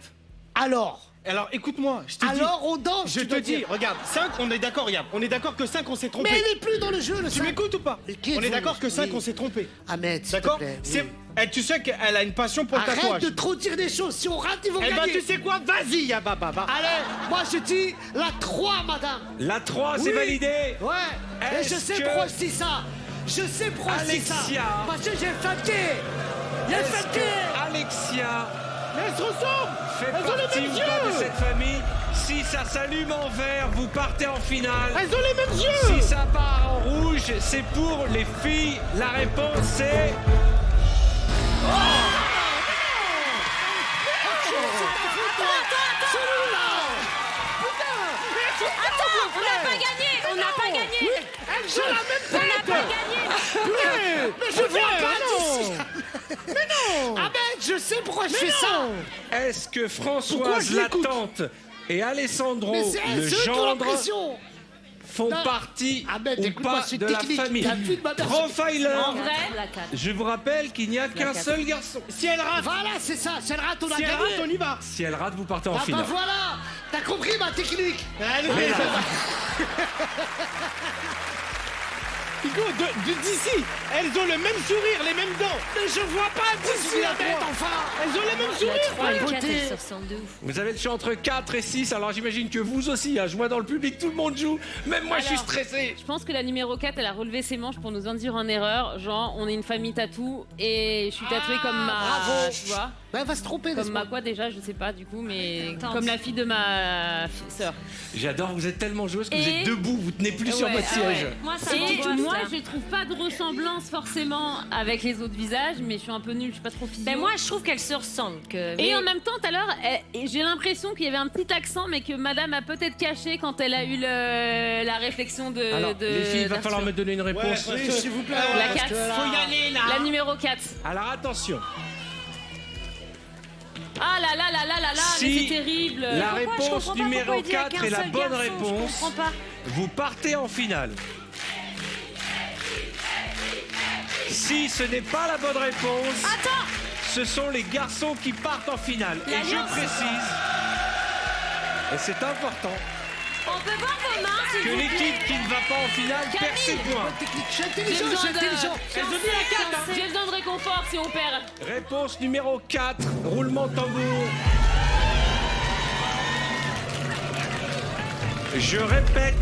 Alors, écoute-moi, je te dis. alors on danse. Je tu te dois dis, dire. regarde, 5, on est d'accord, regarde. On est d'accord que 5, on s'est trompé. Mais il est plus dans le jeu, le Tu cinq. m'écoutes ou pas? Mais qui On est êtes-vous? d'accord que 5, Oui. on s'est trompé. Ahmed, s'il te D'accord plaît, C'est- oui. Tu sais qu'elle a une passion pour le Arrête tatouage. de trop dire des choses. Si on rate, ils vont Eh ben, gagner. tu sais quoi? Vas-y, Yababa. Allez, moi je dis la 3, madame. La 3, c'est Oui. validé. Ouais. Et je Est-ce sais que- pourquoi je dis ça. Je sais pourquoi je dis ça. Alexia. Parce que j'ai fatigué. J'ai Est-ce fatigué. que Alexia Mais elles se ressemblent. fait Elles ont les partie mêmes ou pas de yeux. cette famille? Si ça s'allume en vert, vous partez en finale. Elles ont les mêmes yeux. Si ça part en rouge, c'est pour les filles. La réponse c'est... je la même tête. Mais je vois pas d'ici. Mais non. Ahmed, je sais pourquoi je fais ça. Est-ce que Pourquoi Françoise je la l'écoute tante et Alessandro Mais c'est le eux qui ont gendre l'impression. font Non. partie Ahmed, ou écoute-moi, pas c'est de la technique. famille? T'as vu de ma mère, Profiler. En vrai, Je vous rappelle qu'il n'y a qu'un seul garçon. Si elle rate, Voilà, c'est ça. Si elle rate, on a si elle gagné. rate, on y va. Si elle rate, vous partez en Ah bah finale. voilà. T'as compris ma technique. Allez, Pico, d'ici, elles ont le même sourire, les mêmes dents. Mais je vois pas d'ici la tête, enfin. Elles ont le même sourire. 3 et 4, beauté. elles se ressemblent de ouf. Vous avez le choix entre 4 et 6, alors j'imagine que vous aussi, hein, je vois dans le public, tout le monde joue. Même moi, je suis Alors, stressé. Je pense que la numéro 4, elle a relevé ses manches pour nous induire en erreur. Genre, on est une famille tatou et je suis tatouée comme ma. bravo. Tu vois Bah, elle va se tromper. Comme laisse-moi. ma quoi déjà, je sais pas du coup, mais Tante. comme la fille de ma sœur. J'adore, vous êtes tellement joueuse que vous Et- êtes debout, vous tenez plus sur Ouais, votre ah siège. ouais. Moi, ça Et m'angoisse, moi, là. je trouve pas de ressemblance forcément avec les autres visages, mais je suis un peu nulle, je suis pas trop physio. Ben moi, je trouve qu'elles se ressemblent. Et Mais- en même temps, tout à l'heure, j'ai l'impression qu'il y avait un petit accent, mais que Madame a peut-être caché quand elle a eu la réflexion de. Alors, de- les filles, il va d'Arthur. falloir me donner une réponse. Ouais, Oui, s'il vous plaît. La parce 4. que là- Faut y aller, là. La numéro 4. Alors attention, Ah là là là là là là, Si mais c'est terrible. la Pourquoi je réponse comprends pas pourquoi numéro il dit qu'il y a 4 qu'un est la seul bonne garçon, réponse, Je comprends pas. vous partez en finale. Si ce n'est pas la bonne réponse, Attends. ce sont les garçons qui partent en finale. Et je L'alliance. précise, et c'est important, On peut voir vos mains, s'il que vous plaît. l'équipe qui ne va pas en finale perd ses points. Technique. Je suis J'ai intelligent, je besoin suis intelligent. J'ai besoin de réconfort si on perd. Réponse numéro 4, roulement de tambour. Je répète,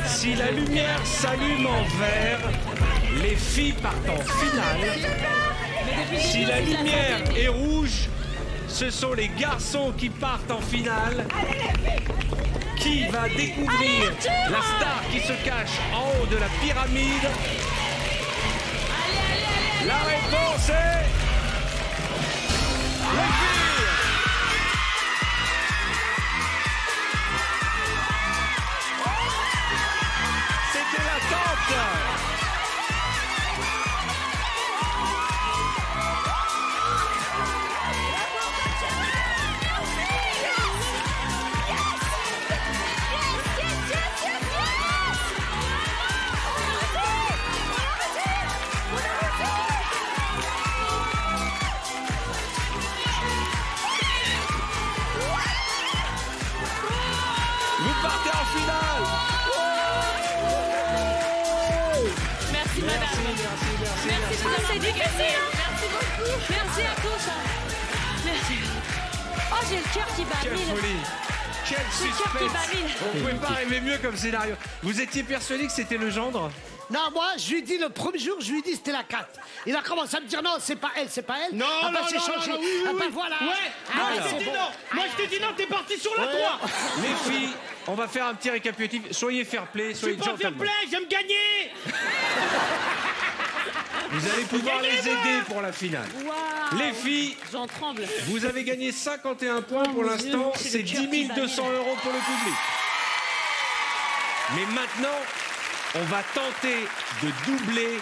si la lumière s'allume en vert, les filles partent en finale. Si la lumière est rouge, ce sont les garçons qui partent en finale. Qui va découvrir la star qui se cache en haut de la pyramide? La réponse est... les filles. C'était la tante. Vous partez en finale. Merci madame. Merci pour C'est difficile, hein. Merci beaucoup. Merci à tous. Merci. Oh, j'ai le cœur qui bat Quelle mille. folie. Quel C'est le cœur qui suspense. bat mille. On pouvait pas rêver mieux comme scénario. Vous étiez persuadé que c'était le gendre? Non, moi, je lui ai dit le premier jour, je lui ai dit c'était la 4. Il a commencé à me dire non, c'est pas elle, c'est pas elle. Non, ah, bah, non, c'est non, changé. non, oui, ah, bah, oui. voilà. Ouais, Ah, moi bah, je c'est t'ai dit bon. non. Moi je t'ai dit non, t'es parti sur la 3. Les filles, on va faire un petit récapitulatif. Soyez fair-play, Je suis soyez pas fair gentlemen. play, j'aime gagner. Vous allez pouvoir les aider pour la finale. Waouh. Les filles, J'en tremble. vous avez gagné 51 points pour mon l'instant. Dieu, C'est le cœur 10 qui bat 200 € pour le public. Mais maintenant, on va tenter de doubler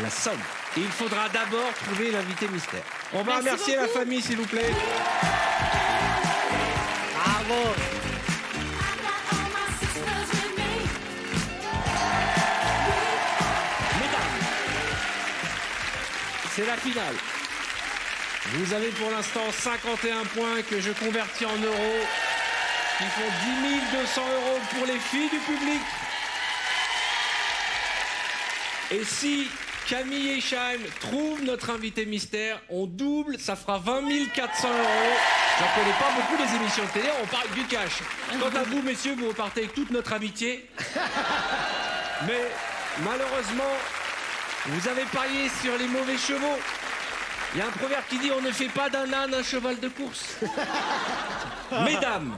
la somme. Et il faudra d'abord trouver l'invité mystère. On va Merci remercier la beaucoup. famille, s'il vous plaît. Bravo. Mesdames, c'est la finale. Vous avez pour l'instant 51 points que je convertis en euros, qui font 10 200 € pour les filles du public. Et si Camille et Chaim trouvent notre invité mystère, on double, ça fera 20 400 €. J'en connais pas beaucoup des émissions de télé, on parle du cash. Quant à vous, messieurs, vous repartez avec toute notre amitié. Mais malheureusement, vous avez parié sur les mauvais chevaux. Il y a un proverbe qui dit on ne fait pas d'un âne un cheval de course. Mesdames,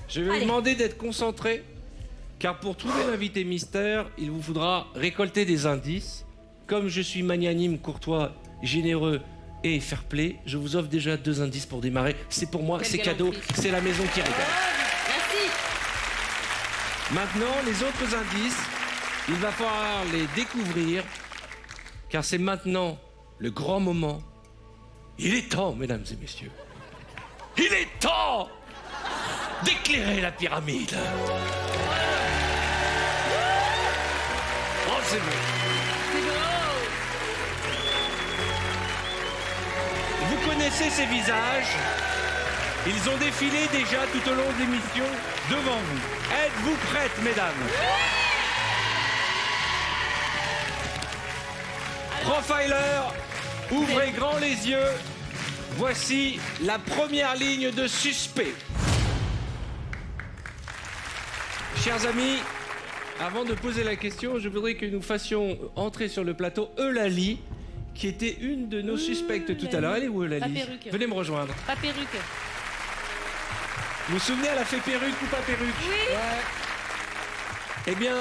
je vais vous demander d'être concentrés, car pour trouver l'invité mystère, il vous faudra récolter des indices. Comme je suis magnanime, courtois, généreux et fair-play, je vous offre déjà 2 indices pour démarrer. C'est pour moi, Quelle c'est cadeau, galanterie. c'est la maison qui régale. Merci. Maintenant, les autres indices, il va falloir les découvrir, car c'est maintenant le grand moment. Il est temps, mesdames et messieurs. Il est temps d'éclairer la pyramide. Oh, c'est beau. Vous connaissez ces visages. Ils ont défilé déjà tout au long de l'émission devant vous. Êtes-vous prêtes, mesdames? Profiler, ouvrez grand les yeux. Voici la première ligne de suspect. Chers amis, avant de poser la question, je voudrais que nous fassions entrer sur le plateau Eulalie, qui était une de nos suspectes tout à l'heure. Elle est où, Eulalie? Pas perruque. Venez me rejoindre. Pas perruque. Vous vous souvenez, elle a fait perruque ou pas perruque? Oui. Ouais. Eh bien,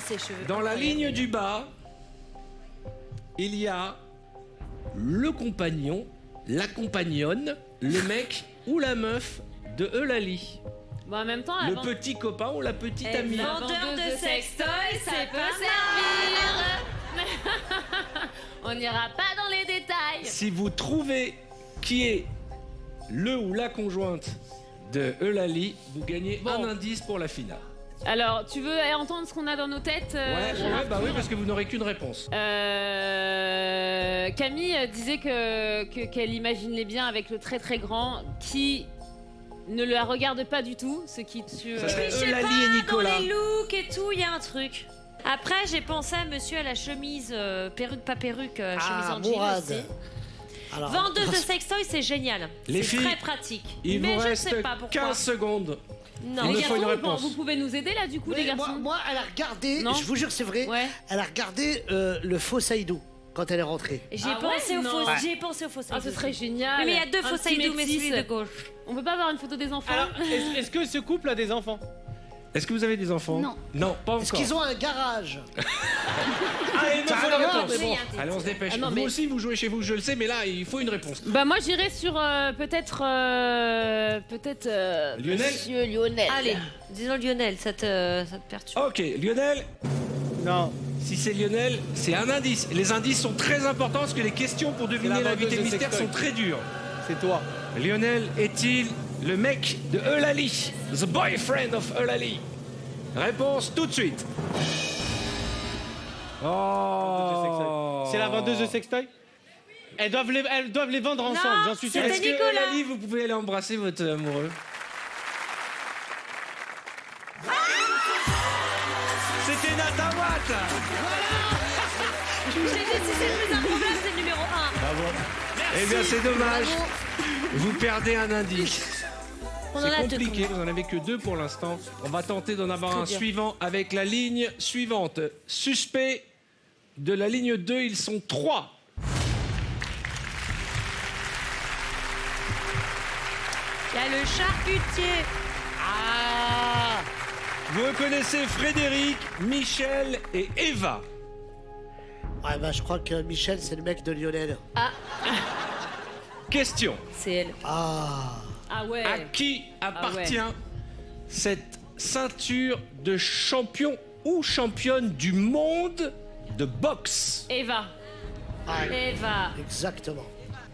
ses cheveux. dans la ligne du bas, il y a le compagnon, la compagnonne, le mec ou la meuf de Eulalie. Bon, en même temps, Le petit copain ou la petite Et amie. vendeur de sextoy, ça peut servir. On n'ira pas dans les détails. Si vous trouvez qui est le ou la conjointe de Eulalie, vous gagnez un indice pour la finale. Alors, tu veux entendre ce qu'on a dans nos têtes Bah oui, parce que vous n'aurez qu'une réponse. Camille disait qu'elle imagine les biens avec le très très grand qui ne la regarde pas du tout, ce qui tue. Ça serait Je sais Eulalie pas, et Nicolas. dans les looks et tout, il y a un truc. Après, j'ai pensé à monsieur à la chemise, perruque, pas perruque, chemise en jean Mourad. aussi. Alors, Vendeuse de sextoy, c'est génial. Les C'est filles, très pratique. Il Mais vous je reste sais pas pourquoi. 15 secondes. Non. Il Les me faut une garçons, réponse. vous pouvez nous aider là du coup, mais les garçons? moi, elle a regardé, Non. je vous jure que c'est vrai, elle a regardé le faux Saïdou quand elle est rentrée. J'ai Ah pensé ouais, au faux, non. j'y ai pensé au faux Ah, ce serait génial. Oui, mais il y a deux Un faux petit Saïdou, mais métis. celui de gauche. On peut pas avoir une photo des enfants? Alors, est-ce que ce couple a des enfants? Est-ce que vous avez des enfants? Non. Non, pas encore. Est-ce qu'ils ont un garage? Allez, il me Ça faut a la rien à voir, réponse. mais bon. Allez, on se dépêche. Ah non, vous mais- aussi, vous jouez chez vous, je le sais, mais là, il faut une réponse. Bah moi j'irais sur peut-être Lionel. Monsieur Lionel. Allez, disons Lionel, ça te perturbe. Ok, Lionel. Non. Si c'est Lionel, c'est un indice. Les indices sont très importants parce que les questions pour deviner la l'invité vendeuse de mystère sextoy. sont très dures. C'est toi. Lionel est-il le mec de Eulalie? The boyfriend of Eulalie? Réponse tout de suite. Oh. C'est la vendeuse de sextoy? Elles doivent les vendre ensemble, j'en suis sûr. Est-ce que Eulalie, vous pouvez aller embrasser votre amoureux? C'était Nathan Watt. J'ai dit si c'est le plus improbable, c'est le numéro 1. Eh bien, c'est dommage. Vous perdez un indice. On en C'est a deux compliqué, pour vous en avez que 2 pour l'instant. On va tenter d'en avoir Très un dur. suivant avec la ligne suivante. Suspect de la ligne 2, ils sont 3. Il y a le charcutier. Ah! Vous reconnaissez Frédéric, Michel et Eva. Ouais, bah je crois que Michel, c'est le mec de Lionel. Ah, Question. c'est elle. Ah! Ah ouais. À qui appartient cette ceinture de champion ou championne du monde de boxe? Eva. Eva. Exactement.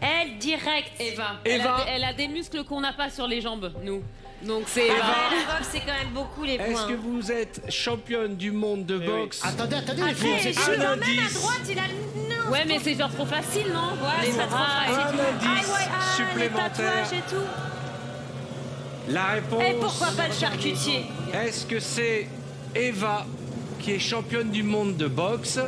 Elle, direct. Eva. Eva. Elle a des muscles qu'on n'a pas sur les jambes, nous. Donc c'est Ah Eva. ouais, la boxe, c'est quand même beaucoup les points. Est-ce que vous êtes championne du monde de boxe? Attendez, les Après, filles, je c'est suis sûr. quand même à indice. droite, il a le... Non, Ouais, mais c'est genre trop facile, non? Ouais, Les c'est trop bras et facile. Un indice les supplémentaire. tatouages et tout. La réponse. Et pourquoi pas le charcutier? Est-ce que c'est Eva qui est championne du monde de boxe?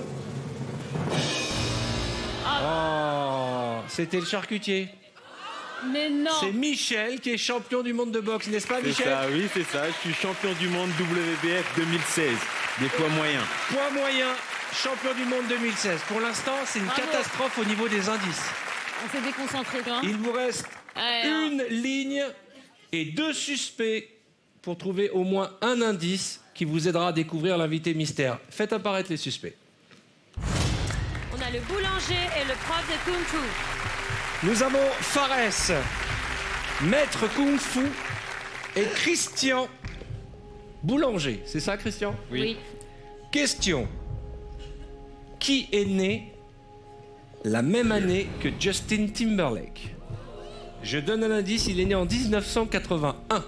Oh, c'était le charcutier. Mais non. C'est Michel qui est champion du monde de boxe, n'est-ce pas, C'est Michel? ça, oui, c'est ça. Je suis champion du monde WBF 2016, des poids moyens. Poids moyen, champion du monde 2016. Pour l'instant, c'est une Bravo. catastrophe au niveau des indices. On s'est déconcentré, toi. Il vous reste une ligne et 2 suspects pour trouver au moins un indice qui vous aidera à découvrir l'invité mystère. Faites apparaître les suspects. On a le boulanger et le prof de Kung Fu. Nous avons Fares, maître Kung Fu, et Christian, Boulanger, c'est ça, Christian? Oui. Question. Qui est né la même année que Justin Timberlake? Je donne un indice, il est né en 1981.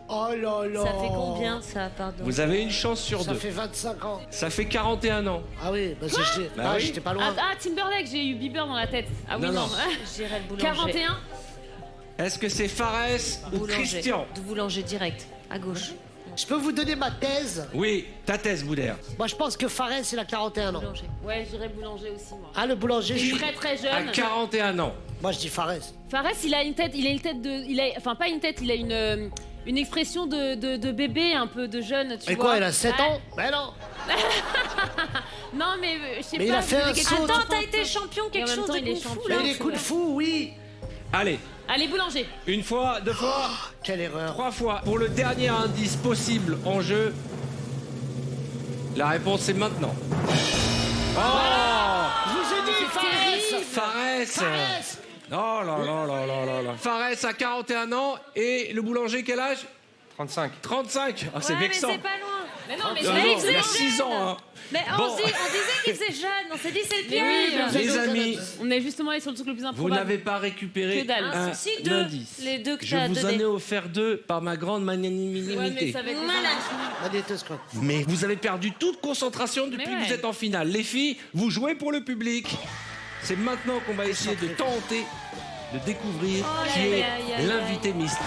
Oh là là. Ça fait combien ça, pardon? Vous avez une chance sur Ça deux. fait 25 ans. Ça fait 41 ans. Ah oui, bah j'étais Bah oui. j'étais pas loin. Ah, Timberlake, j'ai eu Bieber dans la tête. Ah oui, Non, non. non. Je dirais le boulanger. 41. Est-ce que c'est Fares ou Boulanger. Christian? De boulanger direct, à gauche. Je peux vous donner ma thèse? Oui, ta thèse, Boudère. Moi, je pense que Fares, il a 41 ans. Boulanger. Ouais, j'irais boulanger aussi, moi. Ah, le boulanger, Je je suis suis... très très À jeune. 41 ans. Moi, je dis Fares. Fares, il a une tête de... Enfin, pas une tête, il a une expression de bébé, un peu de jeune, tu Et vois. quoi, il a 7 Ouais. ans? Ben non. Non, mais je sais Mais pas. il a fait un quelque saut. chose Attends, d'enfant. t'as été champion, Et quelque en même chose temps, de il est kung fu, champion. là. Mais les coups de fou, oui. Allez, Allez, boulanger. une fois, deux fois, Quelle erreur. 3 fois. Pour le dernier indice possible en jeu, la réponse est maintenant. Oh, Je vous ai dit, Fares. Fares. Oh là là là là là là. Fares a 41 ans et le boulanger, quel âge? 35. 35. Ah, c'est Ouais, mais vexant. c'est pas loin. Mais non, mais Non, Mais non, il faisait il y a jeune. 6 ans. Hein. Mais Bon. on disait qu'il faisait jeune, on s'est dit c'est le Mais pire. oui, Les amis, on est justement allé sur le truc le plus vous improbable. n'avez pas récupéré Que dalle. un Si, deux. indice. Les deux que Je t'as vous en donné. ai offert 2 par ma grande magnanimité. Ouais, mais ça va être Voilà. Magnétos, quoi. Mais vous avez perdu toute concentration depuis Mais que ouais. vous êtes en finale. Les filles, vous jouez pour le public. C'est maintenant qu'on va essayer de tenter de découvrir Oh, qui aïe, est aïe, aïe, l'invité mystère.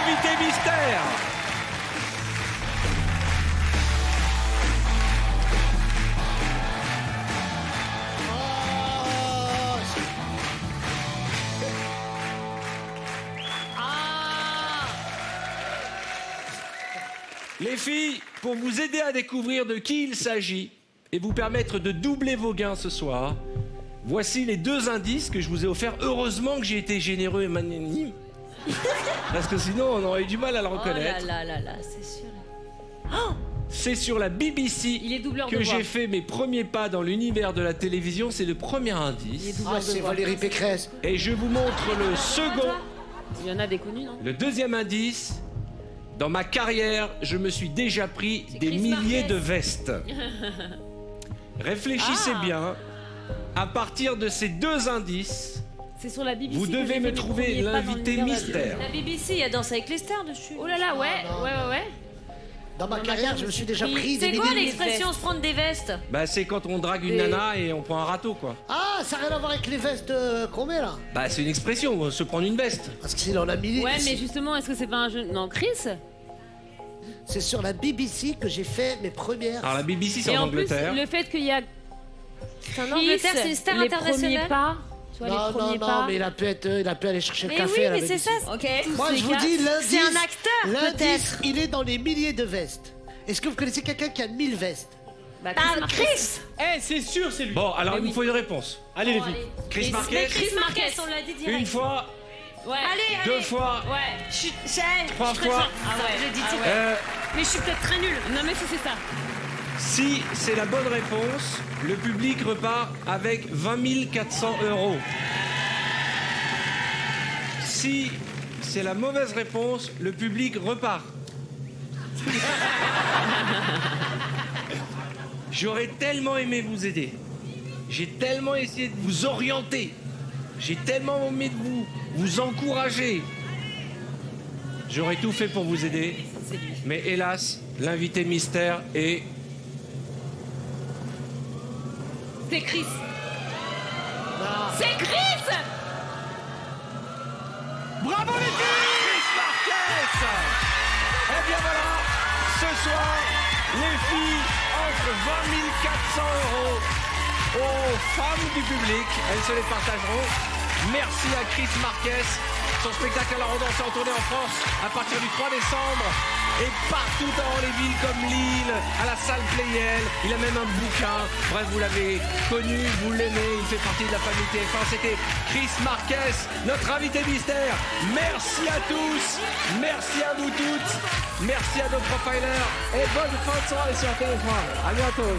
Invité mystère! Les filles, pour vous aider à découvrir de qui il s'agit et vous permettre de doubler vos gains ce soir, voici les 2 indices que je vous ai offerts. Heureusement que j'ai été généreux et magnanime. Parce que sinon, on aurait eu du mal à le reconnaître. Oh là là là là, c'est sûr. C'est sur la BBC Il est doubleur de que voix. j'ai fait mes premiers pas dans l'univers de la télévision. C'est le premier indice. Ah, c'est Valérie Pécresse. Et je vous montre le second. Il y en a des connus, non? Le deuxième indice. Dans ma carrière, je me suis déjà pris des Chris milliers Marquez. de vestes. Réfléchissez Ah. bien. À partir de ces 2 indices, C'est sur la BBC. vous que devez j'ai me fait mes trouver premiers pas dans l'invité l'univers de la mystère. La BBC, il y a Danse avec les stars dessus. Oh là là, ouais, ouais. Dans ma carrière, je me suis déjà pris des C'est quoi milliers de l'expression vestes. se prendre des vestes? Bah, c'est quand on drague une nana et on prend un râteau, quoi. Ah, ça n'a rien à voir avec les vestes qu'on met, là. Bah, c'est une expression, se prendre une veste. Parce qu'il en a mis... Ouais, mais justement, est-ce que c'est pas un jeu? Non, Chris? C'est sur la BBC que j'ai fait mes premières... Alors, la BBC, c'est Et en en plus, Angleterre. le fait qu'il y a. C'est en Angleterre, c'est une star les internationale. premiers pas. Tu vois, les Non, premiers non, pas. non, mais il a pu aller chercher le Mais café oui, à la mais c'est BBC. ça. Ok. Moi, je vous cas, dis, l'indice... C'est un acteur, L'indice, peut-être. il est dans les milliers de vestes. Est-ce que vous connaissez quelqu'un qui a 1000 vestes? Bah, Ah, Marquez. Chris. Eh, c'est sûr, c'est lui. Bon, alors, Mais il me oui. faut une réponse. Allez, les filles. Chris Mais Marquez, Chris Marquez, on l'a dit direct. une fois, Ouais. Allez, 2 fois, Ouais. Je suis 3 très fois. forte. Ah ouais. Je dis Ah direct. ouais. Mais je suis peut-être très nulle. Non, mais si c'est ça. Si c'est la bonne réponse, le public repart avec 20 400 €. Si c'est la mauvaise réponse, le public repart. J'aurais tellement aimé vous aider. J'ai tellement essayé de vous orienter. J'ai tellement aimé de vous encourager. J'aurais tout fait pour vous aider. Mais hélas, l'invité mystère est... C'est Chris. C'est Chris. Bravo les filles! Chris Marquez! Eh bien voilà, ce soir, les filles offrent 20 400 € aux femmes du public. Elles se les partageront. Merci à Chris Marquez. Son spectacle à la Rodance est en tournée en France à partir du 3 décembre. Et partout dans les villes comme Lille, à la salle Playel. Il a même un bouquin. Bref, vous l'avez connu, vous l'aimez, il fait partie de la famille TF1. C'était Chris Marquez, notre invité mystère. Merci à tous, merci à vous toutes, merci à nos profilers et bonne fin de soirée sur TF1. À bientôt.